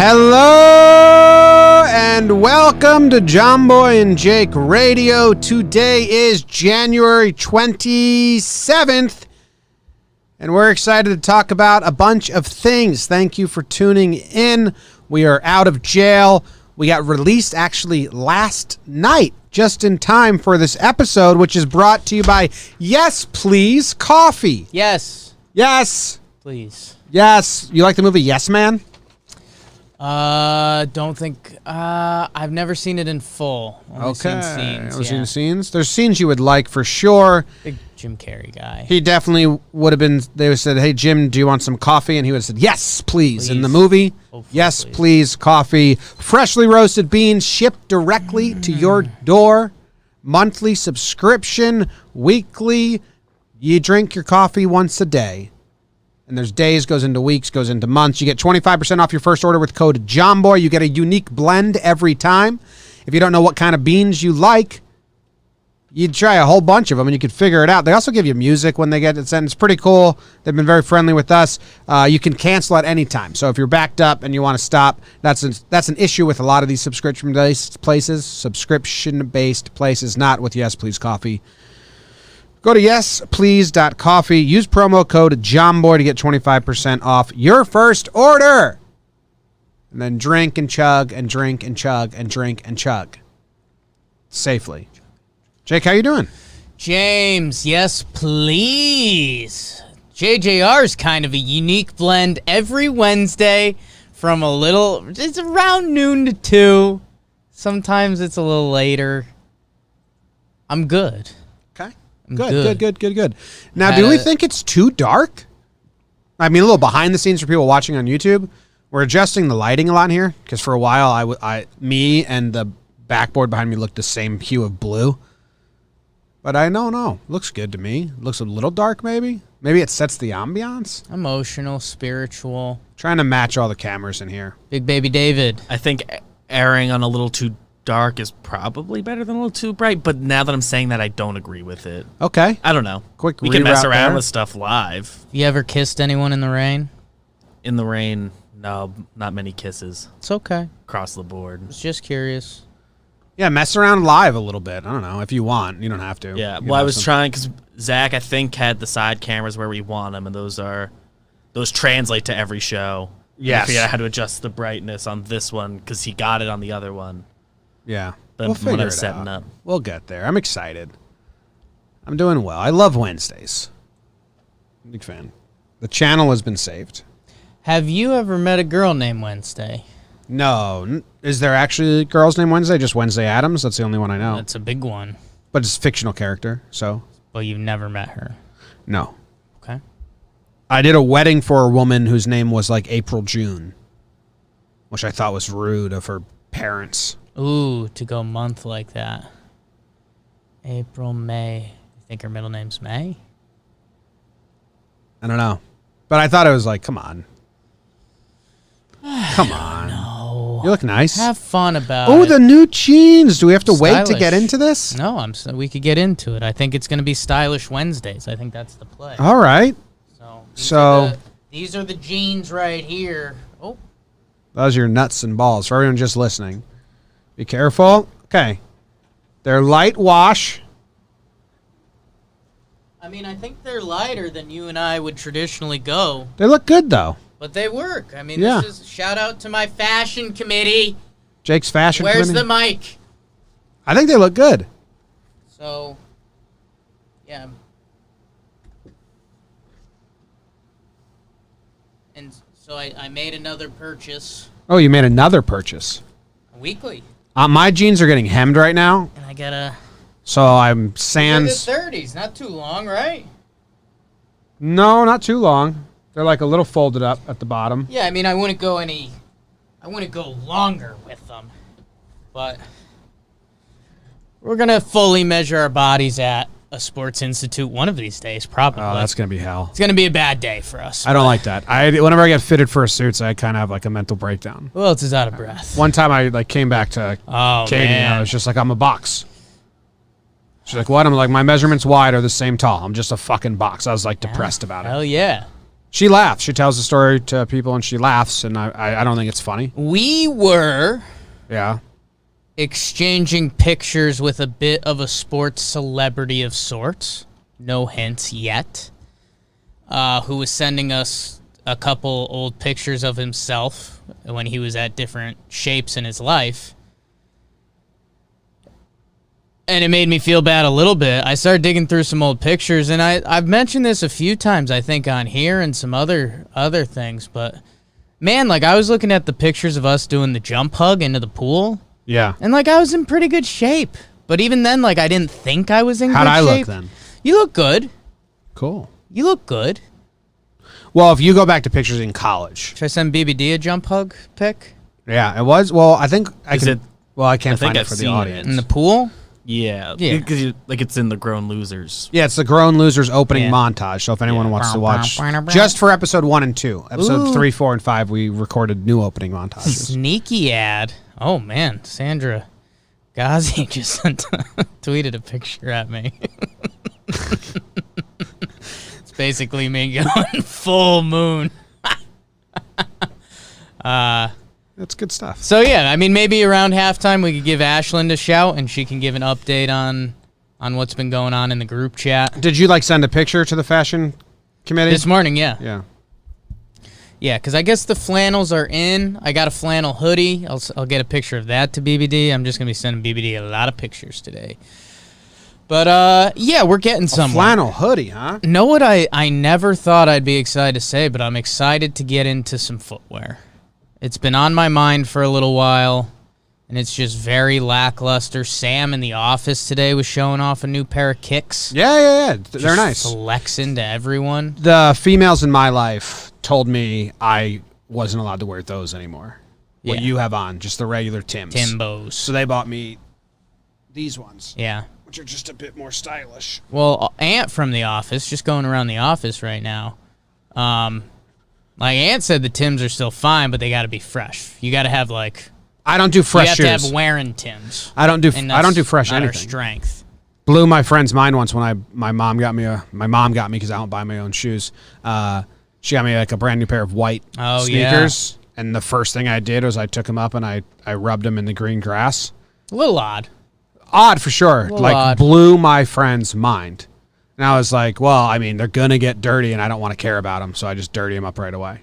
Hello and welcome to Jomboy and Jake Radio. Today is January 27th, and we're excited to talk about a bunch of things. Thank you for tuning in. We are out of jail. We got released actually last night, just in time for this episode, which is brought to you by Yes Please Coffee. Yes. Yes. Please. Yes. You like the movie Yes Man? Don't think, I've never seen it in full. Only seen scenes. Only seen scenes? There's scenes you would like for sure. Big Jim Carrey guy. He definitely would have been, they would have said, hey, Jim, do you want some coffee? And he would have said, yes, please. In the movie, hopefully, yes, please, coffee. Freshly roasted beans shipped directly to your door. Monthly subscription, weekly. You drink your coffee once a day. And there's days, goes into weeks, goes into months. You get 25% off your first order with code Jomboy. You get a unique blend every time. If you don't know what kind of beans you like, you try a whole bunch of them and you can figure it out. They also give you music when they get it sent. It's pretty cool. They've been very friendly with us. You can cancel at any time. So if you're backed up and you want to stop, that's an issue with a lot of these subscription-based places, not with Yes Please Coffee. Go to yesplease.coffee. Use promo code Jomboy to get 25% off your first order. And then drink and chug and drink and chug and drink and chug. Safely. Jake, how you doing? James, yes please. JJR's kind of a unique blend every Wednesday from it's around noon to 2. Sometimes it's a little later. I'm good. Good. Now, do we think it's too dark? I mean, a little behind the scenes for people watching on YouTube. We're adjusting the lighting a lot in here because for a while, me and the backboard behind me looked the same hue of blue. But I don't know. Looks good to me. Looks a little dark, maybe. Maybe it sets the ambiance. Emotional, spiritual. Trying to match all the cameras in here. Big baby David. I think airing on a little too dark is probably better than a little too bright, but now that I'm saying that, I don't agree with it. Okay. I don't know. We can mess reroute around there. with stuff live. You ever kissed anyone in the rain? In the rain, no, not many kisses. It's okay. Across the board. I was just curious. Yeah, mess around live a little bit. I don't know. If you want, you don't have to. Yeah, well, I was trying because Zach, I think, had the side cameras where we want them, and those translate to every show. Yes. I figured I had to adjust the brightness on this one because he got it on the other one. Yeah. But We'll when figure I was it setting out. up. We'll get there. I'm excited. I'm doing well. I love Wednesdays. Big fan. The channel has been saved. Have you ever met a girl named Wednesday? No. Is there actually girls named Wednesday? Just Wednesday Addams? That's the only one I know. That's a big one. But it's a fictional character, so. But you've never met her. No. Okay. I did a wedding for a woman whose name was like April June, which I thought was rude of her parents. Ooh, to go month like that. April, May. You think her middle name's May? I don't know. But I thought it was like, come on. Come on. No. You look nice. Have fun about it. Oh, the new jeans. Do we have to wait to Stylish. get into this? No, we could get into it. I think it's going to be Stylish Wednesdays. I think that's the play. All right. So these are the jeans right here. Oh. Those are your nuts and balls for everyone just listening. Be careful. Okay. They're light wash. I mean, I think they're lighter than you and I would traditionally go. They look good, though. But they work. I mean, Yeah. This is shout out to my fashion committee. Jake's fashion Where's committee. the mic? I think they look good. So, yeah. And so I made another purchase. Oh, you made another purchase. Weekly. My jeans are getting hemmed right now, And I got a... so I'm They're sans. the 30s. Not too long, right? No, not too long. They're like a little folded up at the bottom. Yeah, I mean, I wouldn't go longer with them. But we're going to fully measure our bodies at a sports institute one of these days, probably. Oh, that's gonna be hell. It's going to be a bad day for us. I don't like that. Whenever I get fitted for suits, I kind of have like a mental breakdown. Who else is out of breath? One time I like came back to Katie and I was just like, I'm a box. She's like, what? I'm like, my measurements wide are the same tall. I'm just a fucking box. I was like depressed about it. Hell yeah. She laughs. She tells the story to people, and she laughs, and I don't think it's funny. We were Yeah. exchanging pictures with a bit of a sports celebrity of sorts. No hints yet. Who was sending us a couple old pictures of himself when he was at different shapes in his life. And it made me feel bad a little bit. I started digging through some old pictures, and I've mentioned this a few times, I think, on here and some other things. But, man, like, I was looking at the pictures of us doing the jump hug into the pool, Yeah. and, like, I was in pretty good shape. But even then, like, I didn't think I was in good shape. How'd I look then? You look good. Cool. You look good. Well, if you go back to pictures in college. Should I send BBD a jump hug pic? Yeah, it was. Well, I think I Is can. it- Well, I can't I think find it I've for the seen audience. In the pool? Yeah. Yeah. Because like it's in the Grown Losers. Yeah, it's the Grown Losers opening Yeah. montage. So if anyone Yeah. wants to watch, just for episode 1 and 2, episode Ooh. 3, 4, and 5, we recorded new opening montages. Sneaky ad. Oh, man. Sandra Ghazi just tweeted a picture at me. It's basically me going full moon. That's good stuff. So, yeah, I mean, maybe around halftime we could give Ashlyn a shout, and she can give an update on what's been going on in the group chat. Did you send a picture to the fashion committee? This morning, yeah. Yeah. Yeah, because I guess the flannels are in. I got a flannel hoodie. I'll get a picture of that to BBD. I'm just going to be sending BBD a lot of pictures today. But, yeah, we're getting somewhere. Flannel hoodie, huh? Know what I never thought I'd be excited to say, but I'm excited to get into some footwear. It's been on my mind for a little while, and it's just very lackluster. Sam in the office today was showing off a new pair of kicks. Yeah. They're Just nice. flexing to everyone. The females in my life told me I wasn't allowed to wear those anymore. What Yeah. you have on, just the regular Timbs. Timbos. So they bought me these ones, Yeah. which are just a bit more stylish. Well, Ant from the office, just going around the office right now. Like Ant said, the Timbs are still fine, but they got to be fresh. You got to have I don't do fresh you have shoes. to have wearing Timbs. I don't do And I don't do that's fresh not our anything. strength. Blew my friend's mind once when my mom got me because I don't buy my own shoes. She got me a brand new pair of white sneakers, and the first thing I did was I took them up and I rubbed them in the green grass. A little odd. Odd for sure. Odd. Blew my friend's mind. And I was like, well, I mean, they're going to get dirty and I don't want to care about them. So I just dirty them up right away.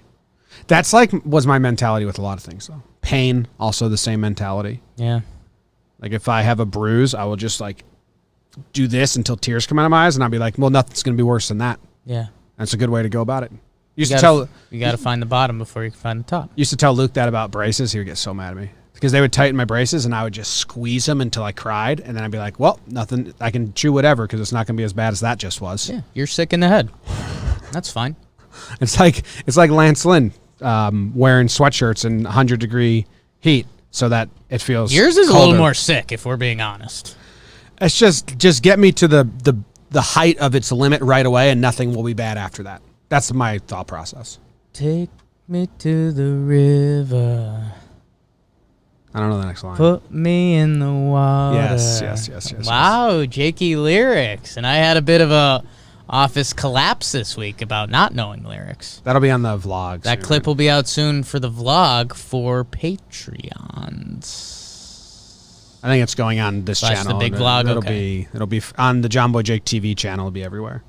That's was my mentality with a lot of things though. Pain, also the same mentality. Yeah. Like if I have a bruise, I will just do this until tears come out of my eyes and I'll be like, well, nothing's going to be worse than that. Yeah. That's a good way to go about it. You got to find the bottom before you can find the top. Used to tell Luke that about braces. He would get so mad at me because they would tighten my braces and I would just squeeze them until I cried. And then I'd be like, well, nothing. I can chew whatever because it's not going to be as bad as that just was. Yeah. You're sick in the head. That's fine. It's like Lance Lynn wearing sweatshirts in 100-degree heat so that it feels Yours is colder. a little more sick, if we're being honest. It's just get me to the height of its limit right away and nothing will be bad after that. That's my thought process. Take me to the river. I don't know the next line. Put me in the water. Yes. Wow, Jakey lyrics. And I had a bit of a office collapse this week about not knowing lyrics. That'll be on the vlog. That soon. clip will be out soon for the vlog for Patreons. I think it's going on this Slash channel. the big and vlog, It'll be on the Jomboy Jake TV channel. It'll be everywhere.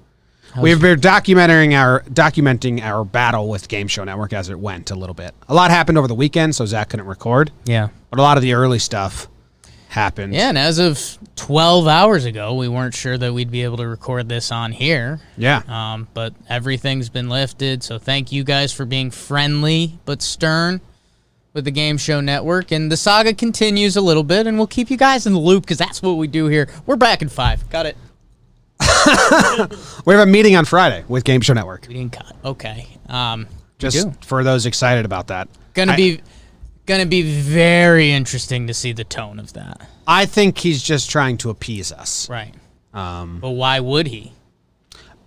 How's We've been documenting our battle with Game Show Network as it went a little bit. A lot happened over the weekend, so Zach couldn't record. Yeah. But a lot of the early stuff happened. Yeah, and as of 12 hours ago, we weren't sure that we'd be able to record this on here. Yeah. But everything's been lifted, so thank you guys for being friendly but stern with the Game Show Network. And the saga continues a little bit, and we'll keep you guys in the loop because that's what we do here. We're back in 5. Got it. We have a meeting on Friday with Game Show Network. We didn't cut. Okay. Just for those excited about that. Gonna be very interesting to see the tone of that. I think he's just trying to appease us. Right. But why would he?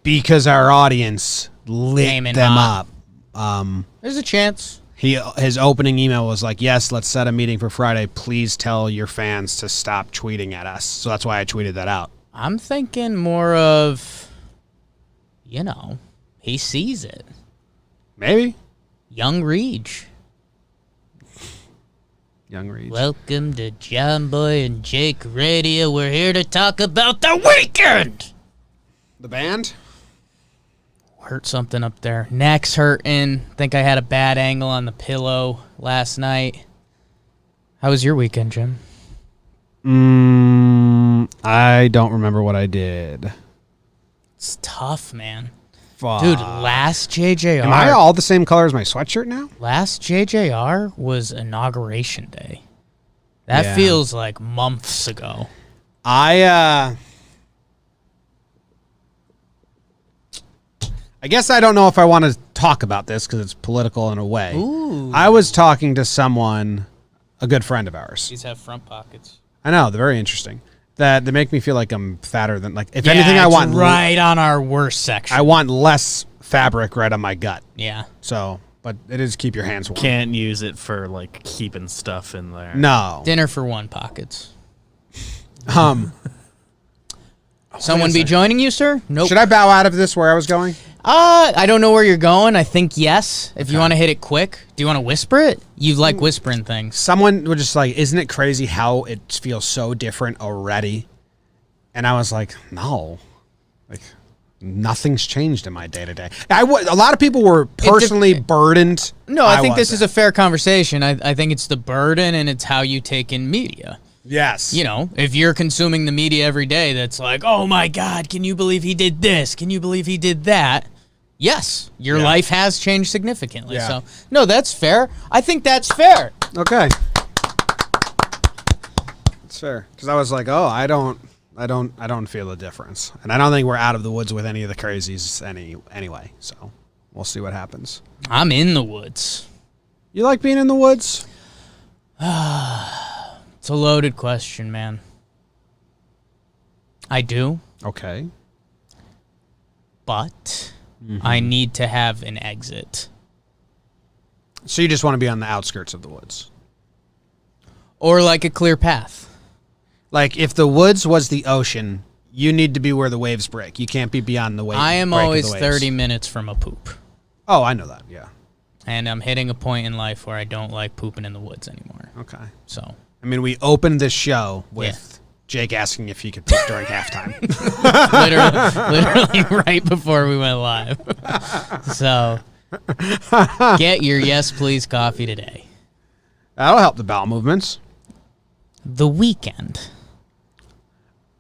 Because our audience lit Came in them hot. up. There's a chance. His opening email was like, yes, let's set a meeting for Friday. Please tell your fans to stop tweeting at us. So that's why I tweeted that out. I'm thinking more of, he sees it. Maybe. Young Reach. Young Reach. Welcome to Jomboy and Jake Radio. We're here to talk about the weekend. The band? Hurt something up there. Neck's hurting. Think I had a bad angle on the pillow last night. How was your weekend, Jim? I don't remember what I did. It's tough, man. Fuck. Dude, last JJR. Am I all the same color as my sweatshirt now? Last JJR was Inauguration Day. That Yeah. feels like months ago. I guess I don't know if I want to talk about this because it's political in a way. Ooh. I was talking to someone, a good friend of ours. These have front pockets. I know, they're very interesting. That they make me feel like I'm fatter than, like, if anything, I it's want right on our worst section. I want less fabric right on my gut. Yeah. So, but it is keep your hands warm. Can't use it for like keeping stuff in there. No. Dinner for one pockets. Wait Someone a be second. joining you, sir? Nope. Should I bow out of this where I was going? I don't know where you're going. I think yes. If you want to hit it quick. Do you want to whisper it? You like whispering things. Someone was just like, isn't it crazy how it feels so different already? And I was like, no. Like, nothing's changed in my day-to-day. A lot of people were personally burdened. No, I think this is a fair conversation. I think it's the burden and it's how you take in media. Yes. You know, if you're consuming the media every day that's like, oh my God, can you believe he did this? Can you believe he did that? Yes, your life has changed significantly. Yeah. So, no, that's fair. I think that's fair. Okay. It's fair. Because I was like, oh, I don't feel a difference. And I don't think we're out of the woods with any of the crazies anyway. So we'll see what happens. I'm in the woods. You like being in the woods? It's a loaded question, man. I do, Okay. but I need to have an exit. So you just want to be on the outskirts of the woods? Or like a clear path. Like if the woods was the ocean, you need to be where the waves break. You can't be beyond the wave. I am break of always the waves. 30 minutes from a poop. Oh, I know that. Yeah. And I'm hitting a point in life where I don't like pooping in the woods anymore. Okay. So, I mean, we opened this show with Jake asking if he could poop during halftime. literally right before we went live. So, get your yes please coffee today. That'll help the bowel movements. The weekend.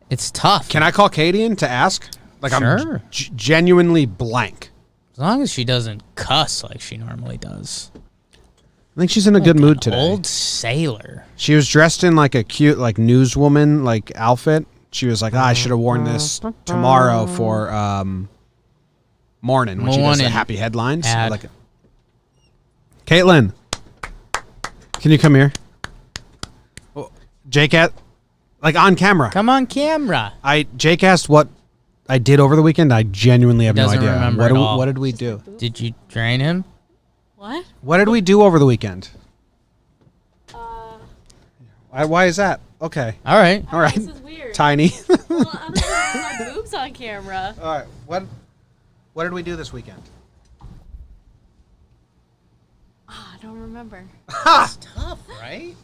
It's tough. Can I call Katie in to ask? Like Sure. I'm genuinely blank. As long as she doesn't cuss like she normally does. I think she's in a good mood today. Old sailor. She was dressed in like a cute like newswoman like outfit. She was like, I should have worn this tomorrow for morning when she does the Morning happy headlines. ad. Like, Caitlin, can you come here? Oh, Jake like on camera. Come on camera. Jake asked what I did over the weekend. I genuinely have no Doesn't idea. remember What at did, all. what did we do? Did you drain him? What? What did we do over the weekend? Why is that? Okay. All right. All right. This is weird. Tiny. Well, I'm just my boobs on camera. All right. What did we do this weekend? Oh, I don't remember. It's tough, right?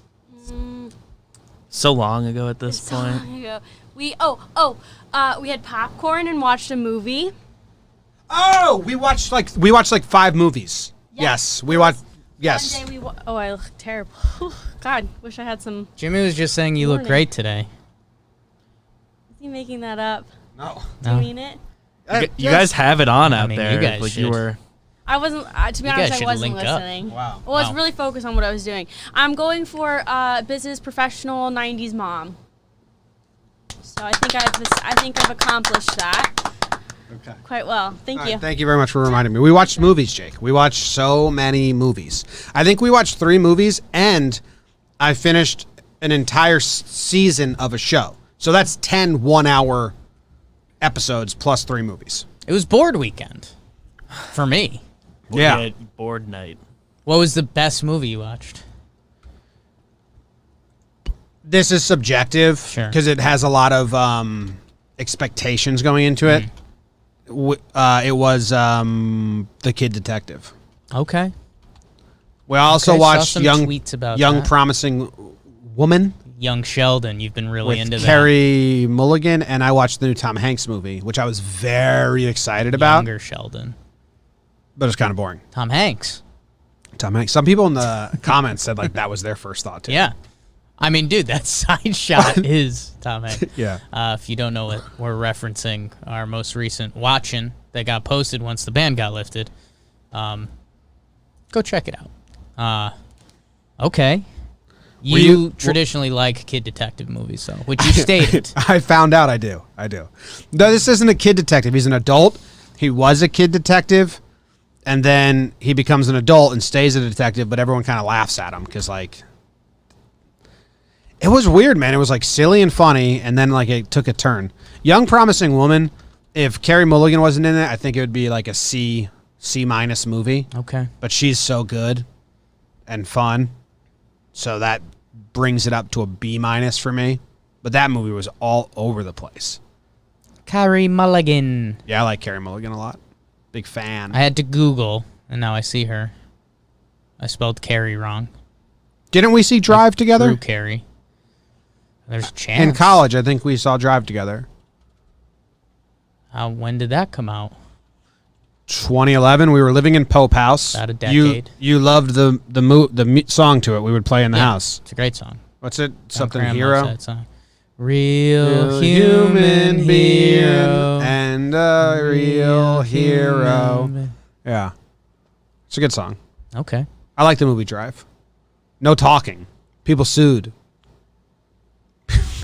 So long ago at this So point. long ago. We had popcorn and watched a movie. Oh, we watched like 5 movies. Yes, we watched. Yes. One day I look terrible. God, wish I had some. Jimmy was just saying you look Morning. great today. Is he making that up? No. Do you mean it? You guys have it on out mean, there. you guys like you should. were. I wasn't. To be You honest, guys I should wasn't link up. listening. Wow. Well, I was Wow. really focused on what I was doing. I'm going for business professional '90s mom. So I think I've accomplished that Okay. quite well. Thank All you. right, thank you very much for reminding me. We watched movies, Jake. We watched so many movies. I think we watched 3 movies, and I finished an entire season of a show. So that's 10 one-hour episodes plus 3 movies. It was board weekend for me. Yeah. We had board night. What was the best movie you watched? This is subjective Sure. because it has a lot of expectations going into it. It was The Kid Detective. Okay. We also Okay, saw watched some Young tweets about Young that. Promising Woman Young Sheldon, you've been really into with that. Carey Mulligan, and I watched the new Tom Hanks movie, which I was very excited about, Younger Sheldon. but it's kind of boring. Tom Hanks. Tom Hanks. Some people in the comments said like that was their first thought too. Yeah. I mean, dude, that side shot is Tom Hanks. Yeah. If you don't know what we're referencing, our most recent watching that got posted once the ban got lifted. Go check it out. Okay. You traditionally like kid detective movies, though, which you stated. I found out I do. No, this isn't a kid detective. He's an adult. He was a kid detective, and then he becomes an adult and stays a detective, but everyone kind of laughs at him because, like, it was weird, man. It was, like, silly and funny, and then, like, it took a turn. Young Promising Woman, if Carey Mulligan wasn't in it, I think it would be, like, a C- movie. Okay. But she's so good and fun, so that brings it up to a B- for me. But that movie was all over the place. Carey Mulligan. Yeah, I like Carey Mulligan a lot. Big fan. I had to Google, and now I see her. I spelled Carey wrong. Didn't we see Drive together? Drew Carey. There's a chance. In college, I think we saw Drive together. When did that come out? 2011, we were living in Pope House. About a decade. You loved the song to it. We would play in the house. It's a great song. What's it? Something Graham Hero. loves that song. Real human hero and a real hero. human- Yeah, it's a good song. Okay. I like the movie Drive. No talking. People sued.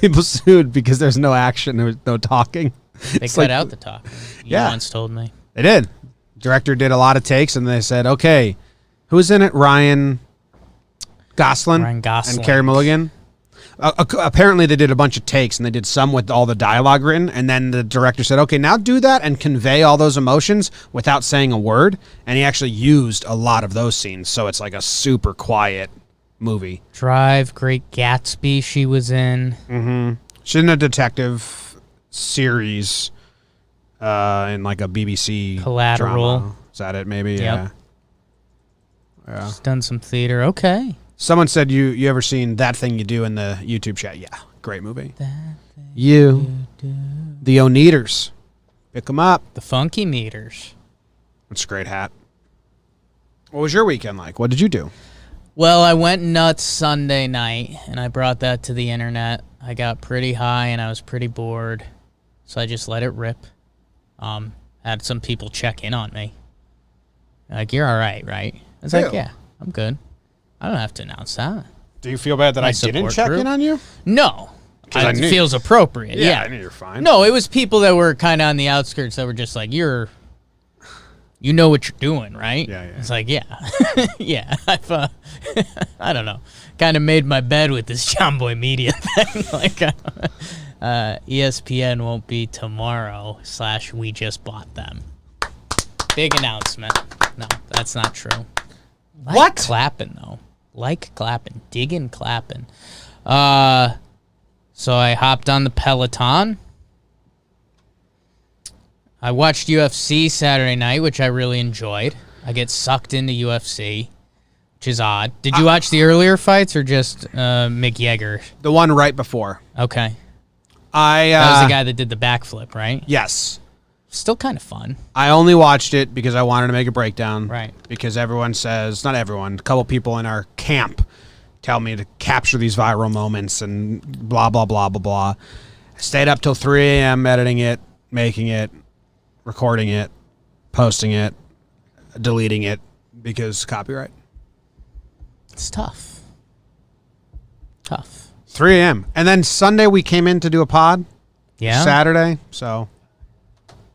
People sued because there's no action. There was no talking. They It's cut like- out the talk. You Yeah. once told me. They did. Director did a lot of takes, and they said, "Okay, who's in it? Ryan Gosling, Ryan Gosling. and Carey Mulligan." Apparently, they did a bunch of takes, and they did some with all the dialogue written, and then the director said, "Okay, now do that and convey all those emotions without saying a word." And he actually used a lot of those scenes, so it's like a super quiet movie. Drive, Great Gatsby she was in. She's in a detective series, in like a BBC Collateral. drama. Is that it? Maybe. Yep. Yeah. She's done some theater. Okay. Someone said you ever seen That Thing You Do in the YouTube chat? Yeah, great movie. The Oneaters, pick them up. The Funky Meters. It's a great hat. What was your weekend like? What did you do? Well, I went nuts Sunday night, and I brought that to the internet. I got pretty high, and I was pretty bored, so I just let it rip. Had some people check in on me. Like, you're all right, right? I was like, Ew. yeah, I'm good. I don't have to announce that. Do you feel bad that My I didn't support check group? in on you? No. 'Cause I It knew- feels appropriate. Yeah. I knew you're fine. No, it was people that were kind of on the outskirts that were just like, you know what you're doing, right? Yeah, yeah. It's like, yeah. Yeah. I've, I don't know. Kind of made my bed with this Jomboy Media thing. Like, ESPN won't be tomorrow / we just bought them. Big announcement. No, that's not true. Like What? Clapping, though. Like clapping. Digging clapping. So I hopped on the Peloton. I watched UFC Saturday night, which I really enjoyed. I get sucked into UFC, which is odd. Did you watch the earlier fights or just Mick Yeager? The one right before. Okay. I That was the guy that did the backflip, right? Yes. Still kind of fun. I only watched it because I wanted to make a breakdown. Right. Because everyone says, not everyone, a couple people in our camp tell me to capture these viral moments and blah, blah, blah, blah, blah. I stayed up till 3 a.m. editing it, making it, recording it, posting it, deleting it because copyright. It's tough. Tough. 3 a.m. And then Sunday we came in to do a pod. Yeah. Saturday. So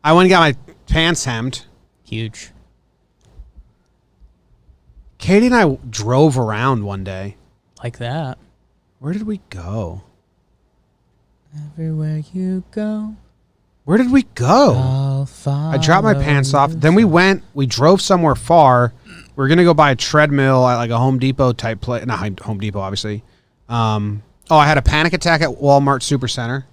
I went and got my pants hemmed. Huge. Katie and I drove around one day. Like that. Where did we go? Everywhere you go, Where did we go? I'll follow. I dropped my pants off. Then we drove somewhere far. We were going to go buy a treadmill at like a Home Depot type place. Not Home Depot, obviously. I had a panic attack at Walmart Supercenter.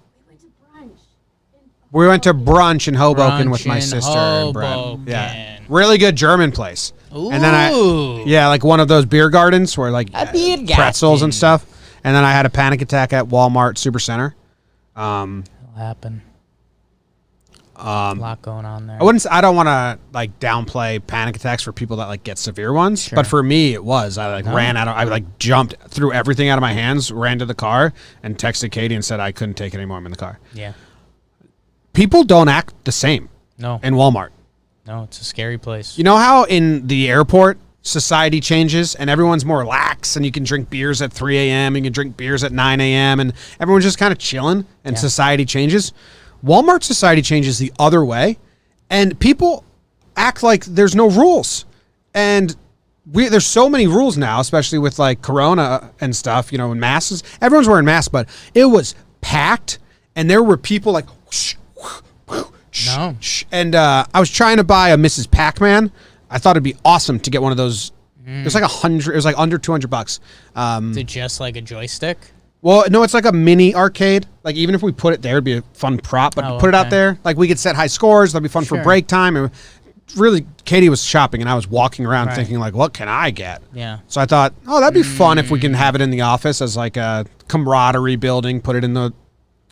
We went to brunch in Hoboken with my Brunch in sister and Brad. Hoboken. Yeah. Really good German place. Ooh. And then like one of those beer gardens where like A beer pretzels garden. and stuff. And then I had a panic attack at Walmart Supercenter. It'll happen. A lot going on there. I don't want to like downplay panic attacks for people that like get severe ones, but for me it was. I like ran out of, I like jumped, threw everything out of my hands, ran to the car, and texted Katie and said I couldn't take it anymore. I'm in the car. Yeah. People don't act the same. No. In Walmart. No, it's a scary place. You know how in the airport society changes and everyone's more lax and you can drink beers at 3 a.m. and you can drink beers at 9 a.m. and everyone's just kind of chilling and society changes. Walmart society changes the other way, and people act like there's no rules. And there's so many rules now, especially with like Corona and stuff, you know, and masks. Everyone's wearing masks, but it was packed, and there were people like, whoosh, whoosh, No. and I was trying to buy a Mrs. Pac-Man. I thought it'd be awesome to get one of those. It was like $100. It was like under $200. Is it just like a joystick? Well, no, it's like a mini arcade. Like, even if we put it there, it'd be a fun prop. But put it out there, like, we could set high scores. That'd be fun for break time. And really, Katie was shopping, and I was walking around thinking, like, what can I get? Yeah. So I thought, oh, that'd be fun if we can have it in the office as, like, a camaraderie building, put it in the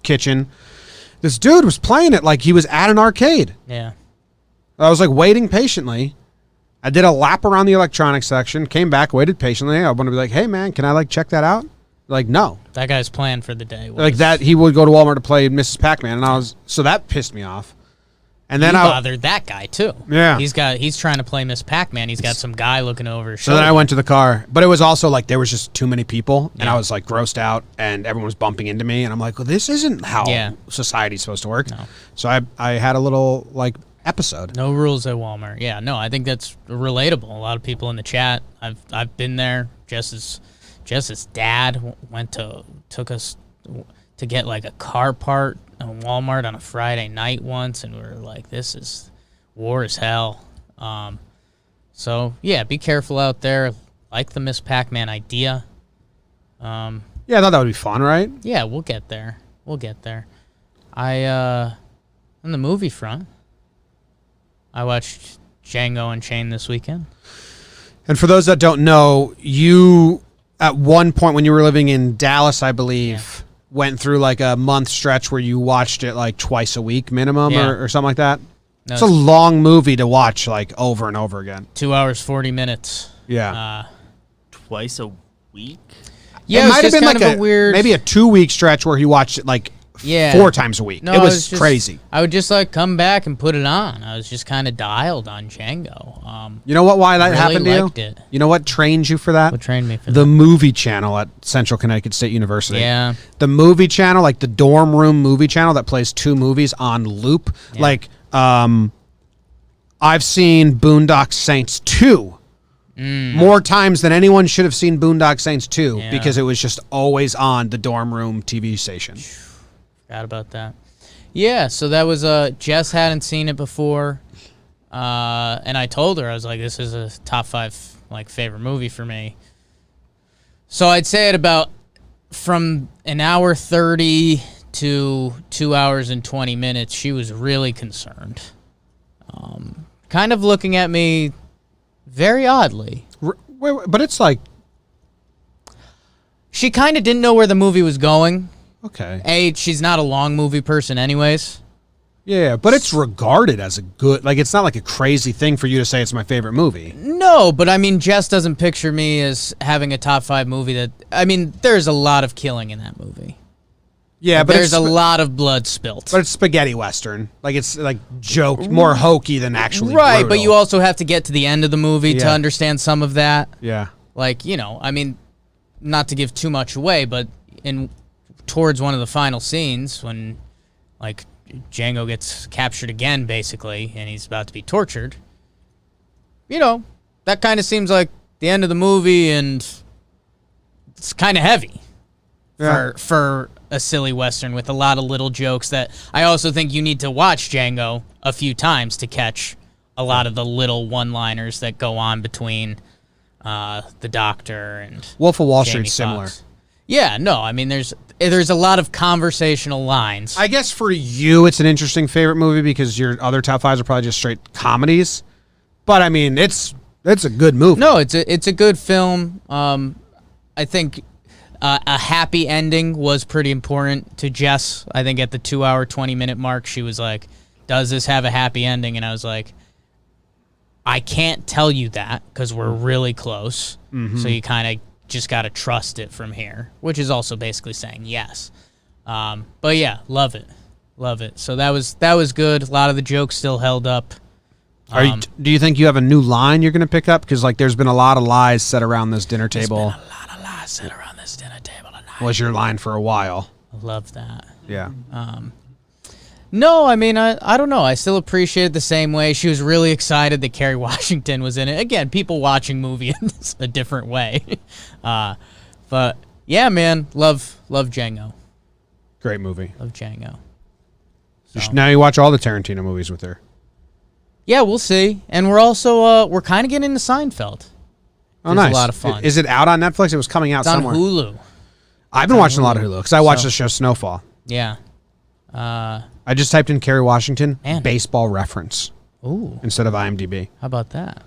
kitchen. This dude was playing it like he was at an arcade. Yeah. I was, like, waiting patiently. I did a lap around the electronics section, came back, waited patiently. I want to be like, hey, man, can I, like, check that out? Like, no. That guy's plan for the day was... Like that, he would go to Walmart to play Mrs. Pac-Man, and so that pissed me off. And then you bothered that guy too. Yeah. He's trying to play Miss Pac-Man. He's got some guy looking over his So shoulder. then I went to the car, but it was also like there was just too many people, and I was like grossed out, and everyone was bumping into me, and I'm like, well, this isn't how society's supposed to work. No. So I had a little like episode. No rules at Walmart. Yeah, no, I think that's relatable. A lot of people in the chat. I've been there. Jess's dad took us to get like a car part at Walmart on a Friday night once, and we were like, this is war as hell. So yeah, be careful out there. Like the Miss Pac-Man idea. Yeah, I thought that would be fun, right? Yeah, we'll get there. On the movie front, I watched Django Unchained this weekend. And for those that don't know, you at one point when you were living in Dallas, I believe, went through like a month stretch where you watched it like twice a week minimum or something like that. No, it's a long movie to watch like over and over again. 2 hours, 40 minutes. Yeah. Twice a week? Yeah, it might have been kind like of a weird... maybe a 2-week stretch where he watched it like 4 times a week. No, it was crazy. I would just like come back and put it on. I was just kind of dialed on Django. You know why that really happened to you? It. You know what trained you for that? What trained me for that? The movie channel at Central Connecticut State University. Yeah. The movie channel, like the dorm room movie channel that plays 2 movies on loop. Yeah. Like, I've seen Boondock Saints 2 more times than anyone should have seen Boondock Saints 2 because it was just always on the dorm room TV station. Forgot about that. Yeah, so that was Jess hadn't seen it before, and I told her, I was like, this is a top 5 like favorite movie for me. So I'd say it about from an hour 30 to 2 hours and 20 minutes. She was really concerned, kind of looking at me very oddly. But it's like she kind of didn't know where the movie was going. Okay. She's not a long movie person anyways. Yeah, but it's regarded as a good, like, it's not like a crazy thing for you to say it's my favorite movie. No, but I mean, Jess doesn't picture me as having a top 5 movie that, I mean, there's a lot of killing in that movie. Yeah, but there's a lot of blood spilt. But it's spaghetti western. Like, it's like more hokey than actually right, brutal. But you also have to get to the end of the movie to understand some of that. Yeah. Like, you know, I mean, not to give too much away, but towards one of the final scenes when, like, Django gets captured again, basically, and he's about to be tortured, you know, that kind of seems like the end of the movie, and it's kind of heavy for a silly Western with a lot of little jokes that I also think you need to watch Django a few times to catch a lot of the little one-liners that go on between the doctor and Wolf of Wall Jamie Street's similar. Foxx. Yeah, no, I mean, there's a lot of conversational lines. I guess for you, it's an interesting favorite movie because your other top 5s are probably just straight comedies. But I mean, it's a good movie. No, it's a good film. I think a happy ending was pretty important to Jess. I think at the 2 hour, 20-minute mark, she was like, does this have a happy ending? And I was like, I can't tell you that because we're really close. So you kind of just got to trust it from here, which is also basically saying yes. But yeah, love it. Love it. So that was good. A lot of the jokes still held up. Do you think you have a new line you're going to pick up? Because like there's been a lot of lies said around this dinner table. There's been a lot of lies said around this dinner table tonight. Was your line for a while? I love that. Yeah. No, I mean, I don't know. I still appreciate it the same way. She was really excited that Kerry Washington was in it. Again, people watching movies a different way. But yeah, man, love Django. Great movie. Love Django. Now you watch all the Tarantino movies with her. Yeah, we'll see. And we're also we're kind of getting into Seinfeld. Oh, nice. A lot of fun. Is it out on Netflix? It was coming out It's on somewhere. Hulu. I've been watching a lot of Hulu because I watched the show Snowfall. Yeah. I just typed in Kerry Washington Man. baseball reference Ooh, instead of IMDb. how about that?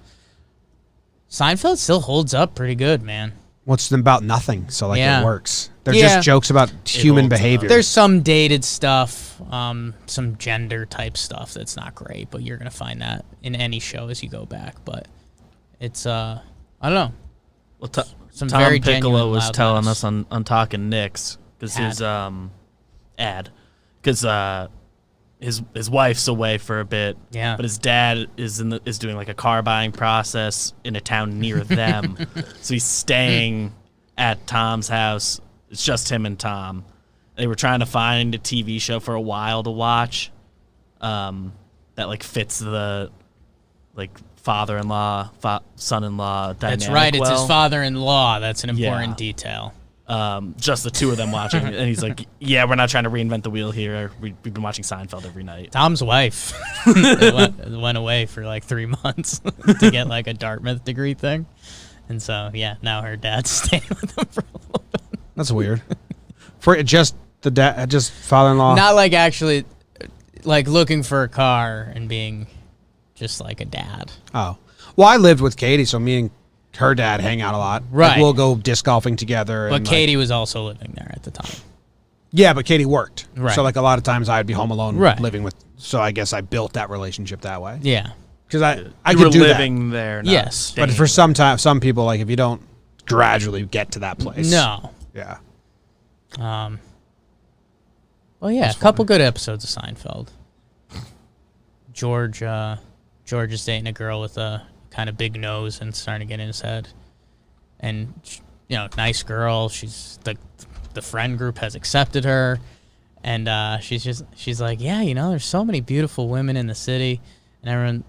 Seinfeld still holds up pretty good, man. What's about nothing, so like Yeah. it works. They're Yeah. just jokes about human holds up. behavior. There's some dated stuff, some gender type stuff that's not great, but you're gonna find that in any show as you go back. But it's I don't know. Well, Some Tom very Piccolo genuine was loud telling laughs. us on Talking Knicks because his his wife's away for a bit. Yeah. But his dad is doing like a car buying process in a town near them, so he's staying at Tom's house. It's just him and Tom. They were trying to find a TV show for a while to watch, that like fits the like father-in-law, son-in-law dynamic. That's right. It's well. his father-in-law. That's an Yeah. important detail. Just the two of them watching, and he's like, "Yeah, we're not trying to reinvent the wheel here. We've been watching Seinfeld every night." Tom's wife went away for like 3 months to get like a Dartmouth degree thing, and so yeah, now her dad's staying with him for a little bit. That's weird. For just the dad, just father-in-law. Not like actually, like looking for a car and being just like a dad. Oh, well, I lived with Katie, so me and her dad hang out a lot. Right. Like, we'll go disc golfing together. But and Katie was also living there at the time. Yeah, but Katie worked. Right. So like a lot of times I'd be home alone Right. living with. So I guess I built that relationship that way. Yeah. Because I You could were do living there, not Yes. staying that. But for some people, like if you don't gradually get to that place. No. Yeah. Well, yeah, a couple good episodes of Seinfeld. George is dating a girl with a kind of big nose and starting to get in his head. And, you know, nice girl. She's the friend group has accepted her. And she's like, yeah, you know, there's so many beautiful women in the city. And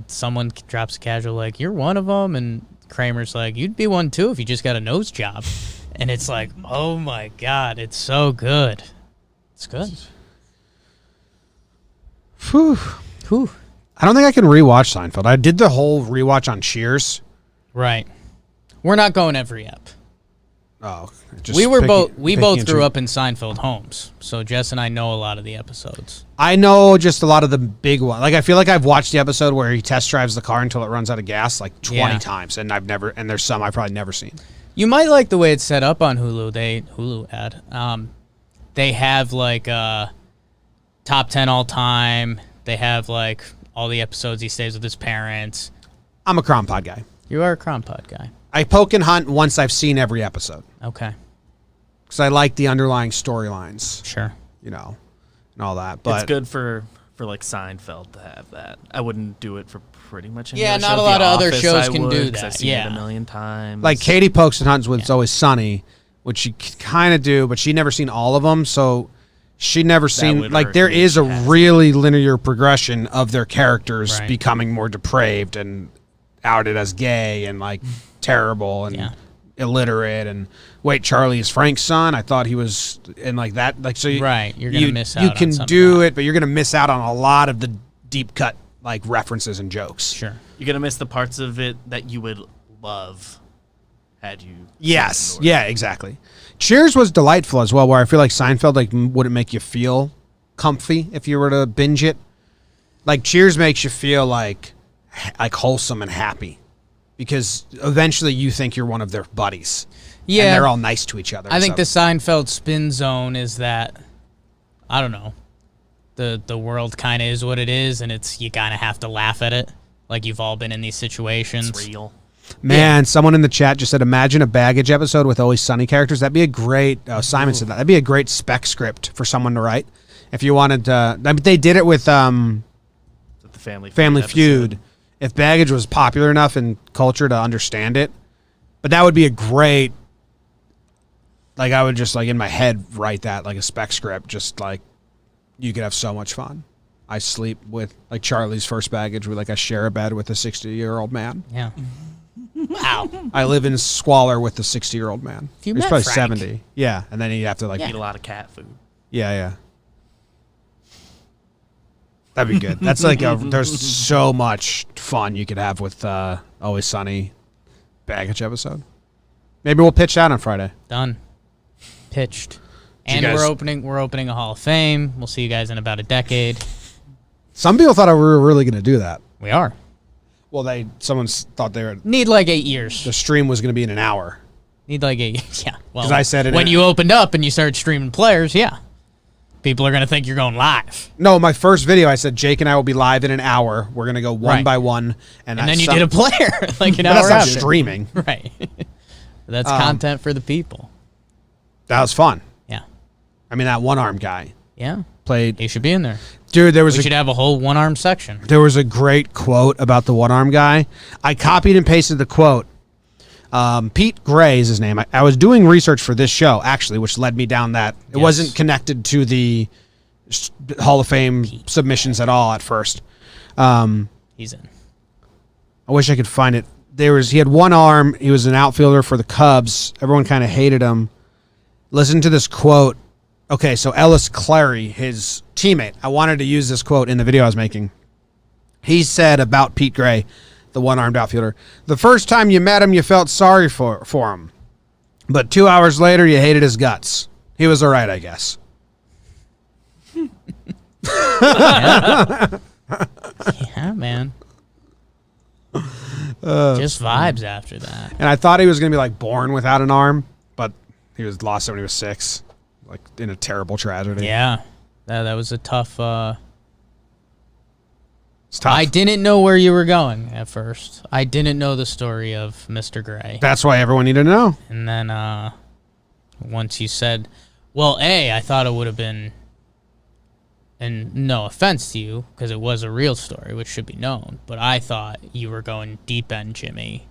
someone drops a casual like, you're one of them. And Kramer's like, you'd be one too if you just got a nose job. And it's like, oh my God, it's so good. It's good. Whew. Whew. I don't think I can rewatch Seinfeld. I did the whole rewatch on Cheers. Right. We're not going every ep. Oh, We both grew up in Seinfeld homes, so Jess and I know a lot of the episodes. I know just a lot of the big ones. Like I feel like I've watched the episode where he test drives the car until it runs out of gas like 20 times, and there's some I've probably never seen. You might like the way it's set up on Hulu. They have like top 10 all time. They have like all the episodes he stays with his parents. I'm a Crom Pod guy. You are a Crom Pod guy. I poke and hunt once I've seen every episode Okay. because I like the underlying storylines, Sure. you know, and all that. But It's good for like Seinfeld to have that. I wouldn't do it for pretty much any Yeah, other not show. a lot The of other Office, shows I can would, do 'cause that. I've seen Yeah. it a million times. like Katie pokes and hunts with It's Always Sunny, which she kind of do, but she never seen all of them, so she never seen would like hurt there me is if a she has. really linear progression of their characters Right. becoming more depraved and outed as gay and like terrible and Yeah. illiterate and wait, Charlie is Frank's son. I thought he was and like that like so Right, you're gonna miss out You on can some of do that. it, but you're gonna miss out on a lot of the deep cut like references and jokes. Sure. you're gonna miss the parts of it that you would love had you. Yes. seen it in order. Yeah, exactly. Cheers was delightful as well, where I feel like Seinfeld like wouldn't make you feel comfy if you were to binge it. Like Cheers makes you feel like like wholesome and happy, because eventually you think you're one of their buddies. Yeah. And they're all nice to each other. I think the Seinfeld spin zone is that, I don't know, the world kind of is what it is, and you kind of have to laugh at it. Like, you've all been in these situations. It's real. Man, someone in the chat just said, imagine a Baggage episode with Always Sunny characters. That'd be a great, Simon said that. That'd be a great spec script for someone to write. If you wanted to, I mean, they did it with The Family Feud. If Baggage was popular enough in culture to understand it. But that would be a great, like, I would just, like, in my head write that, like a spec script, just like, you could have so much fun. I sleep with, like, Charlie's first Baggage, where, like, I share a bed with a 60-year-old man. Yeah. Wow. I live in squalor with the 60-year-old man. You He's met probably Frank. 70. Yeah, and then you have to, like, Eat a lot of cat food. yeah. That'd be good. That's like there's so much fun you could have with Always Sunny Baggage episode. Maybe we'll pitch that on Friday. Done. Pitched. Did you And guys- we're opening a Hall of Fame. We'll see you guys in about a decade. Some people thought we were really going to do that. We are. Well, someone thought Need like 8 years. the stream was going to be in an hour. Need like 8 years. Yeah. Well, 'Cause I said it when in- you opened up and you started streaming players, yeah. People are going to think you're going live. No, my first video, I said Jake and I will be live in an hour. We're going to go one Right. by one, And then you did a player like an But hour that's not after. streaming. Right. That's content for the people. That was fun. Yeah. I mean, that one arm guy Yeah. played. He should be in there. Dude, there We was should have a whole one-arm section. There was a great quote about the one arm guy. I copied and pasted the quote. Pete Gray is his name. I was doing research for this show, actually, which led me down that. It Yes. wasn't connected to the Hall of Fame submissions at all at first. He's in. I wish I could find it. He had one arm. He was an outfielder for the Cubs. Everyone kind of hated him. Listen to this quote. Okay, so Ellis Clary, his teammate. I wanted to use this quote in the video I was making. He said about Pete Gray, the one-armed outfielder, the first time you met him, you felt sorry for him. But 2 hours later, you hated his guts. He was all right, I guess. Yeah, man. Just vibes after that. And I thought he was going to be like born without an arm, but he was lost when he was 6, like in a terrible tragedy. Yeah. That was a tough... It's tough. I didn't know where you were going at first. I didn't know the story of Mr. Gray. That's why everyone needed to know. And then once you said, well, I thought it would have been, and no offense to you, because it was a real story, which should be known, but I thought you were going deep end Jimmy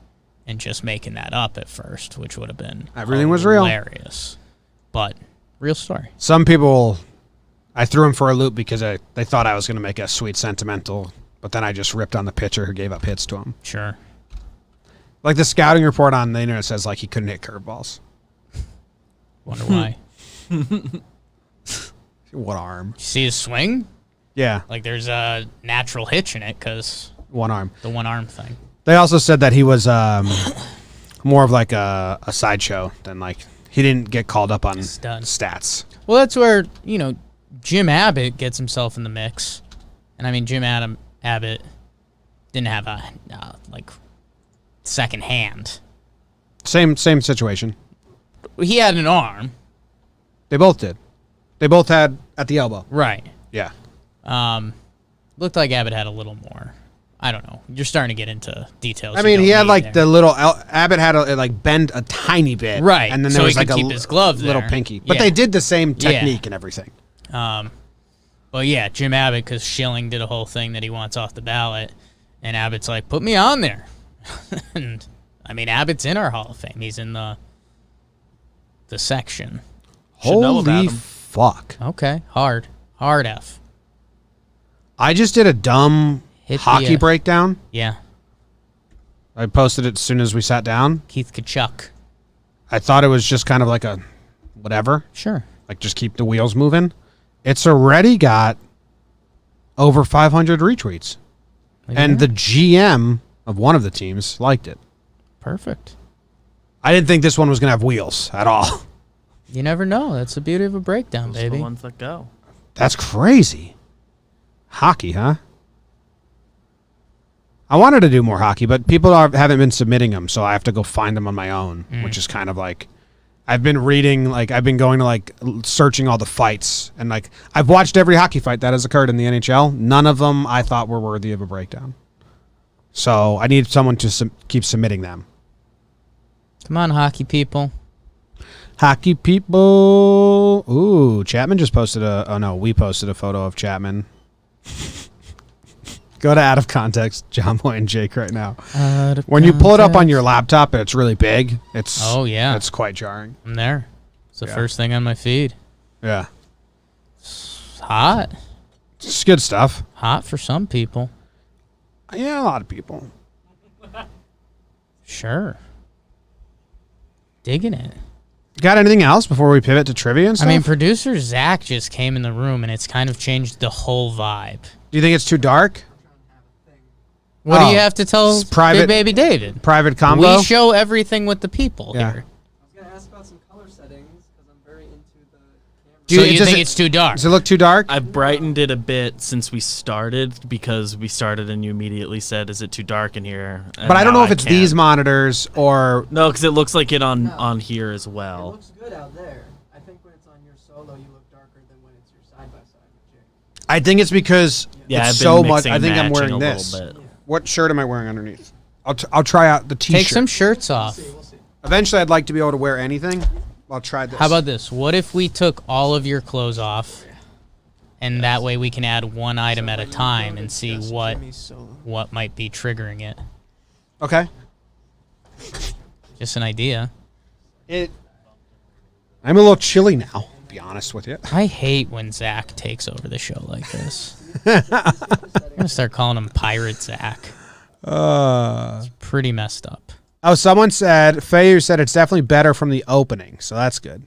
and just making that up at first, which would have been Everything was real. hilarious. But real story. Some people, I threw him for a loop because they thought I was going to make a sweet sentimental, but then I just ripped on the pitcher who gave up hits to him. Sure. Like the scouting report on the internet says, like, he couldn't hit curveballs. Wonder why. One arm. You see his swing? Yeah, Like there's a natural hitch in it because one arm. the one arm thing. They also said that he was more of like a sideshow than like, he didn't get called up on Stud. stats. Well, that's where, Jim Abbott gets himself in the mix. And I mean, Abbott didn't have a, second hand. Same situation. He had an arm. They both did. They both had at the elbow. Right. Yeah. Looked like Abbott had a little more. I don't know. You're starting to get into details. I you mean, don't he had need like there. the little Abbott had to like bend a tiny bit, Right, And then so there he was like could a keep his glove little there. pinky, but Yeah. they did the same Yeah. technique and everything. But yeah, Jim Abbott, because Schilling did a whole thing that he wants off the ballot, and Abbott's like, put me on there. And I mean, Abbott's in our Hall of Fame. He's in the section. Should know about Holy him. fuck! Okay, hard F. I just did a dumb Hit the, hockey breakdown. Yeah, I posted it as soon as we sat down. Keith Kachuk. I thought it was just kind of like a whatever, Sure. like just keep the wheels moving. It's already got over 500 retweets, and the GM of one of the teams liked it. Perfect. I didn't think this one was going to have wheels at all. You never know. That's the beauty of a breakdown, Those are the baby. ones that go. That's crazy. Hockey, huh? I wanted to do more hockey, but people haven't been submitting them, so I have to go find them on my own, which is kind of like, I've been reading, like, I've been going to, like, searching all the fights, and, like, I've watched every hockey fight that has occurred in the NHL. None of them I thought were worthy of a breakdown. So I need someone to keep submitting them. Come on, hockey people. Hockey people. Ooh, Chapman just posted we posted a photo of Chapman. Go to out of context, Jomboy and Jake right now. When you pull it up on your laptop and it's really big, it's quite jarring. I'm there. It's the first thing on my feed. Yeah. It's hot. It's good stuff. Hot for some people. Yeah, a lot of people. Sure. Digging it. Got anything else before we pivot to trivia and stuff? I mean, producer Zach just came in the room and it's kind of changed the whole vibe. Do you think it's too dark? What do you have to tell Big Baby David? Private combo? We show everything with the people here. I was going to ask about some color settings because I'm very into the camera. So you think it's too dark? Does it look too dark? I brightened it a bit since we started because we started and you immediately said, "Is it too dark in here?" And but I don't now know if it's these monitors or... No, because it looks like it on here as It well. looks good out there. I think when it's on your solo, you look darker than when it's your side-by-side with Jake. I think it's because Yeah, it's I've been so much. mixing I think I'm and wearing matching a this. little bit. What shirt am I wearing underneath? I'll try out the t-shirt. Take some shirts off. We'll see. Eventually, I'd like to be able to wear anything. I'll try this. How about this? What if we took all of your clothes off, and that way we can add one item at a time and see what might be triggering it? Okay. Just an idea. I'm a little chilly now, to be honest with you. I hate when Zach takes over the show like this. I'm gonna start calling him Pirate Zach. It's pretty messed up. Oh, someone said, Fayu said it's definitely better from the opening, so that's good.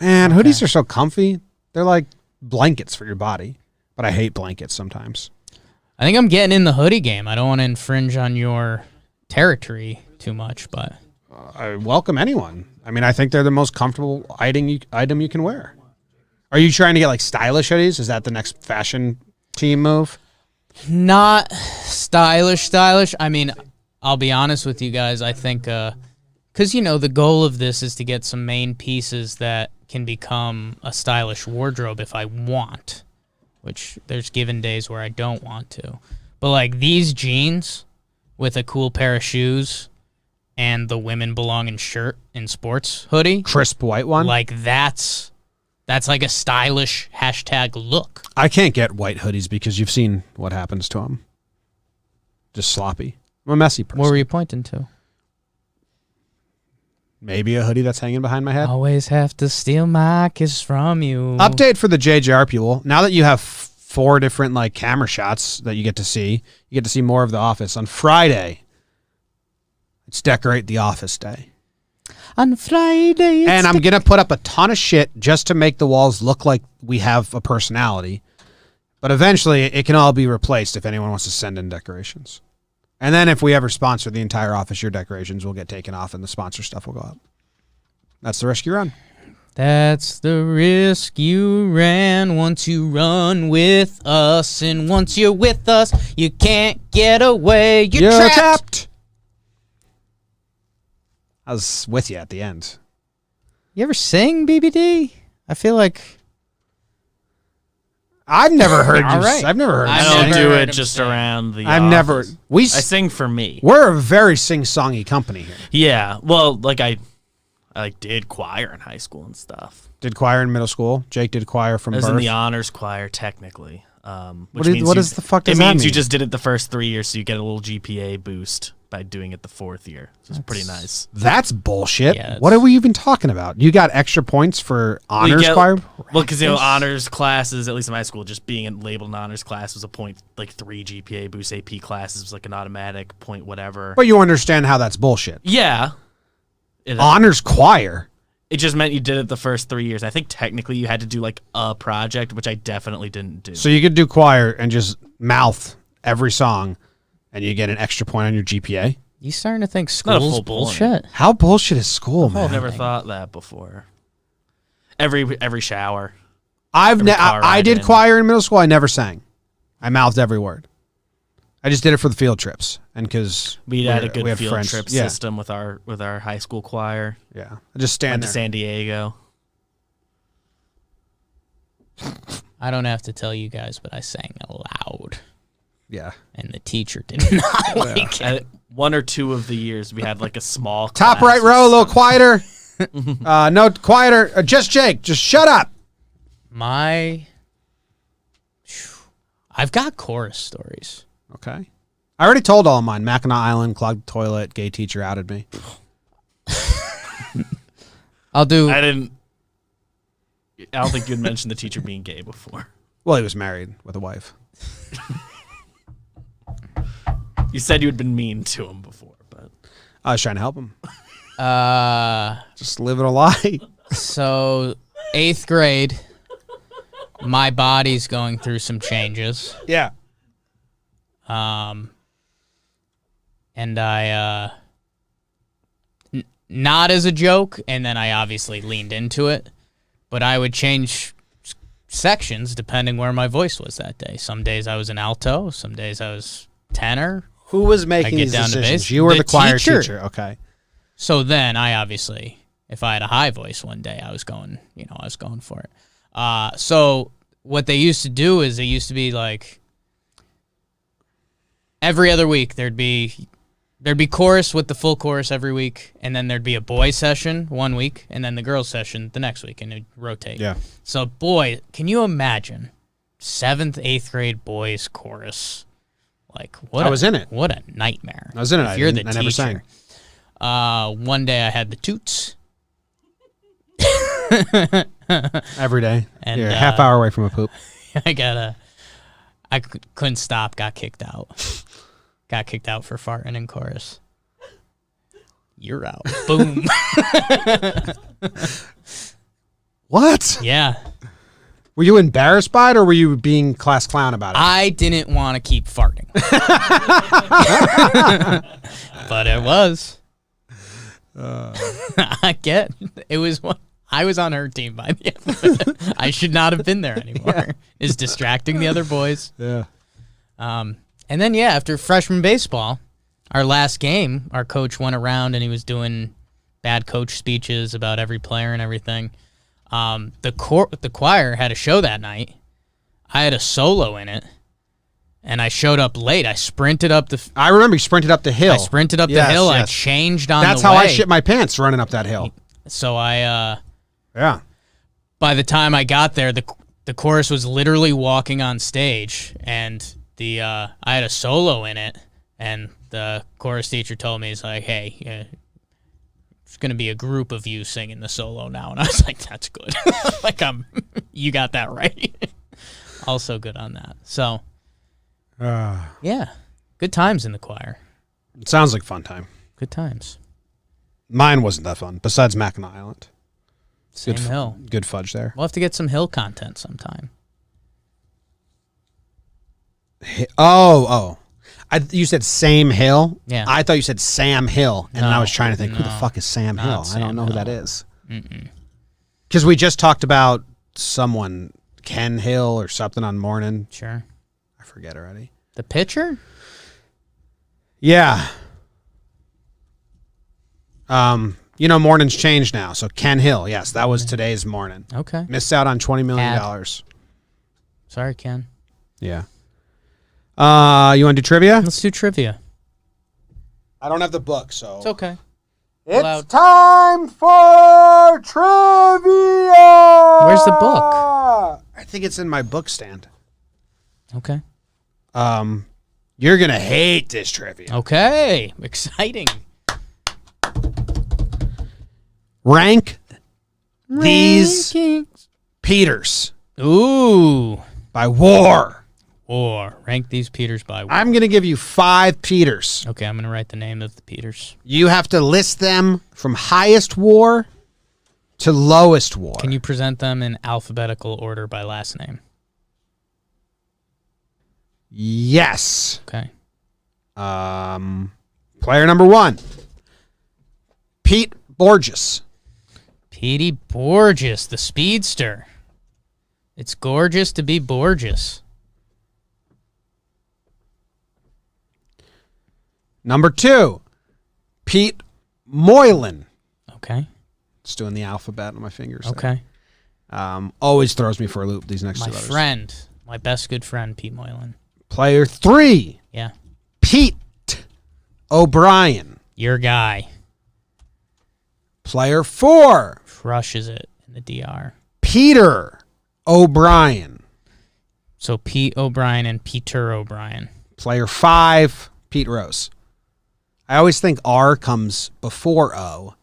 Man, hoodies are so comfy. They're like blankets for your body, but I hate blankets sometimes. I think I'm getting in the hoodie game. I don't want to infringe on your territory too much, but I welcome anyone. I mean, I think they're the most comfortable item you can wear. Are you trying to get like stylish hoodies? Is that the next fashion team move? not stylish. I mean, I'll be honest with you guys. I think, because, you know, the goal of this is to get some main pieces that can become a stylish wardrobe if I want, which there's given days where I don't want to. But, like, these jeans with a cool pair of shoes and the women belong in shirt and sports hoodie. Crisp white one? Like, that's like a stylish hashtag look. I can't get white hoodies because you've seen what happens to them. Just sloppy. I'm a messy person. What were you pointing to? Maybe a hoodie that's hanging behind my head. Always have to steal my kiss from you. Update for the JJR people. Now that you have 4 different like camera shots that you get to see more of the office. On Friday, it's Decorate the Office Day. On Friday. And I'm going to put up a ton of shit just to make the walls look like we have a personality. But eventually, it can all be replaced if anyone wants to send in decorations. And then if we ever sponsor the entire office, your decorations will get taken off and the sponsor stuff will go up. That's the risk you run. That's the risk you ran once you run with us. And once you're with us, you can't get away. You're trapped. I was with you at the end. You ever sing, BBD? I feel like... I've never heard All you. right. I've never heard. I you don't sing. do heard it him just sing. around the I've office. never. I sing for me. We're a very sing-songy company here. Yeah. Well, like I did choir in high school and stuff. Did choir in middle school. Jake did choir from I was birth. in the honors choir technically. Which What means what is the fuck does it that means you mean? just did it the first 3 years, so you get a little GPA boost by doing it the 4th year. So it's pretty nice. That's bullshit. Yeah, What are we even talking about? You got extra points for honors get- choir? Well, because honors classes, at least in my school, just being labeled an honors class was a point, like 3 GPA boost. AP classes was like an automatic point, whatever. But you understand how that's bullshit. Yeah. Honors choir. It just meant you did it the first 3 years. I think technically you had to do like a project, which I definitely didn't do. So you could do choir and just mouth every song and you get an extra point on your GPA? You starting to think not a school's full bullshit? How bullshit is school, man? I've never thought that before. Every shower. I car did ride in. choir in middle school. I never sang. I mouthed every word. I just did it for the field trips, and because We had a good have field friends. trip Yeah. system with our high school choir. Yeah, I just stand Went to there. San Diego. I don't have to tell you guys, but I sang loud, Yeah. and the teacher did not like it. At one or two of the years, we had like a small Top class right with row, a little some- quieter. No, quieter. Just Jake. Just shut up. I've got chorus stories. Okay. I already told all of mine. Mackinac Island, clogged the toilet, gay teacher outed me. I'll do. I don't think you'd mentioned the teacher being gay before. Well, he was married with a wife. You said you had been mean to him before, but I was trying to help him. Uh, Just living a lie. so 8th grade, my body's going through some changes. Yeah. And I not as a joke, and then I obviously leaned into it, but I would change sections depending where my voice was that day. Some days I was an alto, some days I was tenor. Who was I making get these down to decisions? bass. You or The the choir teacher. teacher? Okay. So then I obviously, if I had a high voice one day, I was going for it. So what they used to do is they used to be like every other week there'd be chorus with the full chorus every week, and then there'd be a boy session one week, and then the girls session the next week, and it'd rotate. Yeah. So boy, can you imagine 7th, 8th grade boys chorus? Like what? I was in it. What a nightmare! I was in it. If you're the I never sang. one day I had the toots. Every day. And, You're a half hour away from a poop. I couldn't stop. Got kicked out. Got kicked out for farting in chorus. You're out. Boom. What? Yeah. Were you embarrassed by it, or were you being class clown about it? I didn't want to keep farting. But it was. I get it was one. I was on her team by the end of it. I should not have been there anymore. Yeah. It's distracting the other boys. Yeah. And then, yeah, after freshman baseball, our last game, our coach went around and he was doing bad coach speeches about every player and everything. The choir had a show that night. I had a solo in it, and I showed up late. I sprinted up the I remember you sprinted up the hill. I sprinted up Yes, the hill. I yes. changed on That's the how way. I shit my pants running up that hill. So I Yeah. by the time I got there, the chorus was literally walking on stage, and I had a solo in it, and the chorus teacher told me, he's like, hey, it's going to be a group of you singing the solo now. And I was like, that's good. Like, you got that right. Also good on that. So, yeah, good times in the choir. It sounds like a fun time. Good times. Mine wasn't that fun, besides Mackinac Island. Same hill. Good fudge there. We'll have to get some hill content sometime. Oh. You said same hill? Yeah. I thought you said Sam Hill, and then I was No, trying to think, who the no, fuck is Sam not Hill? I Sam don't know who Hill. that is. Because we just talked about someone, Ken Hill or something on morning. Sure. I forget already. The pitcher? Yeah. Morning's changed now. So Ken Hill, yes, that was today's morning. Okay. Missed out on $20 million. Sorry, Ken. Yeah. You want to do trivia? Let's do trivia. I don't have the book, so. It's okay. It's Allowed. time for trivia. Where's the book? I think it's in my book stand. Okay. You're gonna hate this trivia. Okay. Exciting. Rank these Peters Ooh. by war. Or rank these Peters by war. I'm gonna give you 5 Peters. Okay, I'm going to write the name of the Peters. You have to list them from highest war to lowest war. Can you present them in alphabetical order by last name? Yes. Okay. Player number 1, Pete Borges. Petey Borges, the speedster. It's gorgeous to be Borges. Number 2, Pete Moylan. Okay. Just doing the alphabet on my fingers. there. Okay. Always throws me for a loop, these next My two letters. friend, my best good friend, Pete Moylan. Player 3, Yeah. Pete O'Brien. Your guy Player 4, crushes it in the DR. Peter O'Brien. So Pete O'Brien and Peter O'Brien. Player 5, Pete Rose. I always think R comes before O,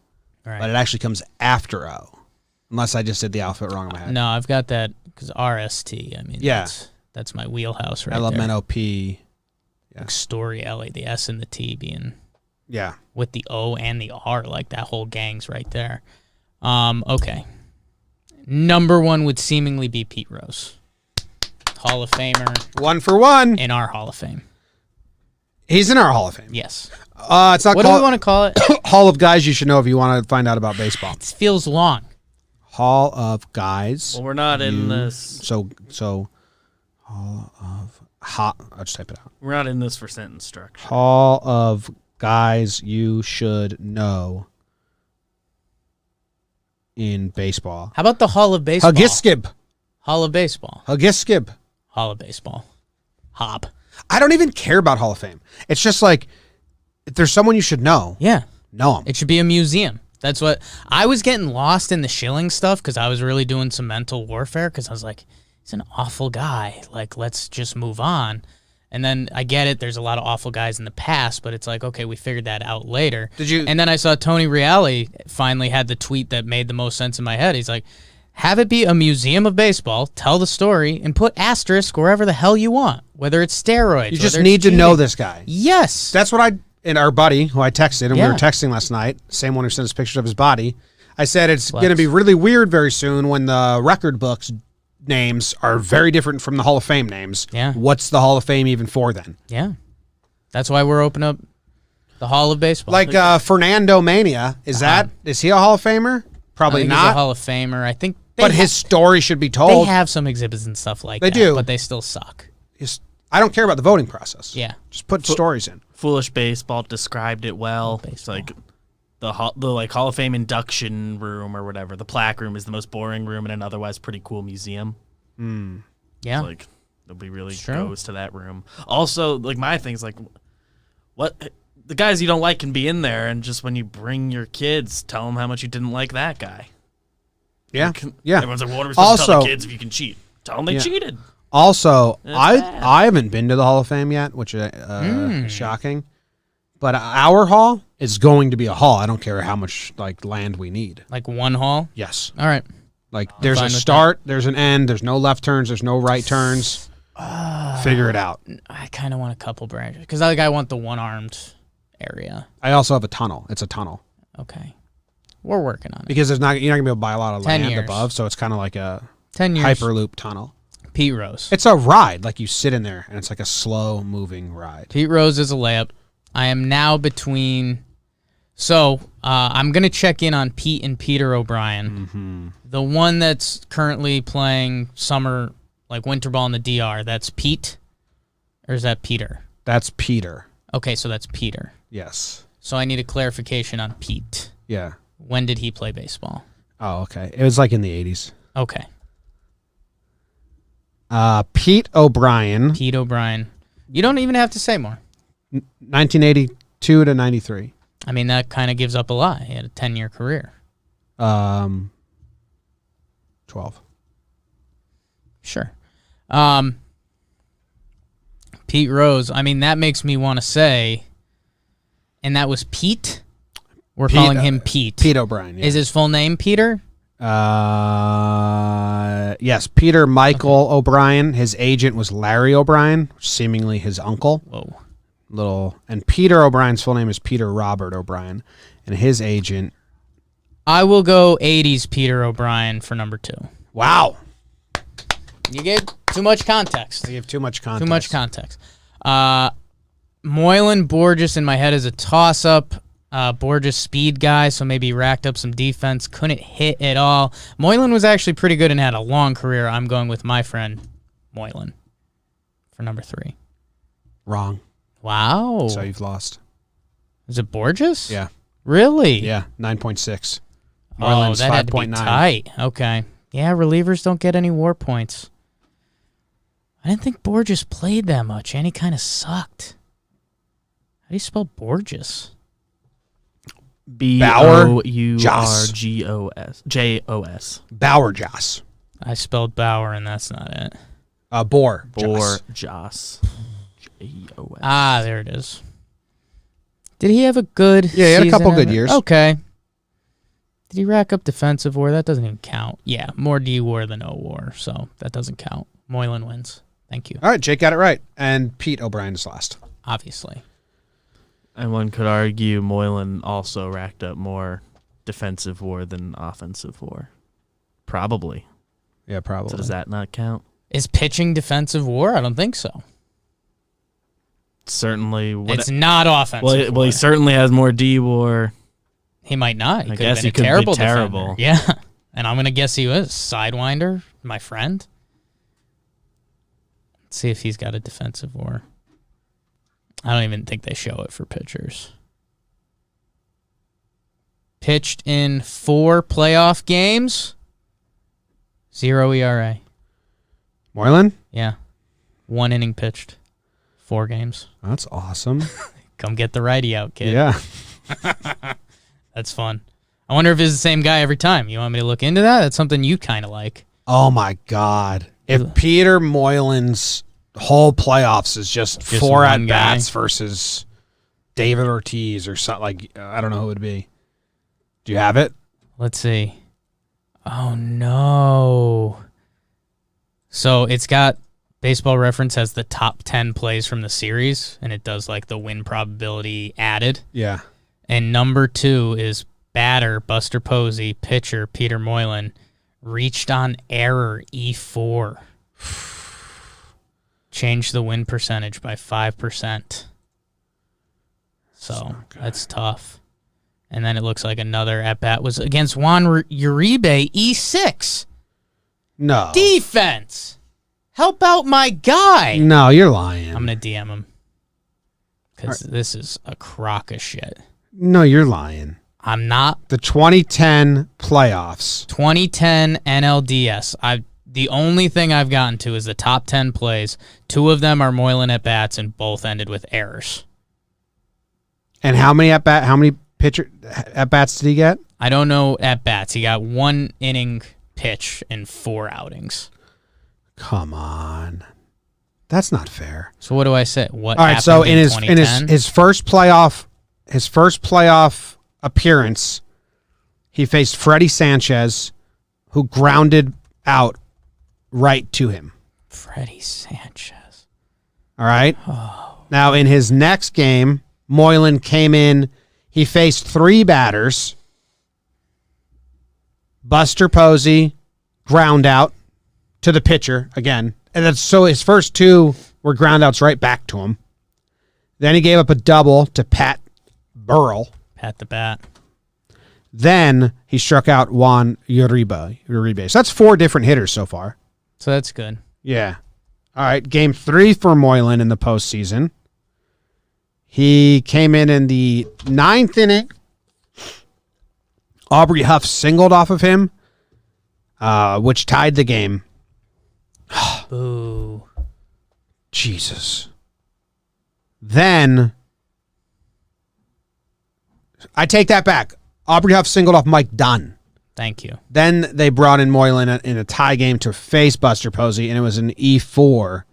Right. but it actually comes after O. Unless I just did the alphabet wrong in my head. No, I've got that because RST. I mean, Yeah. that's my wheelhouse right there. LMNOP. Like Story Ellie, the S and the T being Yeah. with the O and the R, like that whole gang's right there. Okay. Number 1 would seemingly be Pete Rose. Hall of Famer 1 for 1. in our Hall of Fame. He's in our Hall of Fame. Yes. It's not What do we want to call it? Hall of Guys you should know if you want to find out about baseball. It feels long. Hall of Guys. Well, we're not in this. So Hall of I'll just type it out. We're not in this for sentence structure. Hall of Guys you should know in baseball. How about the Hall of Baseball? Hagiskib. Hall of Baseball. Hagiskib. Hall of Baseball. Hop. I don't even care about Hall of Fame. It's just like if there's someone you should know, Yeah. know him. It should be a museum. That's what I was getting lost in the Schilling stuff because I was really doing some mental warfare because I was like, he's an awful guy. Like, let's just move on. And then I get it. There's a lot of awful guys in the past, but it's like, okay, we figured that out later. Did you? And then I saw Tony Reale finally had the tweet that made the most sense in my head. He's like, have it be a museum of baseball, tell the story, and put asterisk wherever the hell you want, whether it's steroids. You just whether need it's to know cheating. this guy. Yes. That's what and our buddy who I texted, and we Yeah. were texting last night, same one who sent us pictures of his body. I said it's Flex. going to be really weird very soon when the record books names are very different from the Hall of Fame names. Yeah. What's the Hall of Fame even for then? Yeah. That's why we're opening up the Hall of Baseball. Like Fernando Mania, is he a Hall of Famer? I Probably think he's a not. Hall of Famer. I think But his story should be they told. have some exhibits and stuff like They that. do. But they still suck. I don't care about the voting process. Yeah. Just put stories in. Foolish Baseball described it well. It's like the Hall of Fame induction room or whatever. The plaque room is the most boring room in an otherwise pretty cool museum. Yeah. It's like nobody really True. goes to that room. Also, like my thing's like, what the guys you don't like can be in there, and just when you bring your kids, tell them how much you didn't like that guy. Yeah. Like, Yeah. Everyone's like, well, what are we supposed to tell Also- the kids if you can cheat? Tell them they Yeah. cheated. Also, That's bad. I haven't been to the Hall of Fame yet, which is shocking. But our hall is going to be a hall. I don't care how much land we need. Like one hall. Yes. All right. There's fine a with start, there's an end, there's no left turns, there's no right turns. Figure it out. I kind of want a couple branches because I want the one-armed area. I also have a tunnel. It's a tunnel. Okay. We're working on it. Because you're not going to be able to buy a lot of 10 land years. above, so it's kind of like a 10 years. Hyperloop tunnel. Pete Rose. It's a ride. Like you sit in there, and it's like a slow-moving ride. Pete Rose is a layup. I am now between. So I'm gonna check in on Pete and Peter O'Brien. The one that's currently playing summer, like winter ball in the DR. That's Pete, or is that Peter? That's Peter. Okay, so that's Peter. Yes. So I need a clarification on Pete. Yeah. When did he play baseball? Oh, okay. It was like in the 80s. Okay, Pete O'Brien, Pete O'Brien. You don't even have to say more. 1982 to 93. I mean, that kind of gives up a lot. He had a 10-year career. 12. Sure. Pete Rose. I mean, that makes me want to say, and that was Pete? We're calling him Pete. Pete O'Brien. Yeah. Is his full name Peter? Yes, Peter Michael O'Brien. His agent was Larry O'Brien, seemingly his uncle. Whoa. And Peter O'Brien's full name is Peter Robert O'Brien, and his agent. I will go 80s Peter O'Brien for number 2. Wow, You gave too much context. I gave too much context. Too much context. Moylan Borges in my head is a toss-up. Borges speed guy, so maybe he racked up some defense. Couldn't hit at all. Moylan was actually pretty good and had a long career. I'm going with my friend Moylan for number 3. Wrong. Wow. So you've lost. Is it Borges? Yeah. Really? Yeah, 9.6. Oh, Marlins, that had to be 5.9. tight. Okay. Yeah, relievers don't get any WAR points. I didn't think Borges played that much, and he kind of sucked. How do you spell Borges? Bourgos. Jos. Bauer Joss. I spelled Bauer, and that's not it. Boar. Borgos. Joss. Jos. Ah, there it is. Did he have a good Yeah, he had a season couple in good it? years. Okay. Did he rack up defensive WAR? That doesn't even count. Yeah, more D WAR than O WAR, so that doesn't count. Moylan wins. Thank you. All right, Jake got it right. And Pete O'Brien is last. Obviously. And one could argue Moylan also racked up more defensive WAR than offensive WAR. Probably. Yeah, probably. So does that not count? Is pitching defensive WAR? I don't think so. Certainly. It's not offensive Well, WAR. he certainly has more D WAR. He might not. He I could have guess been he a could be terrible terrible. defender. Yeah. And I'm going to guess he was. Sidewinder, my friend. Let's see if he's got a defensive WAR. I don't even think they show it for pitchers. Pitched in 4 playoff games. 0 ERA. Moylan? Yeah. 1 inning pitched. 4 games. That's awesome. Come get the righty out, kid. Yeah. That's fun. I wonder if it's the same guy every time. You want me to look into that? That's something you kind of like. Oh, my God. If Peter Moylan's whole playoffs is just 4 one at-bats guy. versus David Ortiz or something, like, I don't know who it would be. Do you have it? Let's see. Oh, no. So it's got Baseball Reference has the top 10 plays from the series, and it does like the win probability added. Yeah. And number 2 is batter Buster Posey, pitcher Peter Moylan, reached on error E4. Changed the win percentage by 5%. So that's tough. And then it looks like another at-bat was against Juan Uribe, E6. No. Defense! Help out my guy! No, you're lying. I'm going to DM him. Because this is a crock of shit. No, you're lying. I'm not. The 2010 playoffs. 2010 NLDS. The only thing I've gotten to is the top 10 plays. 2 of them are Moylan at-bats, and both ended with errors. And how many pitcher at-bats did he get? I don't know at-bats. He got 1 inning pitch in 4 outings. Come on. That's not fair. So what do I say? What All right, so in his 2010? his first playoff appearance, he faced Freddie Sanchez, who grounded out right to him. Freddie Sanchez. All right. Now in his next game, Moylan came in. He faced 3 batters. Buster Posey, ground out to the pitcher again. And that's, so his first 2 were ground outs right back to him. Then he gave up a double to Pat Burrell. Pat the bat. Then he struck out Juan Uribe. So that's 4 different hitters so far. So that's good. Yeah. All right. Game 3 for Moylan in the postseason. He came in the 9th inning. Aubrey Huff singled off of him, which tied the game. Boo. Jesus. Then, I take that back. Aubrey Huff singled off Mike Dunn. Thank you. Then they brought in Moylan in a tie game to face Buster Posey, and it was an E4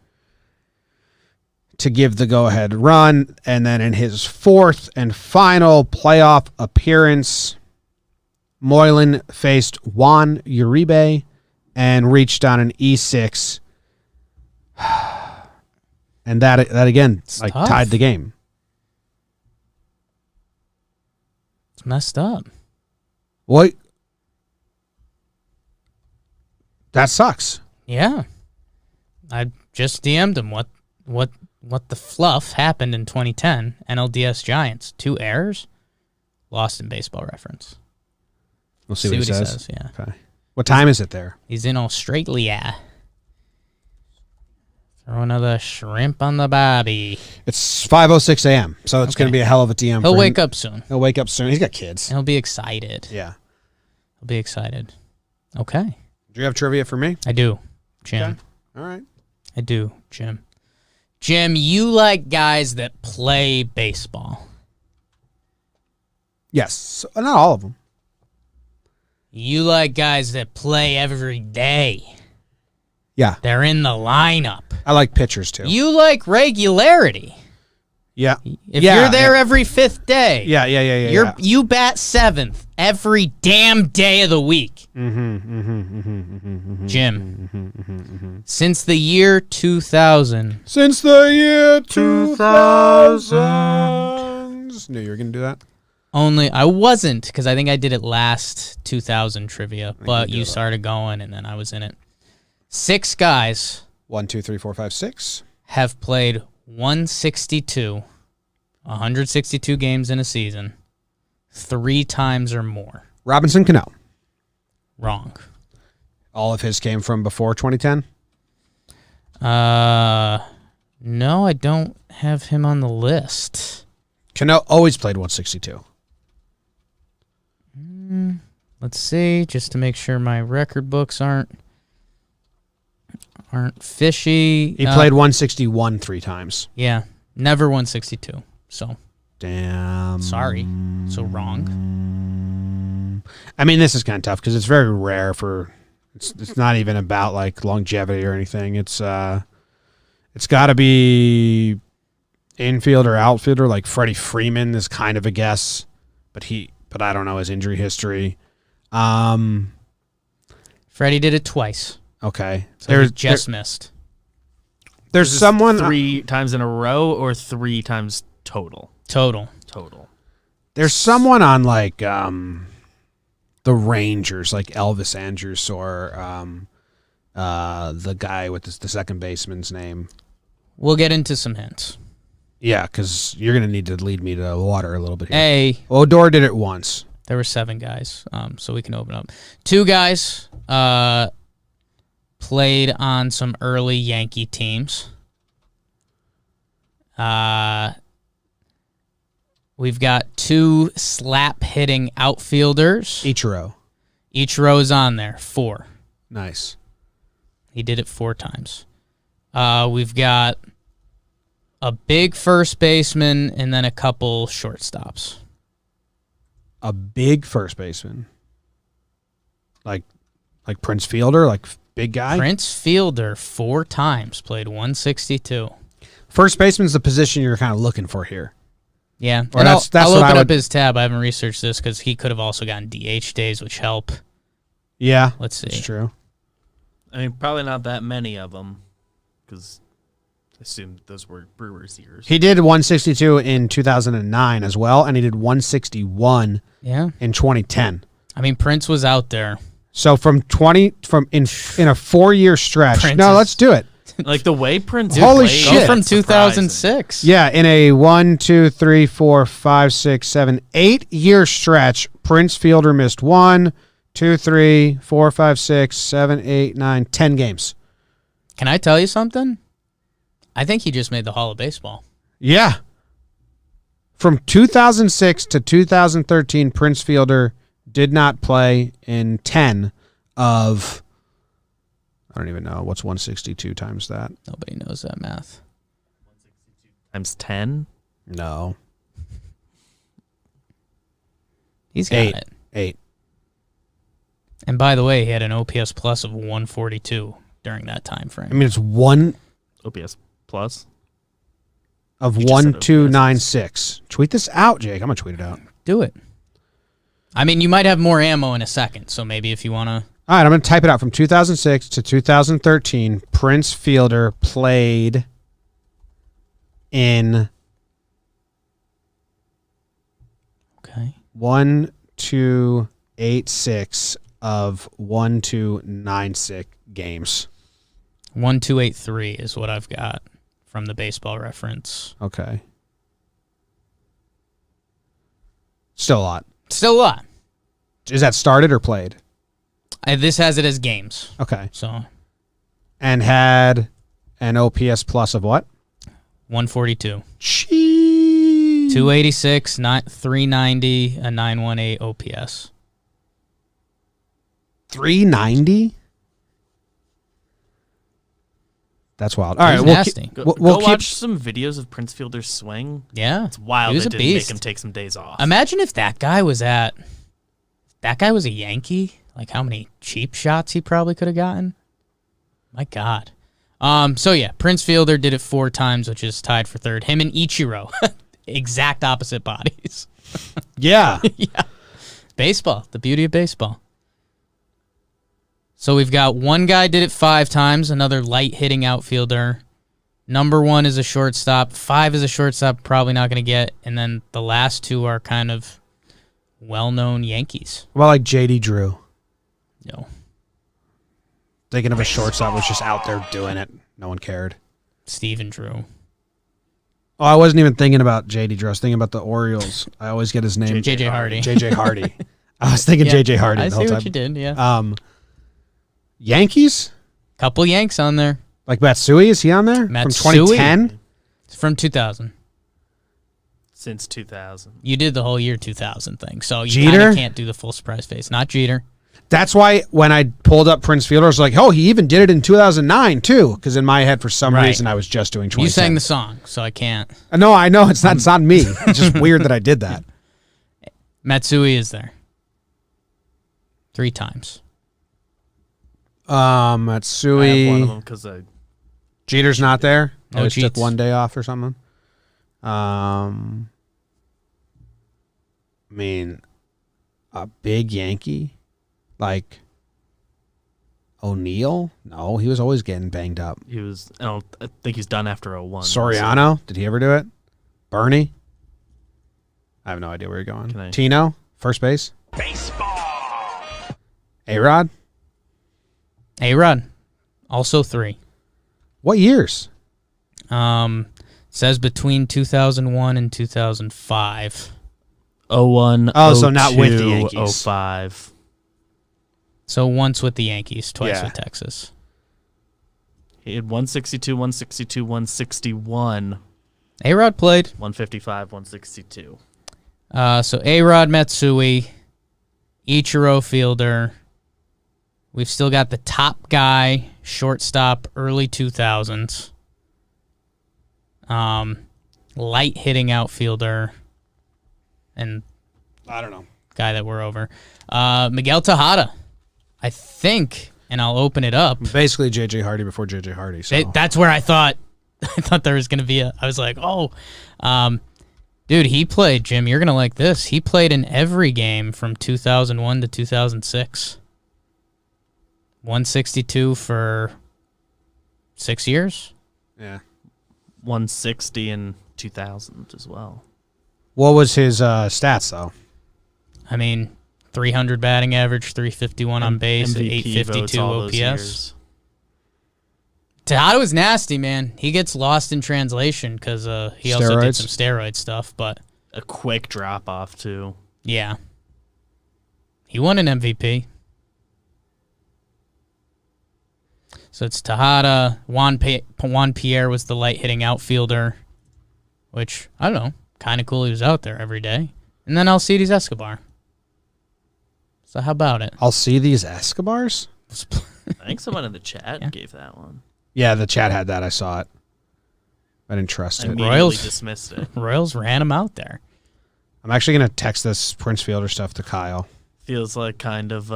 to give the go-ahead run. And then in his 4th and final playoff appearance, Moylan faced Juan Uribe and reached on an E6. And that again, like, tough. tied the game. It's messed up. What? That sucks. Yeah. I just DM'd him what the fluff happened in 2010 NLDS Giants. 2 errors, lost in Baseball Reference. We'll see what he says. Yeah. Okay. What time is it there? He's in Australia. Throw another shrimp on the barbie. It's 5:06 a.m., so it's going to be a hell of a DM. He'll for wake him. up soon. He'll wake up soon. He's got kids. He'll be excited. Yeah. He'll be excited. Okay. Do you have trivia for me? I do, Jim. Okay. All right. I do, Jim. Jim, you like guys that play baseball. Yes. Not all of them. You like guys that play every day. Yeah. They're in the lineup. I like pitchers, too. You like regularity. Yeah. If you're there every fifth day, Yeah. you bat seventh every damn day of the week. Jim, since the year 2000. Since the year 2000. Knew you were going to do that. I wasn't, because I think I did it last 2000 trivia, but you started going, and then I was in it. 6 guys 1, 2, 3, 4, 5, 6 have played 162 games in a season, 3 times or more. Robinson Cano. Wrong. All of his came from before 2010? No, I don't have him on the list. Cano always played 162. Let's see, just to make sure my record books aren't fishy. He played 161 3 times. Yeah, never 162. So, damn. Sorry. So wrong. I mean, this is kind of tough because it's very rare for. It's not even about like longevity or anything. It's got to be infield or outfielder. Like Freddie Freeman is kind of a guess, but I don't know his injury history. Freddie did it twice. Okay, So he just missed. There's Is this someone 3 times in a row or 3 times total? Total. There's someone on like the Rangers, like Elvis Andrus or the guy with the second baseman's name. We'll get into some hints. Yeah, because you're gonna need to lead me to water a little bit here. A, Odor did it once. there were 7 guys, so we can open up. 2 guys played on some early Yankee teams. We've got 2 slap-hitting outfielders. Each row's on there. 4. Nice. He did it 4 times. We've got a big first baseman and then a couple shortstops. A big first baseman. Like Prince Fielder, like big guy. Prince Fielder 4 times, played 162. First baseman's the position you're kind of looking for here. Yeah, Or and that's I'll what I open up would- his tab. I haven't researched this because he could have also gotten DH days, which help. Yeah, Let's see. it's true. I mean, probably not that many of them, because I assume those were Brewers' years. He did 162 in 2009 as well, and he did 161 Yeah, in 2010. I mean Prince was out there. So in a 4-year stretch. Prince No, is- let's do it. Like the way Prince Holy played, shit. Go from that's surprising. 2006. Yeah, in a 1, 2, 3, 4, 5, 6, 7, 8-year stretch, Prince Fielder missed 1, 2, 3, 4, 5, 6, 7, 8, 9, 10 games. Can I tell you something? I think he just made the Hall of Baseball. Yeah. From 2006 to 2013, Prince Fielder did not play in 10 of, I don't even know, what's 162 times that? Nobody knows that math. Times 10? No. He's got 8. it. 8. And by the way, he had an OPS plus of 142 during that time frame. I mean, it's one OPS plus? of You just said 1296. Tweet this out, Jake. I'm going to tweet it out. Do it. I mean, you might have more ammo in a second, so maybe if you want to. All right, I'm going to type it out. From 2006 to 2013, Prince Fielder played in Okay. 1286 of 1296 games. 1283 is what I've got from the Baseball Reference. Okay. Still a lot. Still a lot. Is that started or played? This has it as games. Okay. So And had And OPS plus of what? 142. Jeez. 286, 390, a 918 OPS. 390? That's wild. All He's right, nasty. Go we'll keep watch some videos of Prince Fielder's swing. Yeah. It's wild. He was It a didn't beast. make him take some days off. Imagine if that guy was a Yankee. Like how many cheap shots he probably could have gotten. My God. So yeah, Prince Fielder did it 4 times, which is tied for third. Him and Ichiro, exact opposite bodies. Yeah. Yeah. Baseball, the beauty of baseball. So we've got one guy did it 5 times, another light hitting outfielder. Number 1 is a shortstop. 5 is a shortstop, probably not going to get. And then the last 2 are kind of well-known Yankees. Well, like JD Drew. No. Thinking of a shortstop was just out there doing it. No one cared. Steven Drew. Oh, I wasn't even thinking about JD Drew. I was thinking about the Orioles. I always get his name. JJ Hardy. JJ Hardy. I was thinking Yeah, JJ Hardy I the whole see time. what you did, yeah. Yankees? Couple Yanks on there. Like Matsui, is he on there? Matsui? From 2010? It's from 2000. Since 2000. You did the whole year 2000 thing, so you Jeter? kind of can't do the full surprise face. Not Jeter. That's why when I pulled up Prince Fielder, I was like, oh, he even did it in 2009, too. Because in my head, for some Right. reason, I was just doing 2010. You sang the song, so I can't. No, I know. It's not me. It's just weird that I did that. Matsui is there. 3 times. I have one of Matsui. them because Jeter's not there. No Always took cheats. one day off or something. I mean, a big Yankee like O'Neal? No, he was always getting banged up. he was. I think he's done after 01. Soriano, did he ever do it? Bernie? I have no idea where you're going. Tino, first base. Baseball. A-Rod? A-Rod, also 3. What years? Says between 2001 and 2005. 01. Oh, so not with the 02, Yankees. 05. So once with the Yankees, twice Yeah. with Texas. He had 162, 162, 161, A-Rod played. 155, 162. So A-Rod, Matsui, Ichiro, fielder. We've still got the top guy, shortstop, early 2000s. Light hitting outfielder, and I don't know. guy that we're over. Miguel Tejada, I think, and I'll open it up. Basically J.J. Hardy before J.J. Hardy. So. That's where I thought there was going to be I was like, dude, he played, Jim, you're going to like this. He played in every game from 2001 to 2006. 162 for 6 years. Yeah. 160 in 2000 as well. What was his stats, though? I mean, 300 batting average, 351 on base, MVP votes 852 all those OPS. years. Tejada was nasty, man. He gets lost in translation because he also did Steroids? some steroid stuff, but A quick drop off too. yeah. He won an MVP. So it's Tejada. Juan Pierre was the light hitting outfielder, which, I don't know, kind of cool he was out there every day. And then Alcides Escobar. So how about it? I'll see these Escobars? I think someone in the chat gave that one. Yeah, the chat had that. I saw it. I didn't trust I it. immediately Royals- dismissed it. Royals ran him out there. I'm actually going to text this Prince Fielder stuff to Kyle. Feels like kind of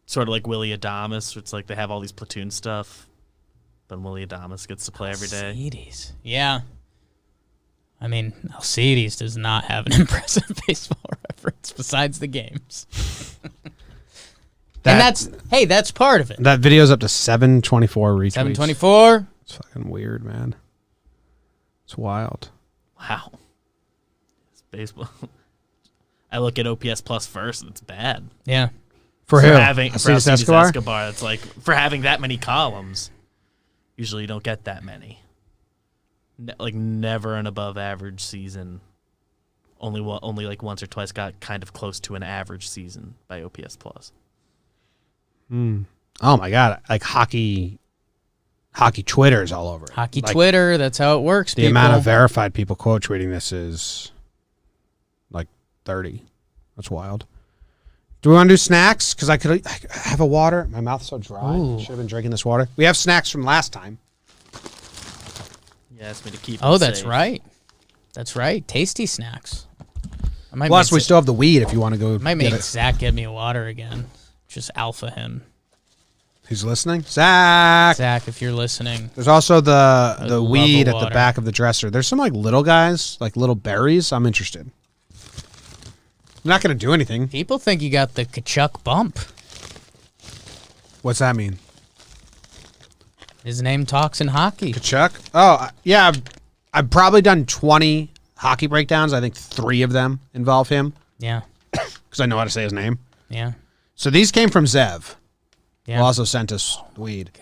sort of like Willie Adames. It's like they have all these platoon stuff, but Willie Adames gets to play every day. Alcides. Yeah. I mean, Alcides does not have an impressive baseball reference besides the games. And that's part of it. That video's up to 724 retweets. 724. It's fucking weird, man. It's wild. Wow. It's baseball. I look at OPS plus first, and it's bad. Yeah. For For who? having Alcides Escobar? Escobar? It's like for having that many columns. Usually you don't get that many. Never an above average season. Only like once or twice got kind of close to an average season by OPS plus. Oh my god! Like hockey Hockey Twitter is all over it. Hockey Like, Twitter, that's how it works, The people. amount of verified people quote tweeting this is like 30. That's wild. Do we want to do snacks? Because I have a water. My mouth's so dry. Ooh. Should have been drinking this water. We have snacks from last time. You asked me to keep. Oh, it that's safe. right. That's right. Tasty snacks. I might Plus, make we still have the weed if you want to go might get make it. Zach get me water again. Just alpha him. Who's listening? Zach. Zach, if you're listening. There's also the love weed a at the water. back of the dresser. There's some like little guys, like little berries. I'm interested. I'm not going to do anything. People think you got the Kachuk bump. What's that mean? His name talks in hockey. Kachuk? Oh, yeah. I've probably done 20 hockey breakdowns. I think 3 of them involve him Yeah. because I know how to say his name. Yeah. So these came from Zev, Yeah. who also sent us weed.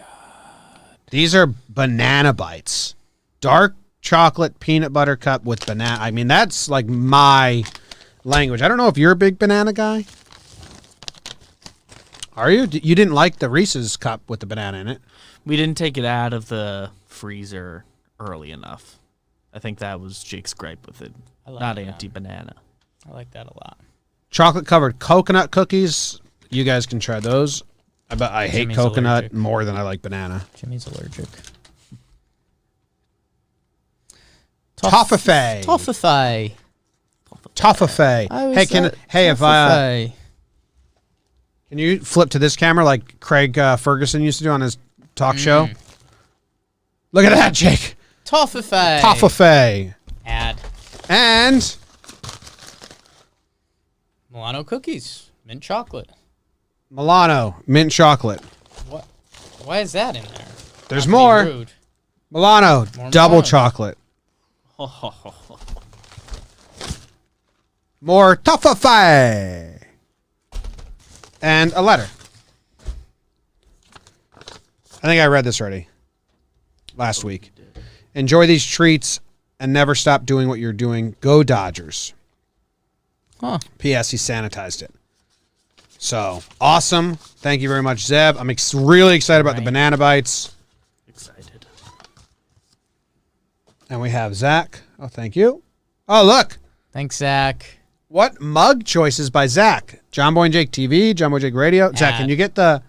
These are banana bites. Dark chocolate peanut butter cup with banana. I mean, that's like my language. I don't know if you're a big banana guy. Are you? You didn't like the Reese's cup with the banana in it. We didn't take it out of the freezer early enough. I think that was Jake's gripe with it. I like Not that. anti-banana. I like that a lot. Chocolate covered coconut cookies. You guys can try those. I hate Jimmy's coconut allergic. more than I like banana. Jimmy's allergic. Toffee. Toffee. Toffee. Hey, can you flip to this camera like Craig Ferguson used to do on his talk show? Look at that, Jake. Toffee. Toffee. Add And Milano cookies, mint chocolate. Milano mint chocolate. What? Why is that in there? There's Not to be more. rude. Milano More double Milano. chocolate. More toffee. And a letter. I think I read this already last week. Enjoy these treats and never stop doing what you're doing. Go Dodgers. Huh. P.S. He sanitized it. So, awesome. Thank you very much, Zeb. I'm really excited about the Right. banana bites. Excited. And we have Zach. Oh, thank you. Oh, look. Thanks, Zach. What mug choices by Zach? Jomboy and Jake TV, Jomboy Jake Radio. Zach, can you get a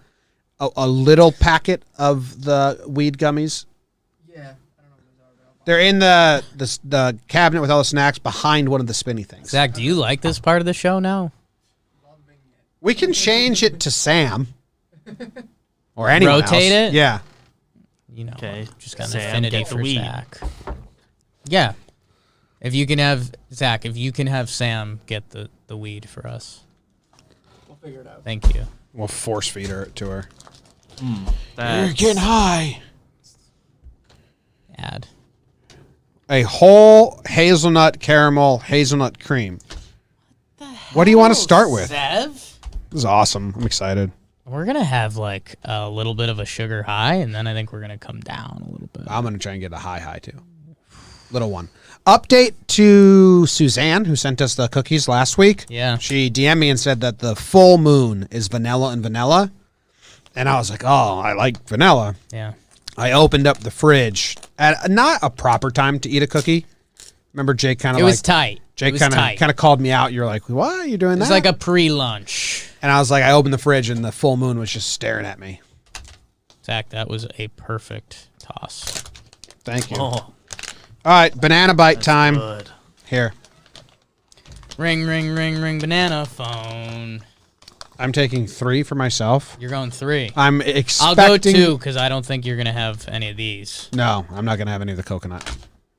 little packet of the weed gummies? Yeah, I don't know what those are, but I'll They're in the cabinet with all the snacks behind one of the spinny things. Zach, do you like this part of the show now? loving it. We can change it to Sam. Or anyone Rotate else. it? Yeah. You know, Okay. just got an Sam, affinity get the for weed. Zach. Yeah. If you can have Zach, if you can have Sam get the weed for us. We'll figure it out. Thank you. We'll force feed her to her. That's- getting high. Add. A whole hazelnut caramel hazelnut cream. What do you want to start with? Zev? This is awesome. I'm excited. We're gonna have like a little bit of a sugar high, and then I think we're gonna come down a little bit. I'm going to try and get a high too. Little one. Update to Suzanne, who sent us the cookies last week. Yeah. She DM'd me and said that the full moon is vanilla and vanilla. And I was like, oh, I like vanilla. Yeah. I opened up the fridge at not a proper time to eat a cookie. Remember Jake kind of It like... was tight. It Jake was kind tight. of called me out. You're like, why are you doing It that? was like a pre-lunch. And I was like, I opened the fridge and the full moon was just staring at me. Zach, that was a perfect toss. Thank you. Oh, All right, banana bite time. good. Here. Ring, ring, ring, ring, banana phone. I'm taking 3 for myself. You're going 3. I'm I'll expecting... go 2 because I don't think you're gonna have any of these. No, I'm not going to have any of the coconut.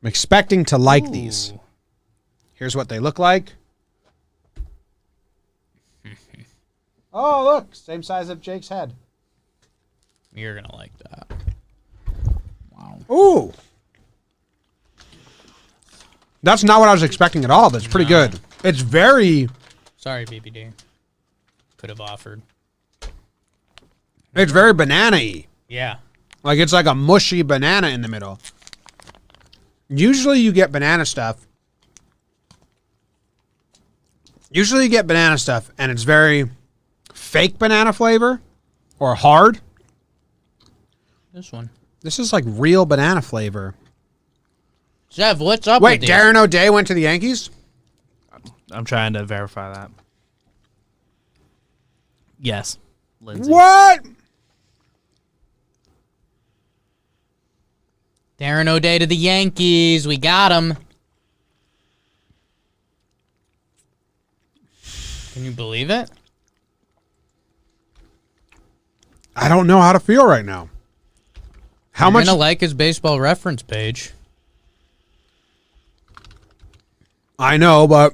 I'm expecting to like these. Ooh. Here's what they look like. Oh, look. Same size of Jake's head. You're gonna like that. Wow. Ooh. That's not what I was expecting at all. That's pretty good. It's very... Sorry, BBD. Could have offered. It's very banana-y. Yeah. Like, it's like a mushy banana in the middle. Usually you get banana stuff. Usually you get banana stuff, and it's very fake banana flavor or hard. This one. This is like real banana flavor. Jeff, what's up Wait, with Darren O'Day went to the Yankees? I'm trying to verify that. Yes. Lindsay. What? Darren O'Day to the Yankees. We got him. Can you believe it? I don't know how to feel right now. How You're much? gonna like his baseball reference page. I know, but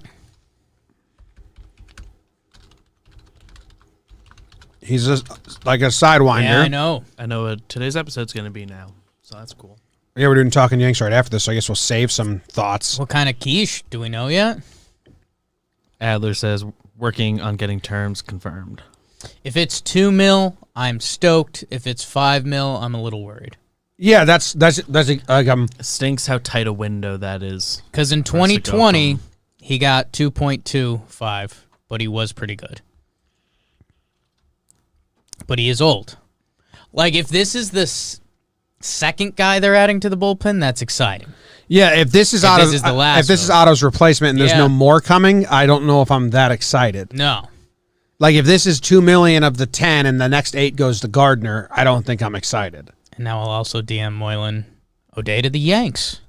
he's just like a sidewinder. Yeah, I know. I know what today's episode's going to be now, so that's cool. Yeah, we're doing Talking Yanks right after this, so I guess we'll save some thoughts. What kind of quiche? Do we know yet? Adler says working on getting terms confirmed. If it's $2 million, I'm stoked. If it's $5 million, I'm a little worried. Yeah, that's like It stinks how tight a window that is. Because in 2020, he got 2.25, but he was pretty good. But he is old. Like, if this is the second guy they're adding to the bullpen, that's exciting. yeah. If this is If this is the last if this is one. Otto's replacement and there's Yeah. no more coming, I don't know if I'm that excited. No. Like if this is 2 million of the 10 and the next 8 goes to Gardner, I don't think I'm excited. And now I'll also DM Moylan O'Day to the Yanks.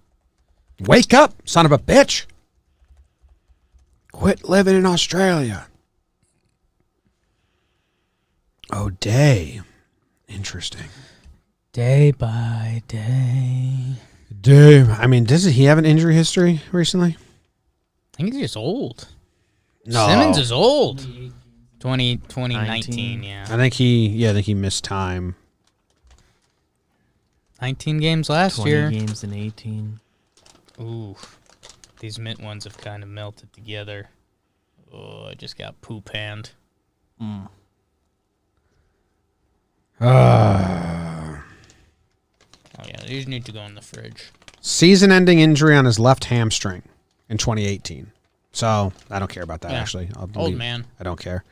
Wake up, son of a bitch! Quit living in Australia. O'Day, interesting. Day by day. Dude, I mean, does he have an injury history recently? I think he's just old. No. Simmons is old. 2019, yeah. I think he missed time. 19 games last 20 year. games in 18. Ooh. These mint ones have kind of melted together. Oh, I just got poop hand. Oh, yeah, these need to go in the fridge. Season-ending injury on his left hamstring in 2018. So I don't care about that. Yeah. Actually, Old man. I don't care.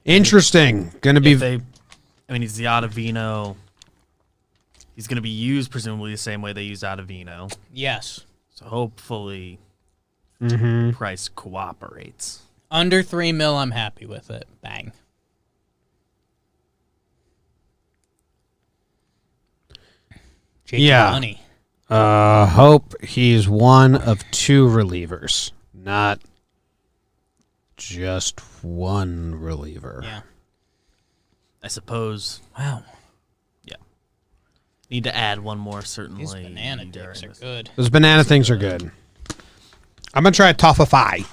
Interesting. Going to be. He's the Ottavino. He's going to be used presumably the same way they use Ottavino. Yes. So hopefully, Price cooperates. Under $3 million, I'm happy with it. Bang. Yeah. Money. Hope he's one of 2 relievers, not just one reliever. Yeah. I suppose. Wow. Yeah. Need to add one more, certainly. These banana dicks are good. Those banana things are good. I'm gonna try a toffify.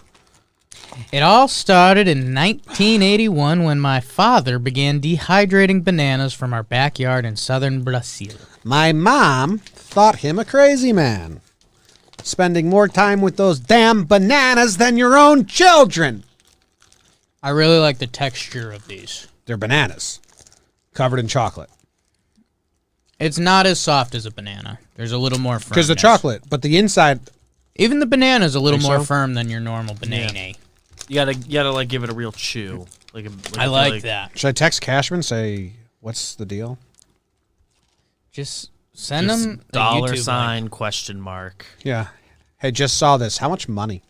It all started in 1981 when my father began dehydrating bananas from our backyard in southern Brazil. My mom thought him a crazy man, spending more time with those damn bananas than your own children. I really like the texture of these. They're bananas, covered in chocolate. It's not as soft as a banana. There's a little more firmness. Because the chocolate, but the inside. Even the banana is a little Think more so? firm than your normal banana. You gotta like give it a real chew. I like that. Should I text Cashman, say, what's the deal? Just send Just them a dollar YouTube sign link. question mark. Yeah. Hey, just saw this. How much money?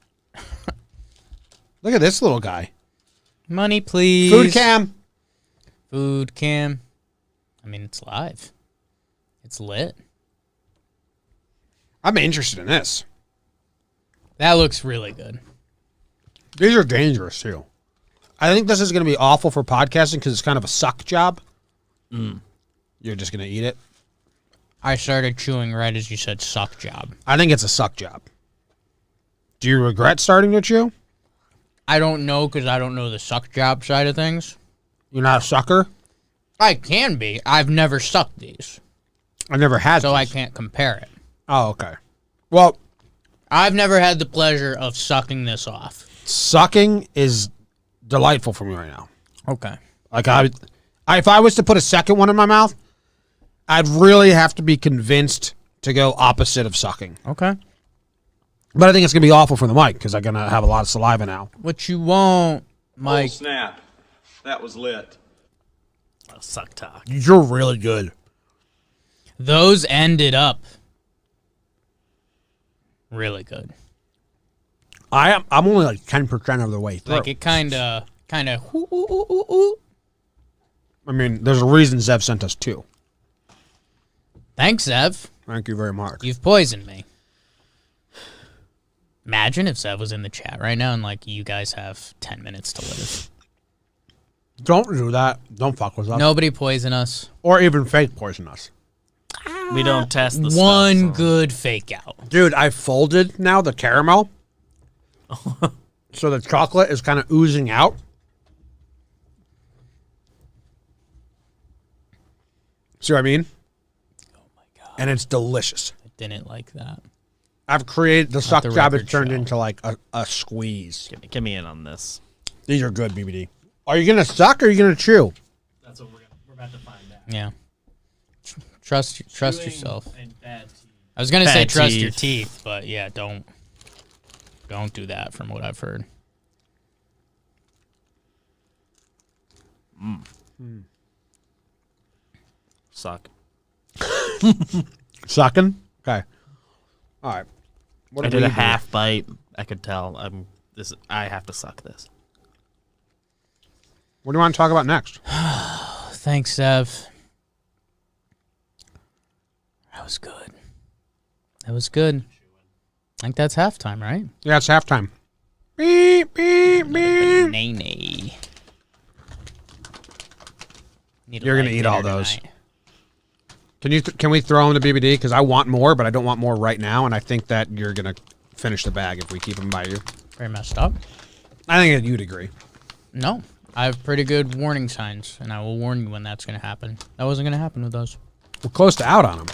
Look at this little guy. Money, please. Food cam. Food cam. I mean, it's live. It's lit. I'm interested in this. That looks really good. These are dangerous, too. I think this is going to be awful for podcasting because it's kind of a suck job. You're just going to eat it. I started chewing right as you said suck job. I think it's a suck job. Do you regret starting to chew? I don't know because I don't know the suck job side of things. You're not a sucker? I can be. I've never sucked these, I never had so I these. can't compare it. Oh, okay. Well, I've never had the pleasure of sucking this off. sucking is delightful for me right now. Okay. Like if I was to put a second one in my mouth, I'd really have to be convinced to go opposite of sucking. Okay. But I think it's going to be awful for the mic because I'm going to have a lot of saliva now. What you want, Mike? Oh, snap. That was lit. Suck talk. You're really good. Those ended up really good. I'm only like 10% of the way through. Like it kind of. I mean, there's a reason Zev sent us 2. Thanks, Zev. Thank you very much. You've poisoned me. Imagine if Zev was in the chat right now and like you guys have 10 minutes to live. Don't do that. Don't fuck with us. Nobody poison us. Or even fake poison us. We don't test the One stuff, so. good fake out. Dude, I folded now the caramel. So the chocolate is kind of oozing out. See what I mean? Oh my god. And it's delicious. I didn't like that. I've created the suck the job has record turned show. into like a squeeze. Get me in on this. These are good, BBD. Are you gonna suck or are you gonna chew? That's what we're about to find out. Yeah. Trust yourself. I was gonna say Bad trust your teeth. teeth, but yeah, don't do that from what I've heard. Suck. Sucking? Okay. All right. What I are did we a doing? half bite. I could tell. I have to suck this. What do you want to talk about next? Thanks, Zev. That was good. That was good. I think that's halftime, right? Yeah, it's halftime. Beep, beep, beep. Banana. You're gonna eat all those. Can we throw them to BBD? Because I want more, but I don't want more right now, and I think that you're gonna finish the bag if we keep them by you. Very messed up. I think that you'd agree. No, I have pretty good warning signs, and I will warn you when that's going to happen. That wasn't going to happen with those. We're close to out on them.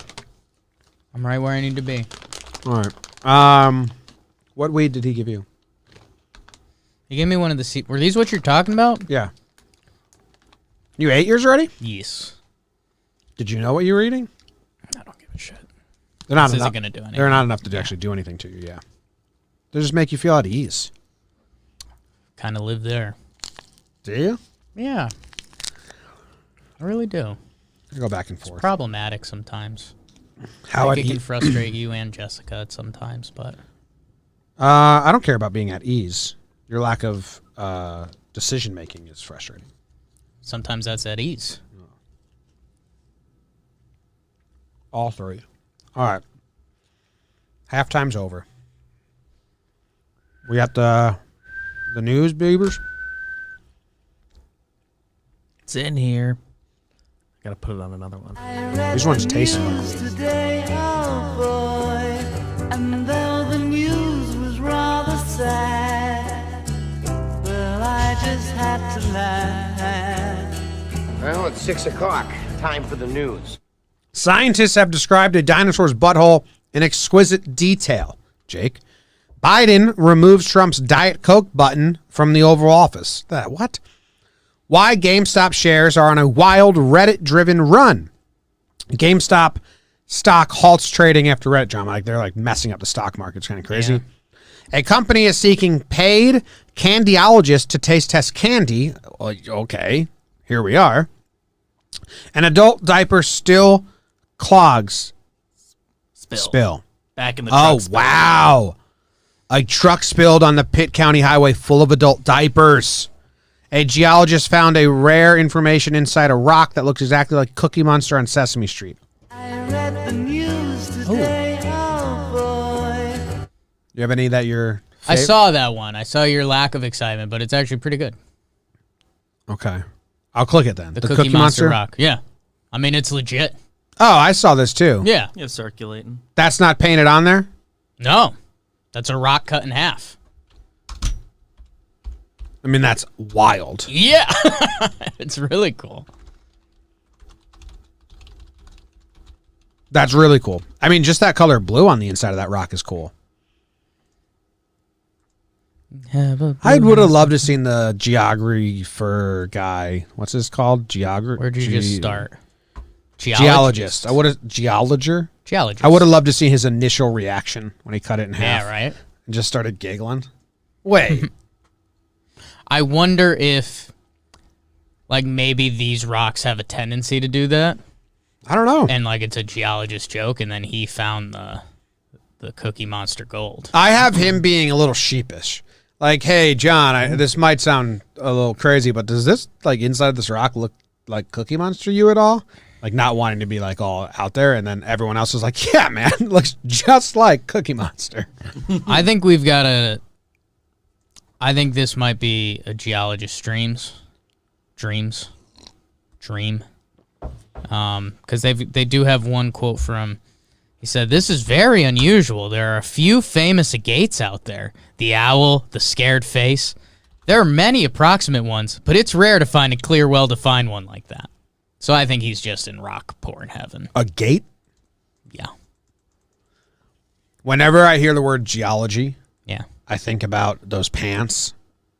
I'm right where I need to be. All right. What weed did he give you? You gave me one of the were these what you're talking about? Yeah. You ate yours already? Yes. Did you know what you were eating? I don't give a shit. They're not This enough. isn't going to do anything. They're not enough to actually do anything to you. Yeah. They just make you feel at ease. Kind of live there. Do you? Yeah. I really do. I go back and forth. Problematic sometimes. How Like at it can ease? frustrate you and Jessica at sometimes, but I don't care about being at ease. Your lack of decision making is frustrating. sometimes that's at ease. All 3. All right. Halftime's over. We got the news, beavers. It's in here. Gotta put it on another one. These ones taste like weed. Today, oh boy, and though the news was rather sad, well, I just had to laugh. Well, it's 6 o'clock. Time for the news. Scientists have described a dinosaur's butthole in exquisite detail. Jake. Biden removes Trump's Diet Coke button from the Oval Office. What? Why GameStop shares are on a wild Reddit-driven run. GameStop stock halts trading after Reddit drama. Like they're like messing up the stock market. It's kind of crazy. Yeah. A company is seeking paid candyologists to taste test candy. Okay, here we are. An adult diaper still clogs. Spill. Back in the truck. Oh, spill. wow. A truck spilled on the Pitt County Highway full of adult diapers. A geologist found a rare information inside a rock that looks exactly like Cookie Monster on Sesame Street. I read the news today, oh boy. You have any that you're... I saw that one. I saw your lack of excitement, but it's actually pretty good. Okay. I'll click it then. The Cookie Monster rock. Yeah. I mean, it's legit. Oh, I saw this too. Yeah. Yeah, circulating. That's not painted on there? No. That's a rock cut in half. I mean, that's wild. Yeah. It's really cool. That's really cool. I mean, just that color blue on the inside of that rock is cool. I would have loved to seen the geographer guy. What's this called? Where'd you just start? Geologist. I would have geologer. Geologist. I would have loved to see his initial reaction when he cut it in half. Yeah, right? And just started giggling. Wait. I wonder if, like, maybe these rocks have a tendency to do that. I don't know. And like it's a geologist joke, and then he found the Cookie Monster gold. I have him being a little sheepish. Like, hey, John, this might sound a little crazy, but does this, like, inside this rock look like Cookie Monster you at all? Like, not wanting to be, like, all out there. And then everyone else was like, yeah, man, it looks just like Cookie Monster. I think this might be a geologist's dream. Because they do have one quote from, he said, "This is very unusual. There are a few famous agates out there. The owl, the scared face. There are many approximate ones, but it's rare to find a clear, well-defined one like that." So I think he's just in rock porn heaven. A gate? Yeah. Whenever I hear the word geology, Yeah. I think about those pants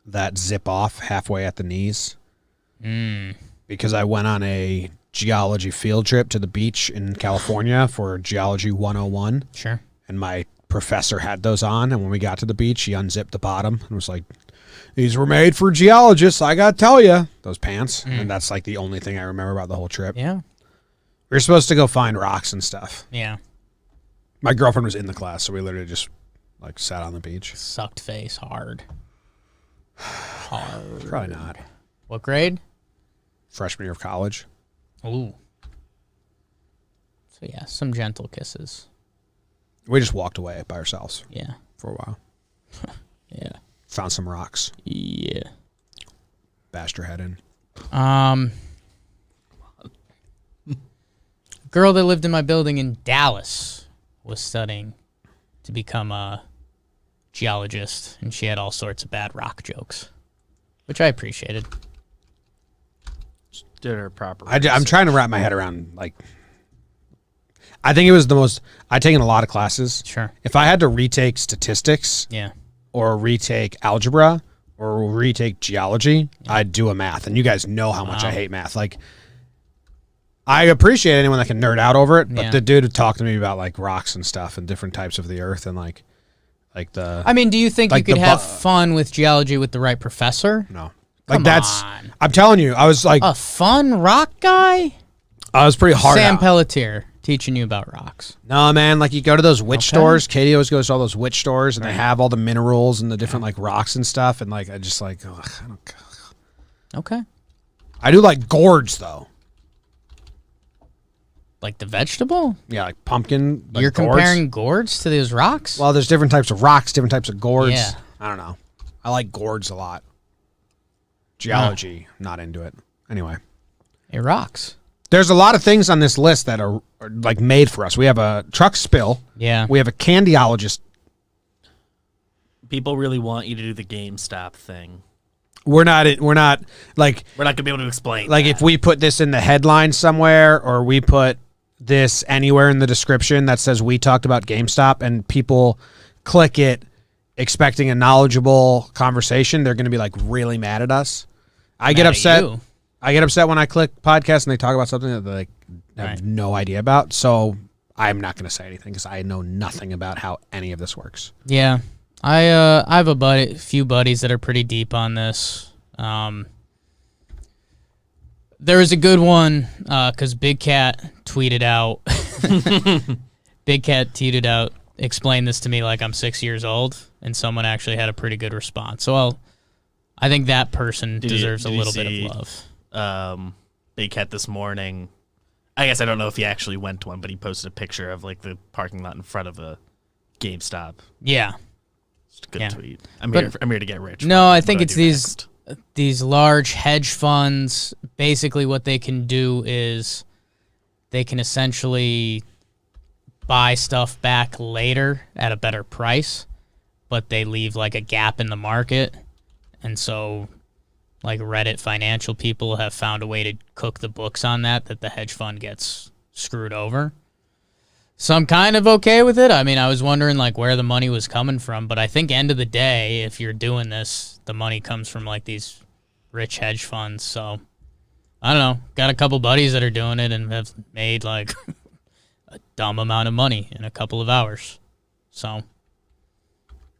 that zip off halfway at the knees. Because I went on a geology field trip to the beach in California for Geology 101. Sure. And my professor had those on. And when we got to the beach, he unzipped the bottom and was like, "These were made for geologists. I got to tell you, those pants." And that's like the only thing I remember about the whole trip. Yeah. We were supposed to go find rocks and stuff. Yeah. My girlfriend was in the class, so we literally just like sat on the beach. Sucked face hard. Hard. Probably not. What grade? Freshman year of college. Ooh. So yeah, some gentle kisses. We just walked away by ourselves Yeah. for a while. Yeah. Found some rocks. Yeah. Bashed her head in. Girl that lived in my building in Dallas was studying to become a geologist, and she had all sorts of bad rock jokes, which I appreciated. Did her proper. I'm trying to wrap my head around, like, I think it was the most, I've taken a lot of classes. Sure. If I had to retake statistics Yeah. or retake algebra or retake geology, I'd do a math. And you guys know how much I hate math. Like, I appreciate anyone that can nerd out over it, but Yeah. the dude would talk to me about, like, rocks and stuff and different types of the earth and, like the... I mean, do you think Like you could the have fun with geology with the right professor? No. Like, Come that's... on. I'm telling you, I was, like... A fun rock guy? I was pretty hard Sam out. Pelletier teaching you about rocks. No, man, like you go to those witch Okay. stores. Katie always goes to all those witch stores, and they have all the minerals and the different like rocks and stuff. And like, I just like, ugh, I don't. Okay. I do like gourds though. Like the vegetable? Yeah, like pumpkin. Like You're gourds. comparing gourds to those rocks? Well, there's different types of rocks, different types of gourds. Yeah. I don't know. I like gourds a lot. Geology, not into it. Anyway, It rocks. there's a lot of things on this list that are like made for us. We have a truck spill. Yeah. We have a candyologist. People really want you to do the GameStop thing. We're not like We're not gonna be able to explain. like that. if we put this in the headline somewhere or we put this anywhere in the description that says we talked about GameStop and people click it expecting a knowledgeable conversation, they're going to be like really mad at us. I get Mad at upset. you. I get upset when I click podcast and they talk about something that they like have Right. no idea about. So I'm not going to say anything because I know nothing about how any of this works. Yeah. I have a few buddies that are pretty deep on this. There was a good one because Big Cat tweeted out. Big Cat tweeted out, explained this to me like I'm 6 years old, and someone actually had a pretty good response. So I think that person deserves a little bit of love. Big Cat this morning. I guess I don't know if he actually went to one, but he posted a picture of like the parking lot in front of a GameStop. Yeah. It's a good Yeah. tweet. I'm But- here to get rich. No, I What think do it's do next? these large hedge funds. Basically, what they can do is they can essentially buy stuff back later at a better price, but they leave like a gap in the market. And so like Reddit financial people have found a way to cook the books on that the hedge fund gets screwed over. So I'm kind of okay with it. I mean, I was wondering like where the money was coming from, but I think end of the day, if you're doing this, the money comes from like these rich hedge funds. So I don't know. Got a couple buddies that are doing it and have made like a dumb amount of money in a couple of hours. So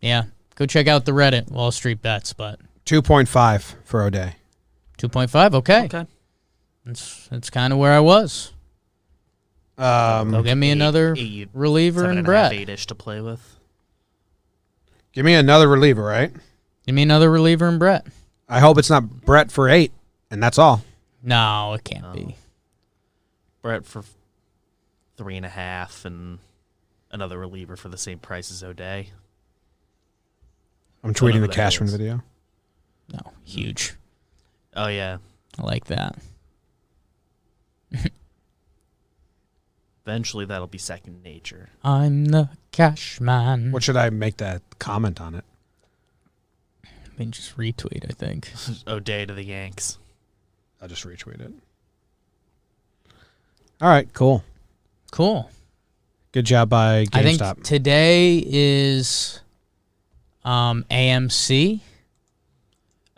yeah, go check out the Reddit Wall Street Bets, but 2.5 for O'Day. 2.5, okay. Okay. That's kind of where I was. Go get me another reliever and Brett. 8-ish to play with. Give me another reliever, right? Give me another reliever and Brett. I hope it's not Brett for 8, and that's all. No, it can't be. Brett for 3.5 and another reliever for the same price as O'Day. I'm tweeting the Whatever that Cashman is. video. No, huge. Oh, yeah. I like that. Eventually, that'll be second nature. I'm the cash man. What should I make that comment on it? I mean, just retweet, I think. O'Day to the Yanks. I'll just retweet it. All right, cool. Cool. Good job by I GameStop. think today is AMC.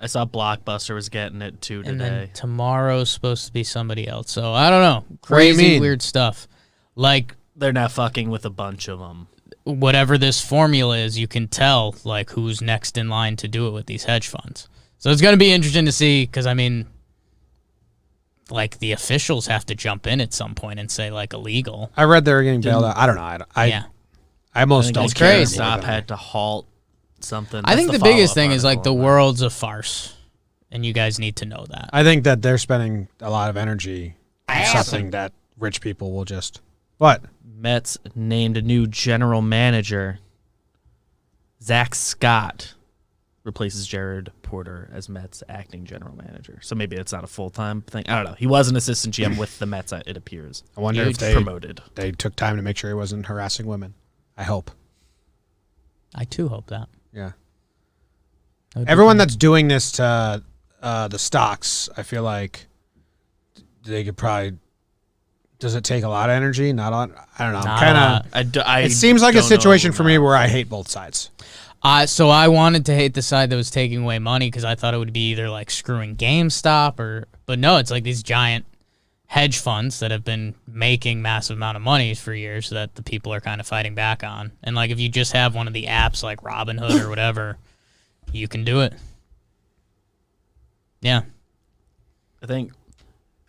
I saw Blockbuster was getting it too And today. then tomorrow's supposed to be somebody else. So I don't know. What do you Crazy, mean? weird stuff. Like They're not fucking with a bunch of them. whatever this formula is, you can tell like who's next in line to do it with these hedge funds. So it's going to be interesting to see because, I mean, like the officials have to jump in at some point and say like illegal. I read they're getting bailed out. I don't know. Yeah. I almost I don't think care. crazy. more GameStop than had to halt something. I think That's the biggest follow-up thing is like the article. world's a farce, and you guys need to know that. I think that they're spending a lot of energy on something that rich people will just. What? Mets named a new general manager. Zach Scott replaces Jared Porter as Mets acting general manager. So maybe it's not a full-time thing. I don't know. He was an assistant GM with the Mets, it appears. I wonder He if they promoted. They took time to make sure he wasn't harassing women. I hope. I too hope that. Yeah. That would be Everyone good. that's doing this to the stocks, I feel like they could probably. Does it take a lot of energy? Not on. I don't know. Not I'm a lot. kind of. I It seems like a don't know situation for me enough. where I hate both sides. So I wanted to hate the side that was taking away money because I thought it would be either like screwing GameStop but no, it's like these giant hedge funds that have been making massive amount of money for years that the people are kind of fighting back on. And like if you just have one of the apps like Robinhood or whatever, you can do it. Yeah. I think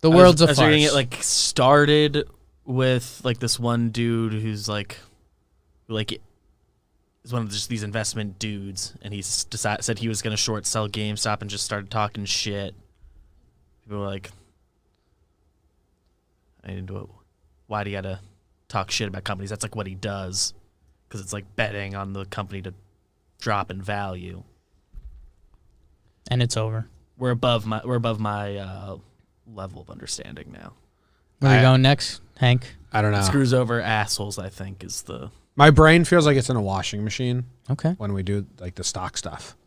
The world's a I was reading farce. it like started with like this one dude who's like is one of just these investment dudes, and he said he was going to short sell GameStop and just started talking shit. People were like, I didn't do it. Why do you got to talk shit about companies? That's like what he does, because it's like betting on the company to drop in value. And it's over. We're above my level of understanding now. Where are you going next, Hank? I don't know. Screws over assholes, I think, is the. My brain feels like it's in a washing machine Okay. when we do like the stock stuff.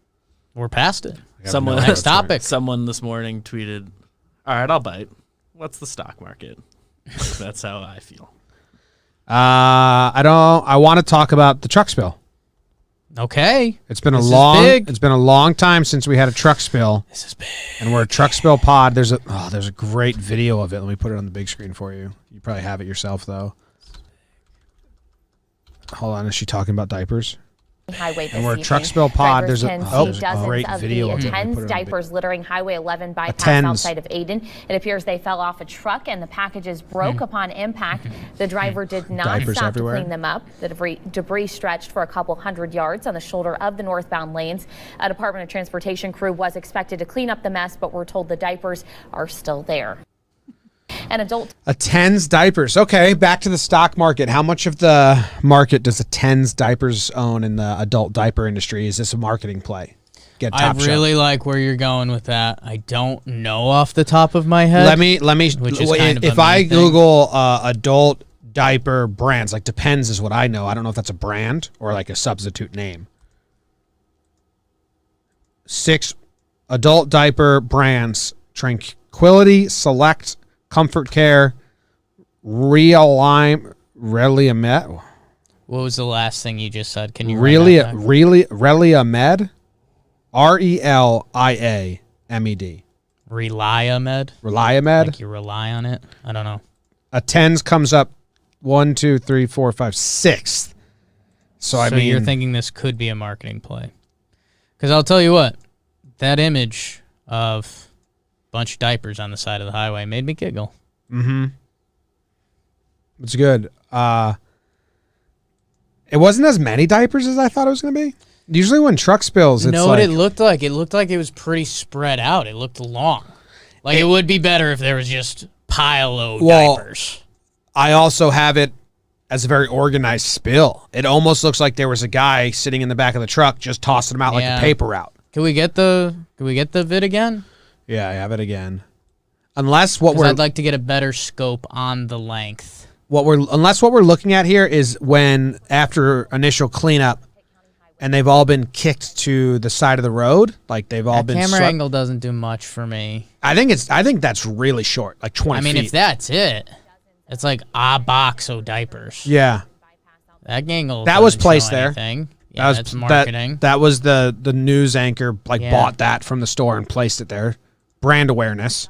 We're past it. I have Someone- no idea Next what's going- topic. Someone this morning tweeted, "All right, I'll bite. What's the stock market?" That's how I feel. I want to talk about the truck spill. Okay. It's been This is a long. big. It's been a long time since we had a truck spill, This is big. and we're a truck spill pod. There's a great video of it. Let me put it on the big screen for you. You probably have it yourself though. Hold on, is she talking about diapers? Highway this And we're a evening. truck spill pod. Drivers There's a can there's see a dozens great of video the of it. Let me Tens put it on the big- diapers littering Highway 11 bypass Tens. outside of Aden. It appears they fell off a truck and the packages broke upon impact. The driver did not Diapers stop everywhere. to clean them up. The debris stretched for a couple hundred yards on the shoulder of the northbound lanes. A Department of Transportation crew was expected to clean up the mess, but we're told the diapers are still there. An adult A Tens diapers. Okay, back to the stock market. How much of the market does a Tens diapers own in the adult diaper industry? Is this a marketing play? Get I top shelf. really like where you're going with that. I don't know off the top of my head. Let me. Which is kind of If a I me thing. Google adult diaper brands, like Depends is what I know. I don't know if that's a brand or like a substitute name. 6 adult diaper brands: Tranquility, Select, Comfort Care, Reliamed. What was the last thing you just said? Can you Reliamed? Reliamed. Reliamed? Reliamed. Like you rely on it? I don't know. A Tens comes up 1, 2, 3, 4, 5, 6th. So I mean, you're thinking this could be a marketing play? Because I'll tell you what, that image of a bunch of diapers on the side of the highway made me giggle. mm-hmm. It's good. It wasn't as many diapers as I thought it was going to be. Usually when truck spills, it's know like... what it looked like? It looked like it was pretty spread out. It looked long. Like it would be better if there was just pile of diapers. I also have it as a very organized spill. It almost looks like there was a guy sitting in the back of the truck just tossing them out like a paper route. Can we get the vid again? Yeah, I have it again. Unless what I'd like to get a better scope on the length. What we're looking at here is when after initial cleanup and they've all been kicked to the side of the road, like they've all been camera angle doesn't do much for me. I think that's really short, like 20 feet. I mean, if that's it, it's like a box of diapers. Yeah. That angle that was placed there. Anything. Yeah, that's marketing. That was the news anchor bought that from the store and placed it there. Brand awareness.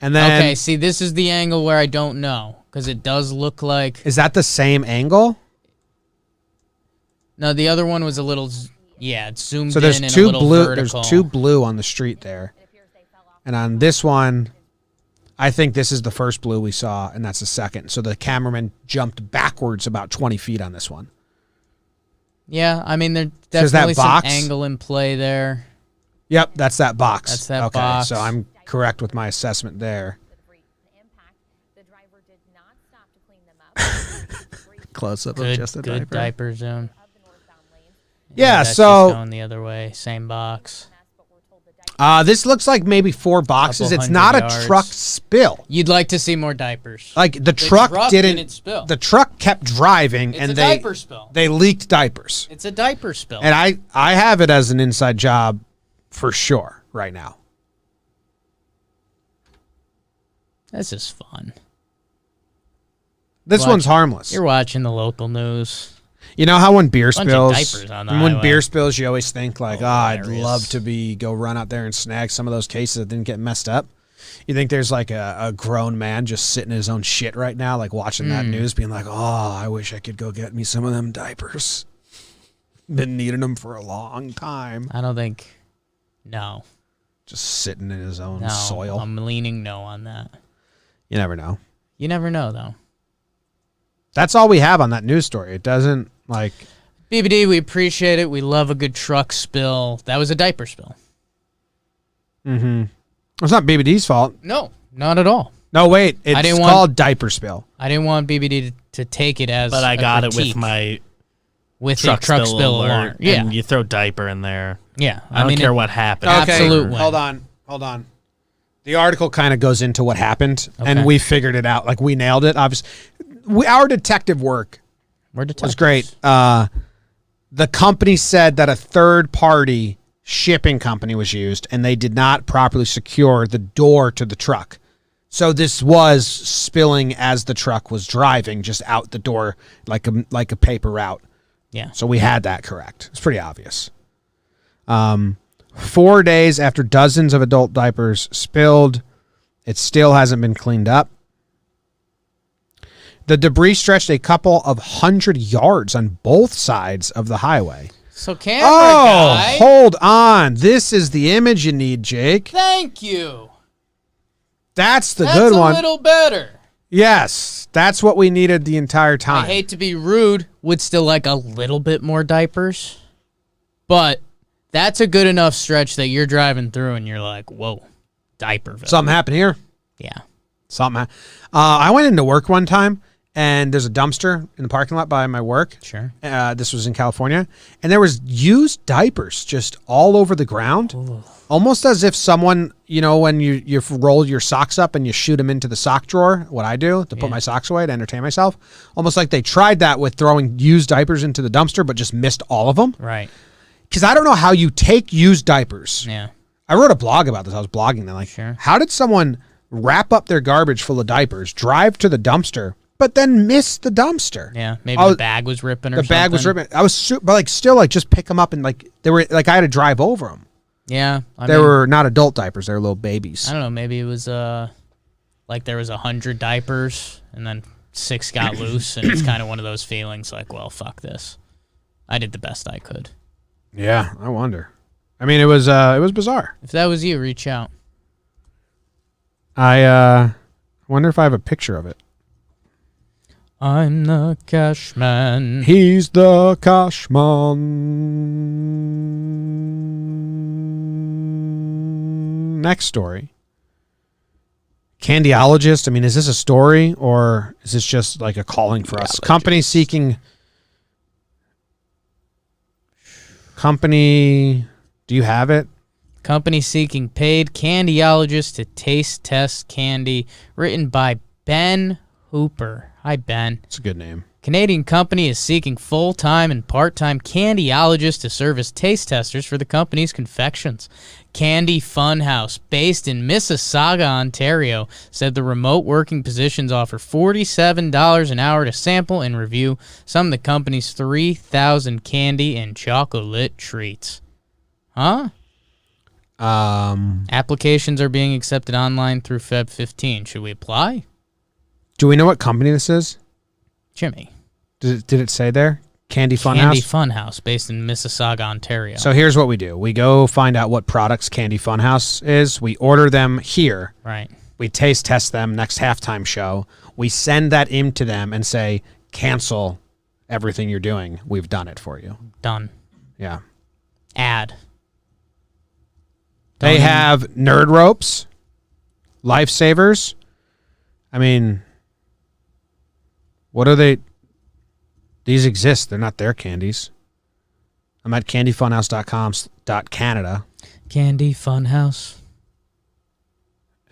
And then okay, see, this is the angle where I don't know because it does look like. Is that the same angle? No, the other one was a little. Yeah, it's zoomed so there's in two and a little blue. vertical. There's two blue on the street there, and on this one, I think this is the first blue we saw, and that's the second. So the cameraman jumped backwards about 20 feet on this one. Yeah, I mean, there's So is that definitely some box? angle in play there. Yep, that's that box. That's that okay, box. so I'm correct with my assessment there. Close up of just a good diaper zoom. Yeah, that's so just going the other way, same box. This looks like maybe 4 boxes. It's not a truck spill. You'd like to see more diapers. Like the truck didn't spill. The truck kept driving, It's and a they diaper spill. They leaked diapers. It's a diaper spill. And I have it as an inside job for sure right now. This is fun. This one's harmless. You're watching the local news. You know how when beer Bunch of spills, diapers on the when highway. beer spills, you always think like, I'd hilarious. love to go run out there and snag some of those cases that didn't get messed up. You think there's like a grown man just sitting in his own shit right now, like watching that news, being like, oh, I wish I could go get me some of them diapers. Been needing them for a long time. I don't think. No. Just sitting in his own soil. I'm leaning no on that. You never know. You never know, though. That's all we have on that news story. It doesn't like... BBD, we appreciate it. We love a good truck spill. That was a diaper spill. Mm-hmm. It's not BBD's fault. No, not at all. No, wait. It's called diaper spill. I didn't want BBD to take it as But I got it critique with my truck spill alert. Yeah. And you throw diaper in there. Yeah. I don't care what happened. Okay, Absolute win. hold on. The article kind of goes into what happened, and we figured it out. Like, we nailed it. Obviously, our detective work was great. The company said that a third-party shipping company was used, and they did not properly secure the door to the truck. So this was spilling as the truck was driving, just out the door like a paper route. Yeah. So we had that correct. It's pretty obvious. 4 days after dozens of adult diapers spilled, it still hasn't been cleaned up. The debris stretched a couple of 100 yards on both sides of the highway. So camera guy. Hold on. This is the image you need, Jake. Thank you. That's the good one. That's a little better. Yes, that's what we needed the entire time. I hate to be rude. Would still like a little bit more diapers. But that's a good enough stretch that you're driving through and you're like, whoa, Diaperville. Something happened here. Yeah. I went into work one time, and there's a dumpster in the parking lot by my work. Sure. This was in California, and there was used diapers just all over the ground, almost as if someone, when you roll your socks up and you shoot them into the sock drawer, what I do to put my socks away to entertain myself, almost like they tried that with throwing used diapers into the dumpster, but just missed all of them. Right. Because I don't know how you take used diapers. Yeah. I wrote a blog about this. I was blogging them. Like, how did someone wrap up their garbage full of diapers, drive to the dumpster, but then miss the dumpster? Yeah, maybe the bag was ripping or something. The bag was ripping. I was, but still just pick them up and they were I had to drive over them. Yeah, they were not adult diapers; they were little babies. I don't know. Maybe it was like there was 100 diapers and then 6 got loose, and it's kind of one of those feelings like, well, fuck this. I did the best I could. Yeah, I wonder. I mean, it was bizarre. If that was you, reach out. I wonder if I have a picture of it. I'm the cash man. He's the Cashman. Next story. Candyologist. I mean, is this a story or is this just like a calling for us? Company seeking. Company. Do you have it? Company seeking paid candyologist to taste test candy. Written by Ben Hooper. Hi, Ben. It's a good name. Canadian company is seeking full-time and part-time candyologists to serve as taste testers for the company's confections. Candy Funhouse, based in Mississauga, Ontario, said the remote working positions offer $47 an hour to sample and review some of the company's 3,000 candy and chocolate treats. Huh? Applications are being accepted online through Feb 15. Should we apply? Do we know what company this is? Jimmy. Did it say there? Candy Funhouse? Candy Funhouse, based in Mississauga, Ontario. So here's what we do. We go find out what products Candy Funhouse is. We order them here. Right. We taste test them next halftime show. We send that in to them and say, cancel everything you're doing. We've done it for you. Done. Yeah. Ad. They have Nerd Ropes, Lifesavers. I mean, what are they? These exist. They're not their candies. I'm at candyfunhouse.com.canada. Candy Funhouse.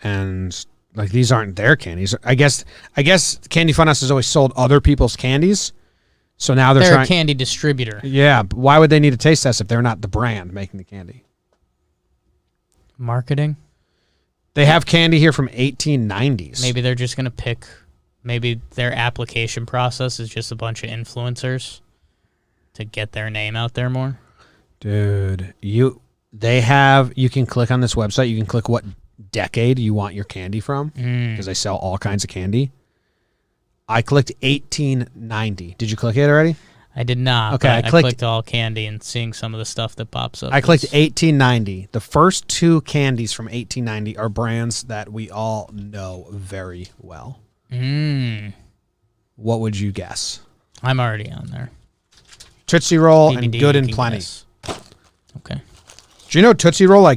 And like these aren't their candies. I guess Candy Funhouse has always sold other people's candies. So now they're trying a candy distributor. Yeah, but why would they need a taste test if they're not the brand making the candy? Marketing. They have candy here from 1890s. Maybe they're just going to pick, maybe their application process is just a bunch of influencers to get their name out there more. Dude, you can click on this website. You can click what decade you want your candy from because they sell all kinds of candy. I clicked 1890. Did you click it already? I did not. Okay, I clicked all candy and seeing some of the stuff that pops up. I clicked 1890. The first two candies from 1890 are brands that we all know very well. What would you guess? I'm already on there. Tootsie Roll DVD, and Good and you can Plenty. guess. Okay. Do you know Tootsie Roll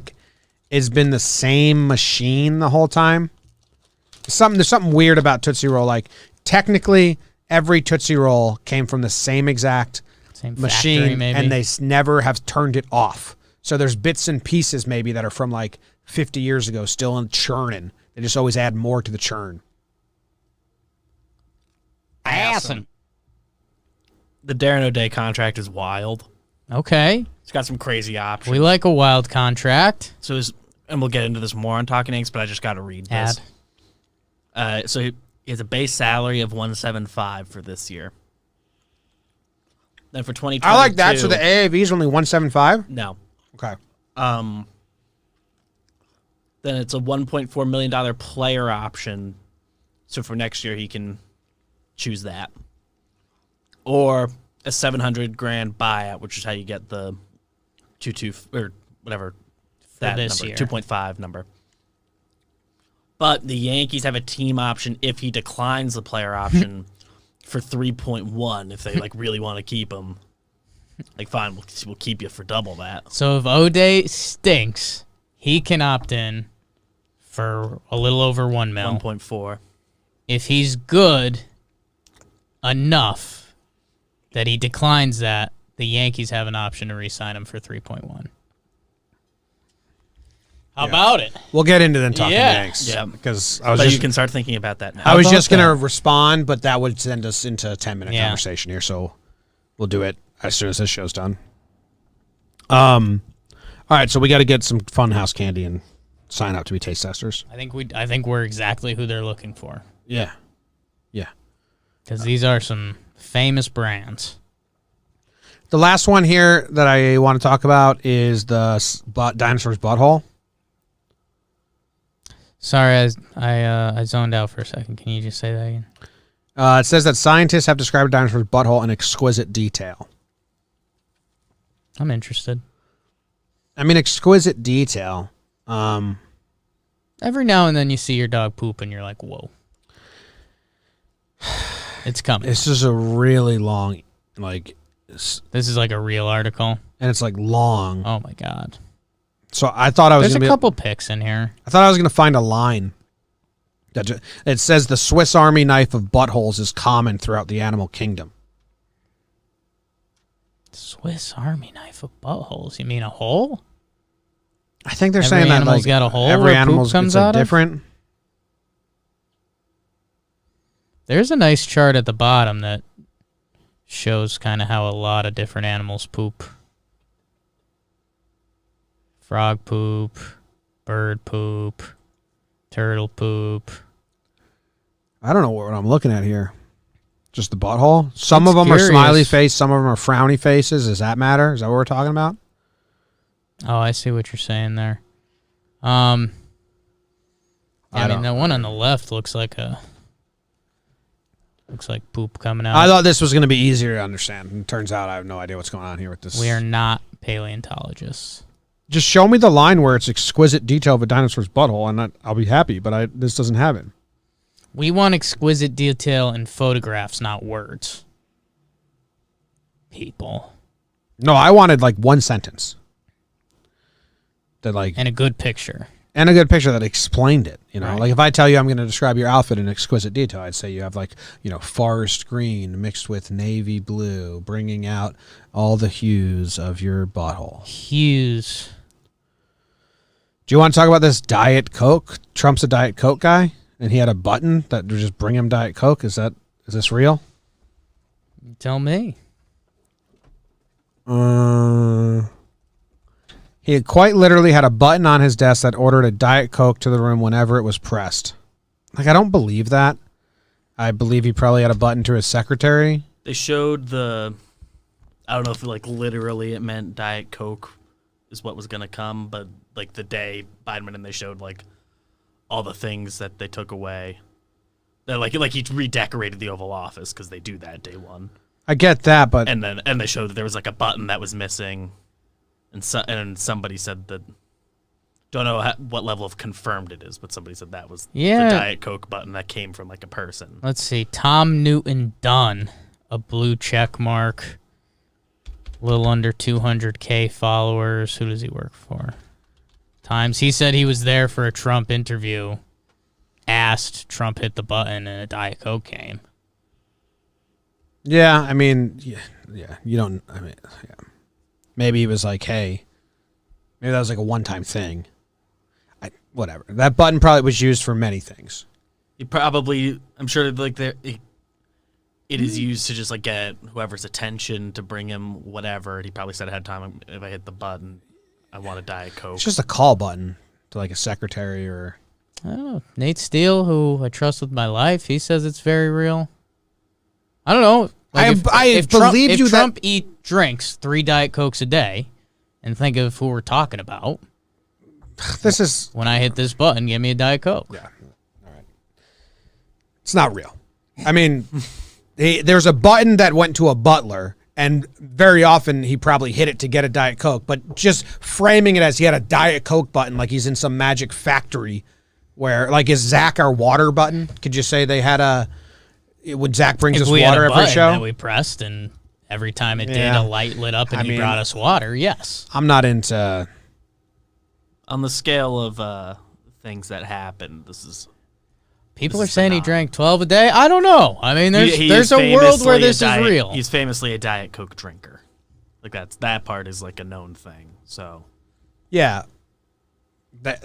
has been the same machine the whole time? There's something weird about Tootsie Roll. Like technically, every Tootsie Roll came from the same exact machine, factory, maybe. and they never have turned it off. So there's bits and pieces maybe that are from like 50 years ago still in churning. They just always add more to the churn. Awesome. The Darren O'Day contract is wild. Okay. It's got some crazy options. We like a wild contract. And we'll get into this more on Talking Inks, but I just got to read this. So he has a base salary of $175 for this year. Then for 2022, I like that. So the AAV is only 175. No. Okay. Then it's a $1.4 million player option. So for next year, he can choose that, or a $700,000 buyout, which is how you get the 2.2 or whatever that this number, year. 2.5 number. But the Yankees have a team option if he declines the player option for 3.1 if they like really want to keep him. Like, fine, we'll keep you for double that. So if O'Day stinks, he can opt in for a little over $1 million. 1.4. If he's good enough that he declines that, the Yankees have an option to re-sign him for 3.1. How about it? We'll get into them talking Yeah. Yanks. Yeah. Because You can start thinking about that now. I was about just going to that? respond, but that would send us into a 10-minute Yeah. conversation here. So we'll do it as soon as this show's done. All right, so we got to get some Funhouse candy and sign up to be taste testers. I think we're exactly who they're looking for, Yeah. Yeah. because these are some famous brands. The last one here that I want to talk about is the dinosaur's butthole. Sorry, I zoned out for a second. Can you just say that again? It says that scientists have described a dinosaur's butthole in exquisite detail. I'm interested. I mean, exquisite detail. Every now and then you see your dog poop and you're like, whoa. It's coming. This is a really long, like, This is like a real article. and it's like long. Oh my god. So I thought I was There's a gonna couple pics in here. I thought I was gonna find a line. It says the Swiss Army knife of buttholes is common throughout the animal kingdom. Swiss Army knife of buttholes. You mean a hole? I think they're Every saying that animal's like got a hole every where poop animal's comes it's like out of? different. There's a nice chart at the bottom that shows kind of how a lot of different animals poop. Frog poop, bird poop, turtle poop. I don't know what I'm looking at here. Just the butthole. Some That's of them are curious. smiley face. Some of them are frowny faces. Does that matter? Is that what we're talking about? Oh, I see what you're saying there. I mean, the one on the left looks like poop coming out. I thought this was going to be easier to understand. And it turns out I have no idea what's going on here with this. We are not paleontologists. Just show me the line where it's exquisite detail of a dinosaur's butthole, and I'll be happy. But this doesn't have it. We want exquisite detail in photographs, not words. People. No, I wanted like one sentence. That like And a good picture. and a good picture that explained it. You know, Right. like if I tell you I'm going to describe your outfit in exquisite detail, I'd say you have like, you know, forest green mixed with navy blue, bringing out all the hues of your butthole. Hues. Do you want to talk about this Diet Coke? Trump's a Diet Coke guy, and he had a button that would just bring him Diet Coke. Is this real? Tell me. He had quite literally had a button on his desk that ordered a Diet Coke to the room whenever it was pressed. Like, I don't believe that. I believe he probably had a button to his secretary. They showed I don't know if like literally it meant Diet Coke is what was going to come, but like the day Biden went in, they showed like all the things that they took away. They're like he redecorated the Oval Office because they do that day one. I get that, but And they showed that there was like a button that was missing, and somebody said that. Don't know what level of confirmed it is, but somebody said that was the Diet Coke button that came from like a person. Let's see. Tom Newton Dunn, a blue check mark, a little under 200K followers. Who does he work for? Times. He said he was there for a Trump interview. Asked, Trump hit the button, and a Diet Coke came. yeah, I mean, yeah, you don't. I mean, yeah. Maybe he was like, hey, maybe that was like a one-time thing. Whatever. That button probably was used for many things. You probably, I'm sure, like it is used to just like get whoever's attention to bring him whatever. He probably said ahead of time, if I hit the button, I want a Diet Coke. It's just a call button to like a secretary or. I don't know. Nate Steele, who I trust with my life, he says it's very real. I don't know. Like I believe if you that- Trump drinks 3 Diet Cokes a day, and think of who we're talking about. This is. When I hit this button, give me a Diet Coke. Yeah. All right. It's not real. I mean, there's a button that went to a butler, and very often he probably hit it to get a Diet Coke, but just framing it as he had a Diet Coke button like he's in some magic factory where, like, is Zach our water button? Could you say they had when Zach brings us If we had water a every button show? that we pressed, and every time it did, Yeah. a light lit up and I he mean- brought us water, yes. I'm not into. On the scale of things that happened, this is. People This are is saying he phenomenal. drank 12 a day. I don't know. I mean, He there's is a world where famously this is real. He's famously a Diet Coke drinker. Like that part is like a known thing. So Yeah.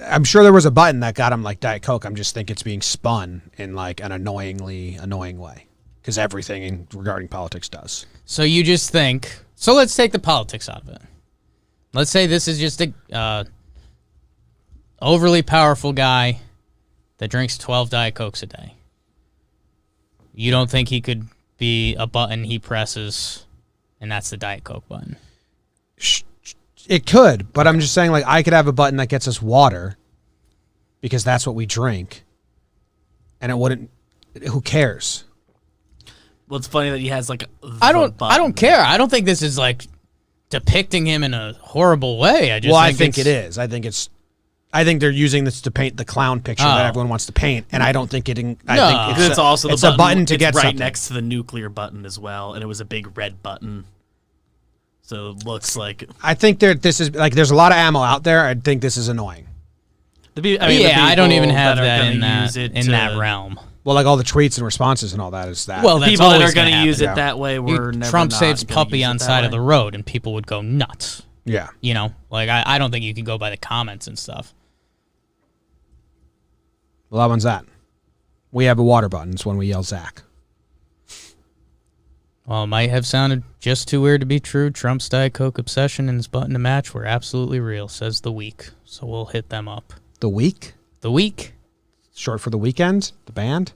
I'm sure there was a button that got him like Diet Coke. I'm just think it's being spun in like an annoying way. Because everything regarding politics does. So you just think. So let's take the politics out of it. Let's say this is just a overly powerful guy that drinks 12 Diet Cokes a day. You don't think he could be a button he presses, and that's the Diet Coke button? It could, but I'm just saying, like, I could have a button that gets us water because that's what we drink, and it wouldn't. Who cares? well, it's funny that he has like. I don't button. care. I don't think this is like depicting him in a horrible way. I just Well, I think it's- it is. I think I think they're using this to paint the clown picture that everyone wants to paint, and I don't think it. I think Because it's also it's the a button to it's get right something. next to the nuclear button as well, and it was a big red button. So it looks like I think this is like there's a lot of ammo out there. I think this is annoying. I don't even have are that gonna in use that it that realm. Well, like all the tweets and responses and all that is that. Well, that's people that always are going to gonna use it happen. that way were never Trump not saves gonna puppy use it on that side of way. the road, and people would go nuts. yeah. You know, like I don't think you can go by the comments and stuff. Well, that one's that. We have a water button. It's when we yell Zach. Well, it might have sounded just too weird to be true. Trump's Diet Coke obsession and his button to match were absolutely real, says The Week. So we'll hit them up. The week? The Week? Short for the weekend? The band?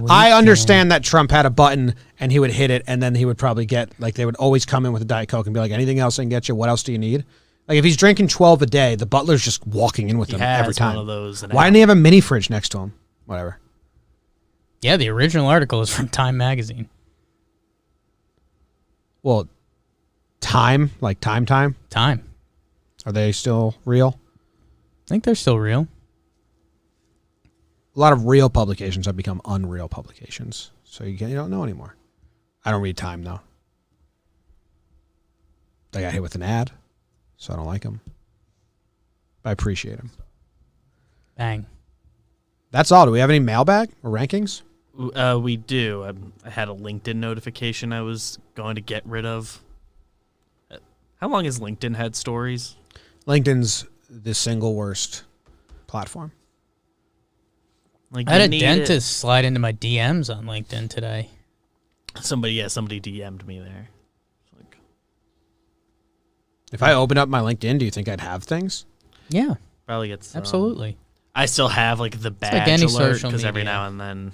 I understand that Trump had a button and he would hit it and then he would probably get, like, they would always come in with a Diet Coke and be like, anything else I can get you? What else do you need? Like, if he's drinking 12 a day, the butler's just walking in with He them every has time. one of those Why didn't he have a mini fridge next to him? Whatever. Yeah, the original article is from Time Magazine. Well, Time? Like Time? Time. Are they still real? I think they're still real. A lot of real publications have become unreal publications. So you don't know anymore. I don't read Time, though. They got hit with an ad, so I don't like them. But I appreciate them. Bang. That's all. Do we have any mailbag or rankings? We do. I had a LinkedIn notification I was going to get rid of. How long has LinkedIn had stories? LinkedIn's the single worst platform. Like I had you a need dentist slide into my DMs on LinkedIn today. somebody DM'd me there. It's like, If I open up my LinkedIn, do you think I'd have things? Yeah, probably get some. absolutely. I still have like the badge like any alert social because every media. now and then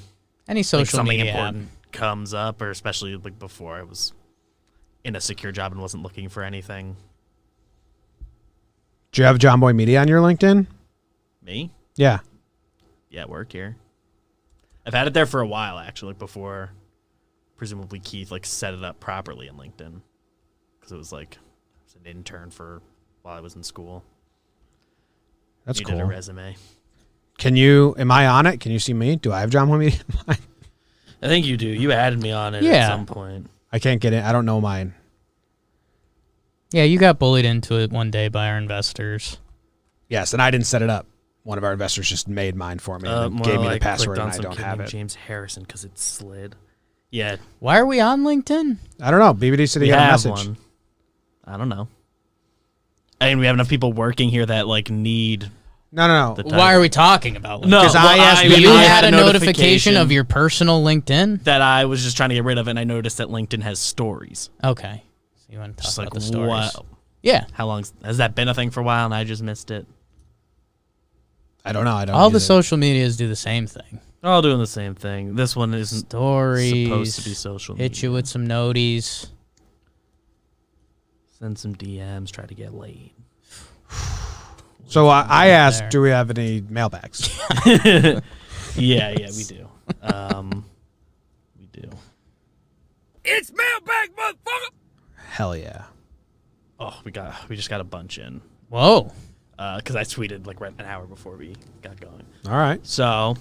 Any like, social something media app. important comes up, or especially like before I was in a secure job and wasn't looking for anything. Do you have Jomboy Media on your LinkedIn? Me? Yeah. Yeah, work here. I've had it there for a while actually before presumably Keith like set it up properly in LinkedIn because it was like I was an intern for while I was in school. That's Needed cool. a resume. Am I on it? Can you see me? Do I have Jomboy Media? I think you do. You added me on it Yeah. at some point. I can't get in. I don't know mine. Yeah, you got bullied into it one day by our investors. Yes, and I didn't set it up. One of our investors just made mine for me and gave me the password, and I don't have it. James Harrison because it slid. Yeah, Why are we on LinkedIn? I don't know. BBD said he we got a have message. one. I don't know. I mean, we have enough people working here that like need. No. The Why are we talking about LinkedIn? No, 'Cause I asked You I had a notification of your personal LinkedIn? that I was just trying to get rid of, and I noticed that LinkedIn has stories. Okay. So you want to talk Just about like the stories? what? Yeah. How long has that been a thing for a while, and I just missed it? I don't know. I don't. All the use it. social medias do the same thing. They're all doing the same thing. This one isn't Stories. supposed to be social media. Hit you with some noties. Send some DMs, try to get laid. So I asked, there. do we have any mailbags? Yeah, we do. We do. It's mailbag, motherfucker! Hell yeah. Oh, we just got a bunch in. Whoa. Because I tweeted like right an hour before we got going. All right. So,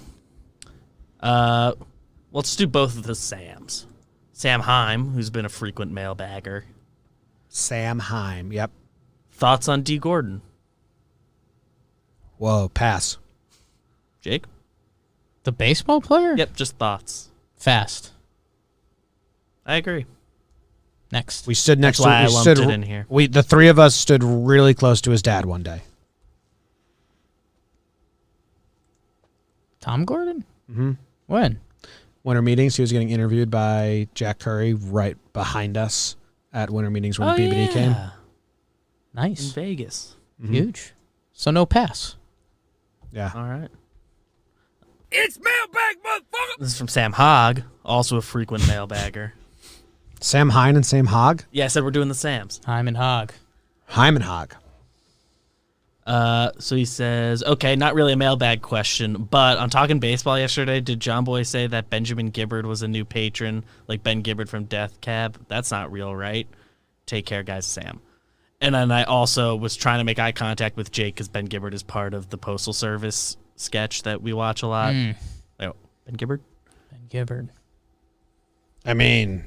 let's do both of the Sams. Sam Heim, who's been a frequent mailbagger. Sam Heim. Yep. Thoughts on D. Gordon? Whoa. Pass. Jake? The baseball player? Yep, just thoughts. Fast. I agree. Next. We stood next That's why to. I We lumped stood. it in here. The three of us stood really close to his dad one day. Tom Gordon? Mm-hmm. When? Winter meetings. He was getting interviewed by Jack Curry right behind us at winter meetings when BBD came. In Nice. Vegas. Mhm. Huge. So no pass. Yeah. All right. It's mailbag, motherfucker! This is from Sam Hogg, also a frequent mailbagger. Sam Hine and Sam Hogg. Yeah, I said we're doing the Sams. Hyman Hogg. Hyman Hogg. So he says, okay, not really a mailbag question, but on Talking Baseball yesterday, did Jomboy say that Benjamin Gibbard was a new patron, like Ben Gibbard from Death Cab? That's not real, right? Take care, guys. Sam. And then I also was trying to make eye contact with Jake because Ben Gibbard is part of the Postal Service sketch that we watch a lot. Oh, Ben Gibbard? Ben Gibbard. I mean,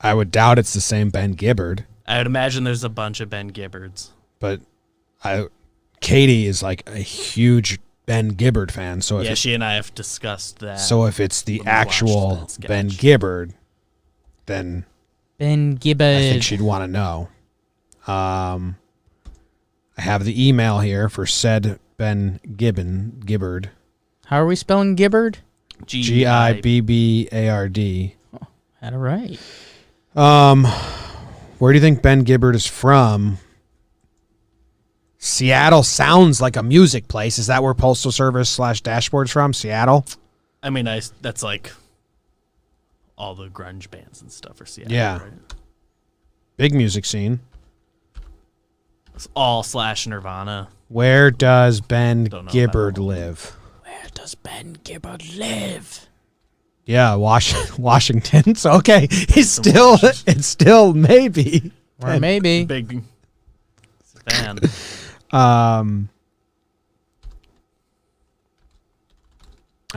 I would doubt it's the same Ben Gibbard, I would imagine there's a bunch of Ben Gibbards. but Katie is like a huge Ben Gibbard fan. So if She and I have discussed that. so if it's the when we watched actual that sketch. Ben Gibbard, then Ben Gibbard. I think she'd want to know. I have the email here for said Ben Gibbard. How are we spelling Gibbard? Gibbard. Had it right. Where do you think Ben Gibbard is from? Seattle sounds like a music place. Is that where Postal Service / Dashboard's from? Seattle? I mean, that's like all the grunge bands and stuff are Seattle. Yeah. Right? Big music scene. It's all / Nirvana. Where does Ben Don't know Gibbard that one. live? Where does Ben Gibbard live? Yeah, Washington. So okay, it's still maybe. Or maybe. Big fan. I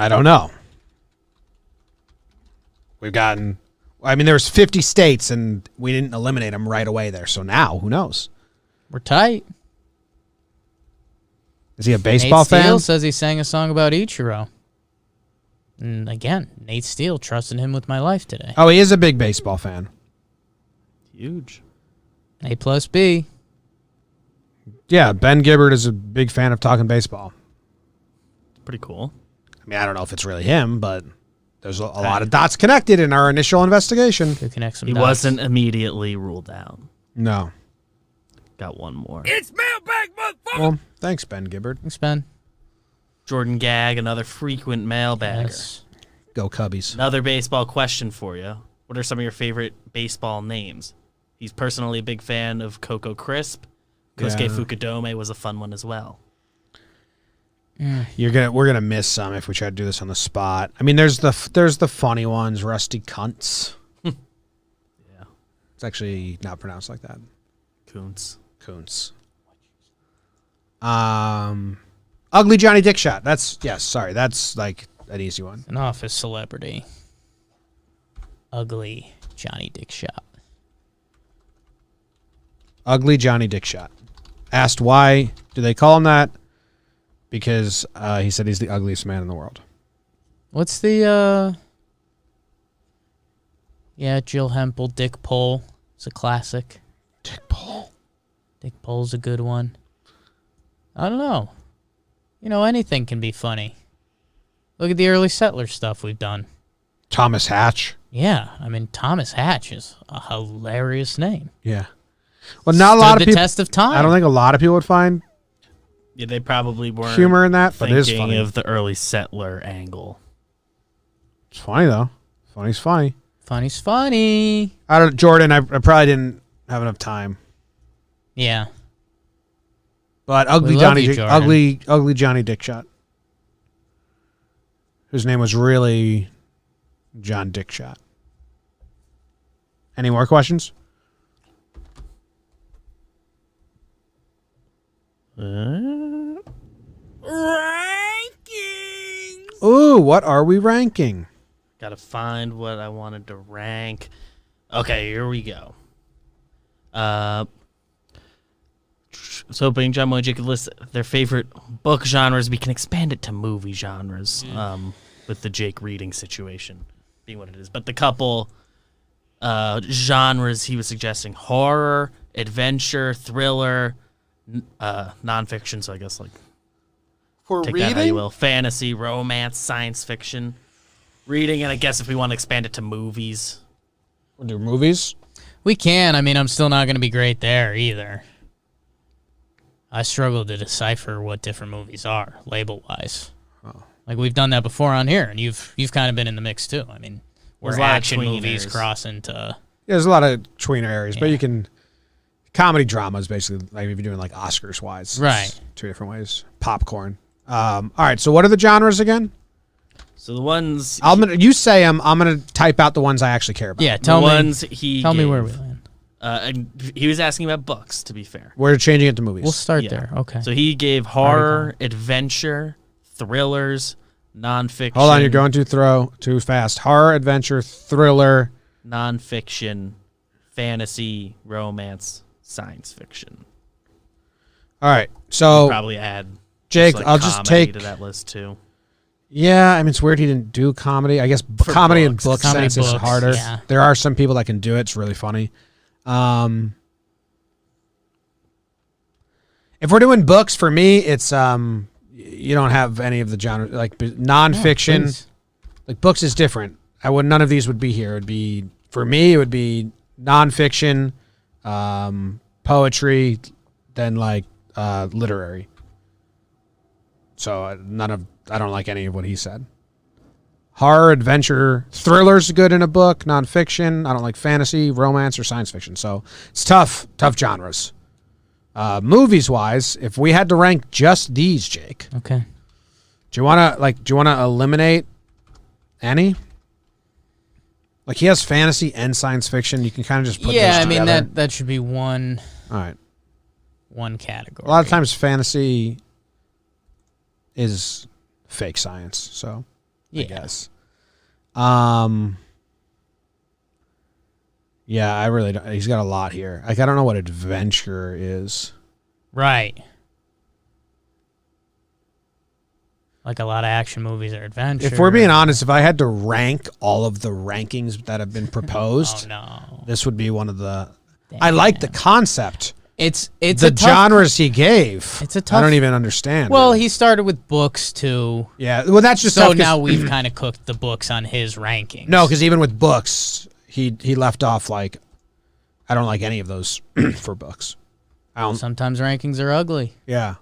don't know. There's 50 states and we didn't eliminate them right away there. So now, who knows? We're tight. Is he a baseball Nate Steele fan? says he sang a song about Ichiro. And again, Nate Steele trusting him with my life today. Oh, he is a big baseball fan. Huge. A+B. Yeah, Ben Gibbard is a big fan of talking baseball. Pretty cool. I mean, I don't know if it's really him, but there's a lot of dots connected in our initial investigation. Could connect some He dots. wasn't immediately ruled out. No. Got one more. Well, thanks, Ben Gibbard. Thanks, Ben. Jordan Gag, another frequent mailbagger. Yes. Go Cubbies. Another baseball question for you. What are some of your favorite baseball names? He's personally a big fan of Coco Crisp. Kosuke Fukudome was a fun one as well. We're gonna miss some if we try to do this on the spot. I mean, there's the funny ones, Rusty Cunts. Yeah. It's actually not pronounced like that. Kuntz. Ugly Johnny Dickshot. That's like an easy one. An office celebrity. Ugly Johnny Dickshot. Ugly Johnny Dickshot. Asked why do they call him that? Because he said he's the ugliest man in the world. What's the, Jill Hempel, Dick Pole. It's a classic. Dick Pole. Dick Pole's a good one. I don't know. Anything can be funny. Look at the early settler stuff we've done. Thomas Hatch. Yeah, Thomas Hatch is a hilarious name. Yeah. Well, not a lot of the people. Test of time. I don't think a lot of people would find Yeah, they probably weren't humor in that, but it is thinking funny. of the early settler angle. It's funny though. Funny's funny. Funny's funny. Jordan. I probably didn't have enough time. Yeah. But We love you, Jordan. ugly Johnny Dickshot, whose name was really John Dickshot. Any more questions? Rankings. Ooh, what are we ranking? Gotta find what I wanted to rank. Okay, here we go. So hoping John Moy could list their favorite book genres. We can expand it to movie genres with the Jake reading situation being what it is. But the couple genres he was suggesting: horror, adventure, thriller, nonfiction. So I guess like For take that how you will. Fantasy, romance, science fiction, reading, and I guess if we want to expand it to movies. We'll do movies. We can. I'm still not going to be great there either. I struggle to decipher what different movies are, label-wise. Oh. Like, we've done that before on here, and you've kind of been in the mix, too. There's Where a lot of action movies tweeners. cross into... Yeah, there's a lot of tweener areas, but Yeah. you can comedy drama is basically like if you're doing like Oscars wise, Right. Two different ways. Popcorn. All right. So what are the genres again? So the ones You say them. I'm gonna type out the ones I actually care about. Yeah, the tell me ones he where gave. we land. And he was asking about books, to be fair. We're changing it to movies. We'll start Yeah. there. Okay. So he gave horror, adventure, thrillers, nonfiction. Hold on, you're going too fast. Horror, adventure, thriller. Nonfiction, fantasy, romance, science fiction. All right. So Probably add Jake, like I'll just comedy take to that list too. Yeah, I mean it's weird he didn't do comedy. I guess comedy and books. book Comedy sense is books, harder. yeah. There are some people that can do it. It's really funny. If we're doing books, for me, it's you don't have any of the genre like nonfiction. please. Like books is different. None of these would be here. It'd be for me. It would be nonfiction, poetry, then like literary. So I don't like any of what he said. Horror, adventure, thriller's good in a book. Nonfiction, I don't like fantasy, romance, or science fiction. So it's tough genres. Movies wise, if we had to rank just these, Jake, Okay. do you want to eliminate any? Like he has fantasy and science fiction. You can kind of just put Yeah, those I mean together. that should be one All right. category. A lot of times fantasy is fake science, so yeah. I guess. Yeah, I really don't. He's got a lot here. Like I don't know what adventure is. Right. Like a lot of action movies are adventure. If we're being honest, if I had to rank all of the rankings that have been proposed, Oh no. this would be one of the. I like the concept. It's The a tough, genres he gave. It's a I tough- don't even understand. Well, really. he started with books too. Yeah. Well, that's just So tough 'cause- now we've kind of cooked the books on his rankings. No, because even with books, he left off like, I don't like any of those for books. I don't. Sometimes rankings are ugly. Yeah.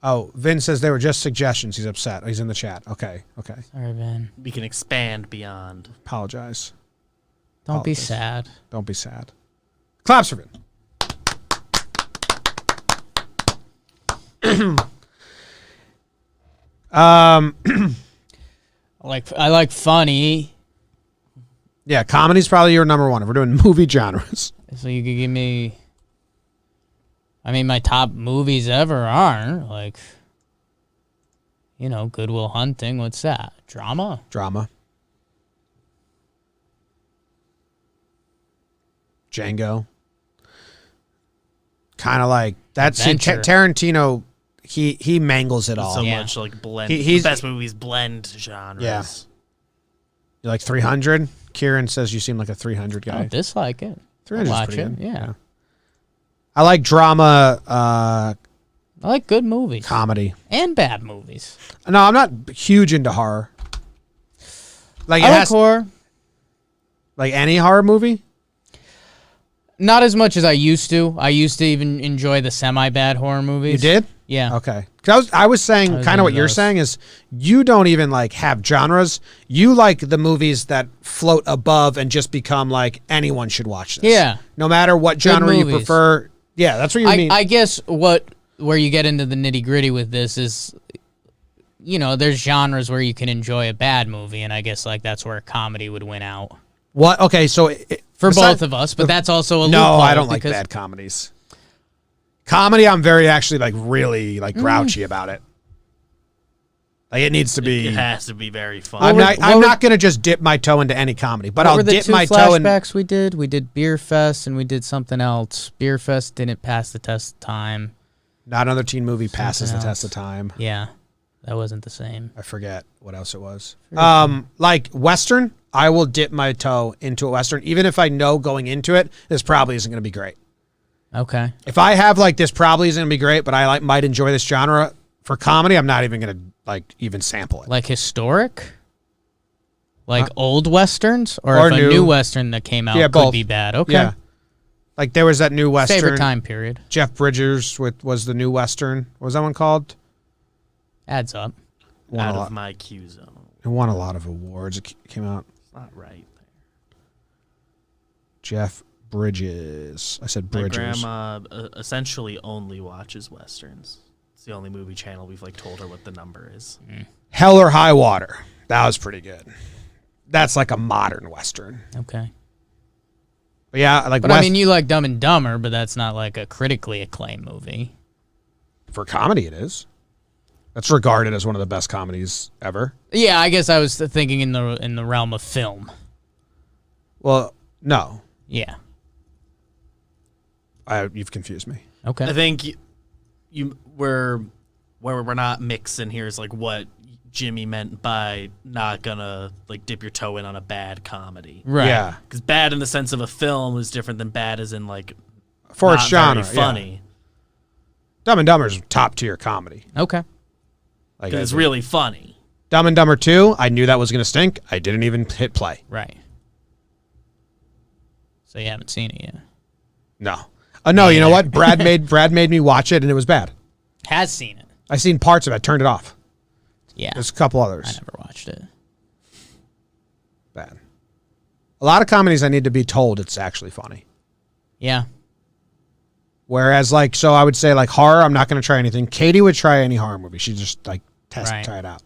Oh, Vin says they were just suggestions. He's upset. He's in the chat. Okay. Sorry, Ben. We can expand beyond. Apologize. Don't be Apologize. sad. Don't be sad. Claps for Vin. I like funny. Yeah, comedy's probably your number one if we're doing movie genres. So you could give me. I mean, my top movies ever aren't like. Good Will Hunting. What's that? Drama? Drama. Django. Kind of like that's Adventure. Tarantino. He mangles it all. So Yeah. much like blend. He's- the best movies blend genres. Yeah. You like 300? Kieran says you seem like a 300 I guy. don't dislike it. 300 is Watch pretty it. good. Yeah. I like drama, I like good movies comedy. and bad movies. No, I'm not huge into horror. Like it I like has, horror. like any horror movie. Not as much as I used to. I used to even enjoy the semi-bad horror movies. You did? Yeah. Okay. 'Cause I was saying I was kind of what into you're those. saying is you don't even like have genres. You like the movies that float above and just become like anyone should watch this. Yeah. No matter what genre you movies. prefer. Yeah, that's what you mean. I guess where you get into the nitty-gritty with this is, there's genres where you can enjoy a bad movie, and I guess like that's where comedy would win out What? Okay, so for both of us. But that's also a No, loophole I don't like because- bad comedies. Comedy, I'm very actually like really like grouchy about it. Like it needs to be. It has to be very fun. I'm What not. were- I'm not gonna just dip my toe into any comedy, but What I'll were the dip two my toe in. flashbacks we did? We did Beer Fest and we did something else. Beer Fest didn't pass the test of time. Not another teen movie passes the Something test of else. time. Yeah, that wasn't the same. I forget what else it was. Like Western, I will dip my toe into a Western, even if I know going into it, this probably isn't going to be great. Okay. If I have like this probably isn't going to be great, but I might enjoy this genre for comedy, I'm not even going to like even sample it. Like historic? Like old westerns? Or or if a new. new western that came out Yeah, could both. be bad? Okay. Yeah. Like there was that new Western. Favorite time period. Jeff Bridges was the new Western. What was that one called? Adds up. Won Out a of lot. my Q zone. It won a lot of awards. It came out. It's not right. Jeff Bridges. I said My Bridges. grandma essentially only watches westerns. It's the only movie channel we've like told her what the number is. Hell or High Water. That was pretty good. That's like a modern Western. Okay. But yeah, like But I mean, you like Dumb and Dumber, but that's not like a critically acclaimed movie. for comedy, it is. That's regarded as one of the best comedies ever. Yeah, I guess I was thinking in the realm of film. Well, no, Yeah. you've confused me. Okay. I think where we're not mixing here is like what Jimmy meant by not gonna like dip your toe in on a bad comedy. Right. Yeah, Because bad in the sense of a film is different than bad as in like for not its genre, very funny. Yeah. Dumb and Dumber's top tier comedy. Okay. Like 'Cause it's really funny. Dumb and Dumber 2, I knew that was going to stink. I didn't even hit play. Right. So you haven't seen it yet. No. No, you know what? Brad made me watch it, and it was bad. Has seen it. I seen parts of it, turned it off. Yeah. There's a couple I others. never watched it. Bad. A lot of comedies I need to be told it's actually funny. Yeah. Whereas, like, so I would say, like, horror, I'm not going to try anything. Katie would try any horror movie. She just, like, try it out.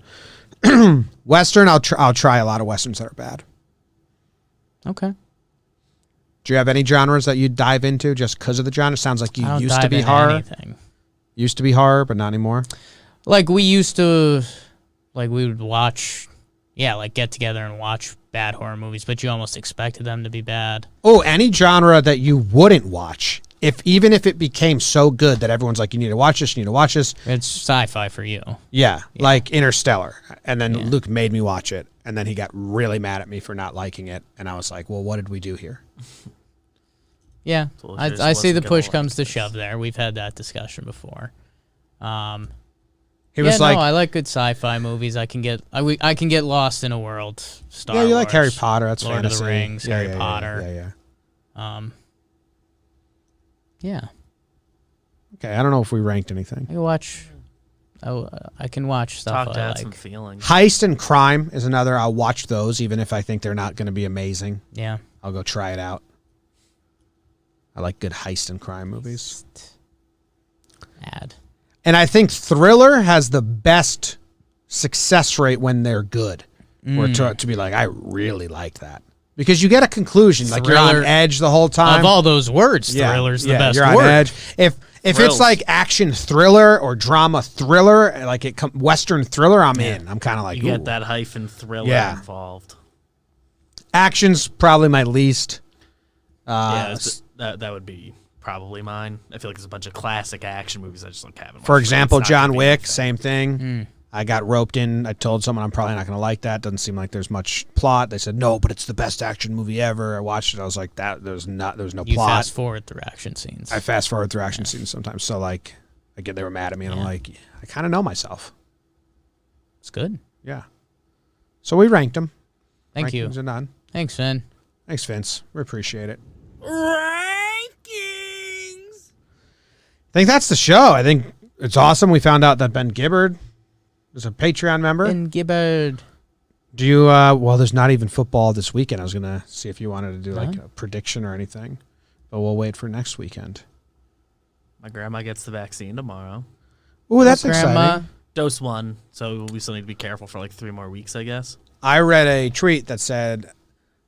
Western, I'll try a lot of Westerns that are bad. Okay. Do you have any genres that you dive into just because of the genre? Sounds like you I don't used to dive be into horror. anything. Used to be horror, but not anymore. Like we used to, like we would watch, like get together and watch bad horror movies, but you almost expected them to be bad. Oh, any genre that you wouldn't watch, even if it became so good that everyone's like, you need to watch this, you need to watch this. It's sci-fi for you. Yeah, like Interstellar. And then Yeah. Luke made me watch it, and then he got really mad at me for not liking it, and I was like, well, what did we do here? Yeah, So it just I see the wasn't gonna push like comes to this. shove there. We've had that discussion before. He was like, I like good sci-fi movies. I can get lost in a world. Star yeah, you like Wars, Harry Potter. That's Lord fantasy. of the Rings, Yeah, Harry yeah, Potter. Yeah. Yeah, Okay, I don't know if we ranked anything. I can watch. I can watch stuff Talked I out some like. feelings. Heist and Crime is another. I'll watch those, even if I think they're not going to be amazing. Yeah, I'll go try it out. I like good heist and crime movies. ad. And I think thriller has the best success rate when they're good. Or to be like, I really like that. Because you get a conclusion. Like you're Thriller- on edge the whole time. Of all those words, Yeah, thriller's the yeah, best you're on word. edge. If it's Thrills. like action thriller or drama thriller, like Western thriller, I'm in. I'm kind of like, You get ooh. that hyphen thriller Yeah. involved. Action's probably my least. Yeah, that would be probably mine. I feel like there's a bunch of classic action movies I just don't have. For example, John Wick, same thing. I got roped in. I told someone I'm probably not going to like that. Doesn't seem like there's much plot. They said, no, but it's the best action movie ever. I watched it. I was like, there's no You plot. fast forward through action scenes. I fast forward through action scenes sometimes. So, like, again, they were mad at me, and I'm Yeah. like, I kind of know myself. It's good. Yeah. So we ranked them. Thank you. Rankings are done. Thanks, Finn. Thanks, Vince. We appreciate it. Rankings. I think that's the show. I think it's awesome. We found out that Ben Gibbard is a Patreon member. Finn Gibbard. Do you, well, there's not even football this weekend. I was going to see if you wanted to do like Huh? a prediction or anything, but we'll wait for next weekend. My grandma gets the vaccine tomorrow. Ooh, that's Grandma. exciting. Dose 1, so we still need to be careful for like 3 more weeks, I guess. I read a tweet that said,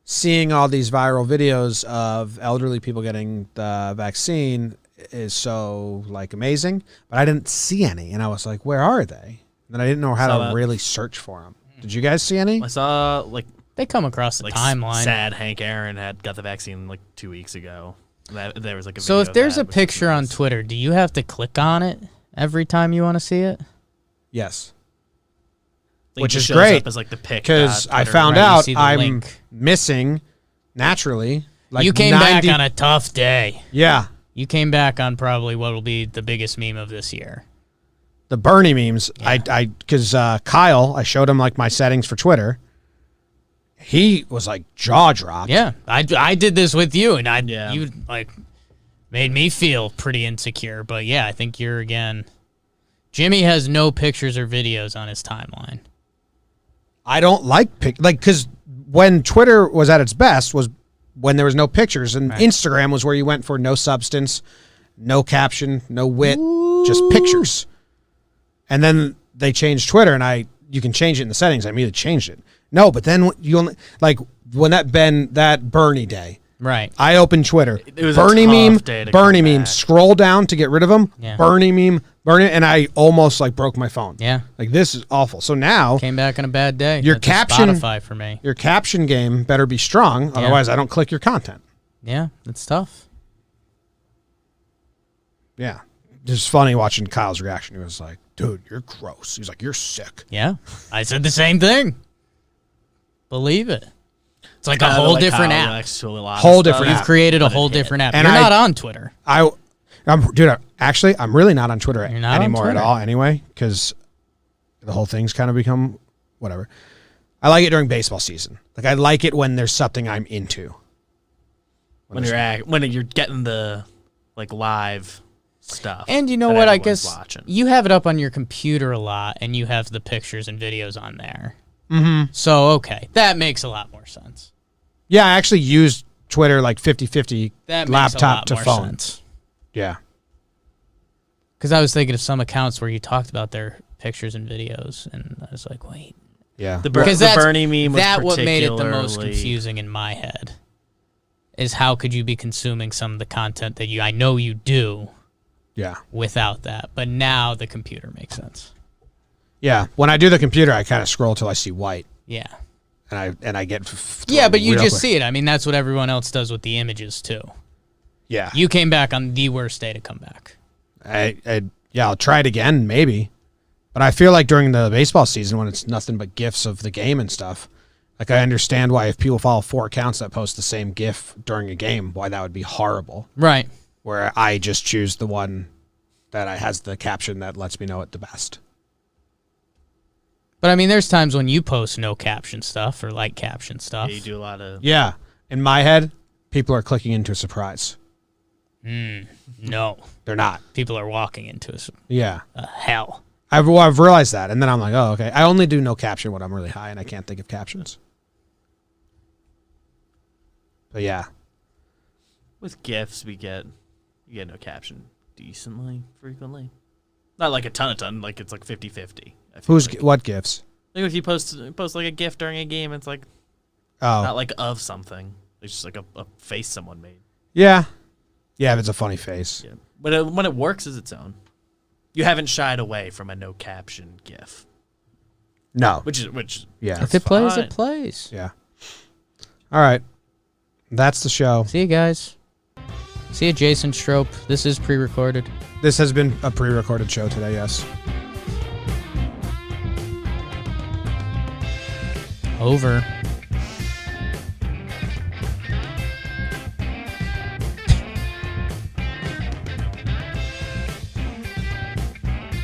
seeing all these viral videos of elderly people getting the vaccine is so like amazing, but I didn't see any. And I was like, where are they? And I didn't know how Saw to that. really search for them. Did you guys see any? I saw like They come across the timeline. sad Hank Aaron had got the vaccine like 2 weeks ago. There was like a So video if of there's that, a which was picture on nice. Twitter, do you have to click on it every time you want to see it? Yes. Like, Which it is shows great, up as like the pic Because I Twitter, found right, you out see the I'm link. missing naturally. Like you came 90 back on a tough day. Yeah. You came back on probably what will be the biggest meme of this year. The Bernie memes. Because Kyle, I showed him like my settings for Twitter. He was like jaw dropped. Yeah, I did this with you, and Yeah. you like made me feel pretty insecure. But yeah, I think you're again. Jimmy has no pictures or videos on his timeline. I don't like because when Twitter was at its best was when there was no pictures, and Instagram was where you went for no substance, no caption, no wit, just pictures. And then they changed Twitter, and you can change it in the settings. I immediately changed it. No, but then you only like when that Bernie day, Right. I open Twitter. It was a Bernie tough meme, day to Bernie come meme. back. Scroll down to get rid of them. Yeah. Bernie meme, Bernie, and I almost like broke my phone. Yeah. Like this is awful. So now Came back on a bad day. Your That's just caption- Spotify for me. your caption game better be strong, otherwise I don't click your content. Yeah, it's tough. Yeah. Just funny watching Kyle's reaction. He was like, dude, you're gross. He's like, you're sick. Yeah. I said the same thing. Believe it. It's like a Kinda whole like different how app. Alex to a lot of Whole stuff. different You've app. created a But it whole hit. different app. And You're I- not on Twitter. Dude, actually, I'm really not on Twitter You're not on anymore at Twitter. all anyway, because the whole thing's kind of become whatever. I like it during baseball season. Like, I like it when there's something I'm into. When you're getting the like live stuff. And you know that what? I everyone's guess watching. you have it up on your computer a lot, and you have the pictures and videos on there. Mm-hmm. So, okay. That makes a lot more sense. Yeah, I actually use Twitter like 50-50 That makes a laptop lot to more phone. sense. Yeah. Because I was thinking of some accounts where you talked about their pictures and videos, and I was like, wait. Yeah. Because the Bernie meme was that what made it the most particularly- confusing in my head is how could you be consuming some of the content that I know you do Yeah. without that. But now the computer makes sense. Yeah. When I do the computer, I kind of scroll till I see white, Yeah. and I get Yeah, but you real just quick. see it. I mean, that's what everyone else does with the images too. Yeah. You came back on the worst day to come back. Yeah, I'll try it again, maybe. But I feel like during the baseball season, when it's nothing but GIFs of the game and stuff, like I understand why if people follow 4 accounts that post the same GIF during a game, why that would be horrible. Right. Where I just choose the one that has the caption that lets me know it the best. But I mean, there's times when you post no caption stuff or like caption stuff. Yeah, you do a lot of. Yeah. In my head, people are clicking into a surprise. No. They're not. People are walking into Yeah. hell. I've realized that, and then I'm like, oh, okay. I only do no caption when I'm really high, and I can't think of captions. But yeah, With GIFs, you get no caption decently frequently. Not like a ton. Like it's like 50-50. I feel like. what gifs? Like if you post like a GIF during a game, it's like Oh, not like of something. It's just like a face someone made. yeah, if it's a funny face. Yeah. But when it works as its own, you haven't shied away from a no caption GIF, No, which yeah, If it plays, fine. it plays. yeah. All right, that's the show. See you guys. See you, Jason Strope. This is pre-recorded. This has been a pre-recorded show today. Yes. Over.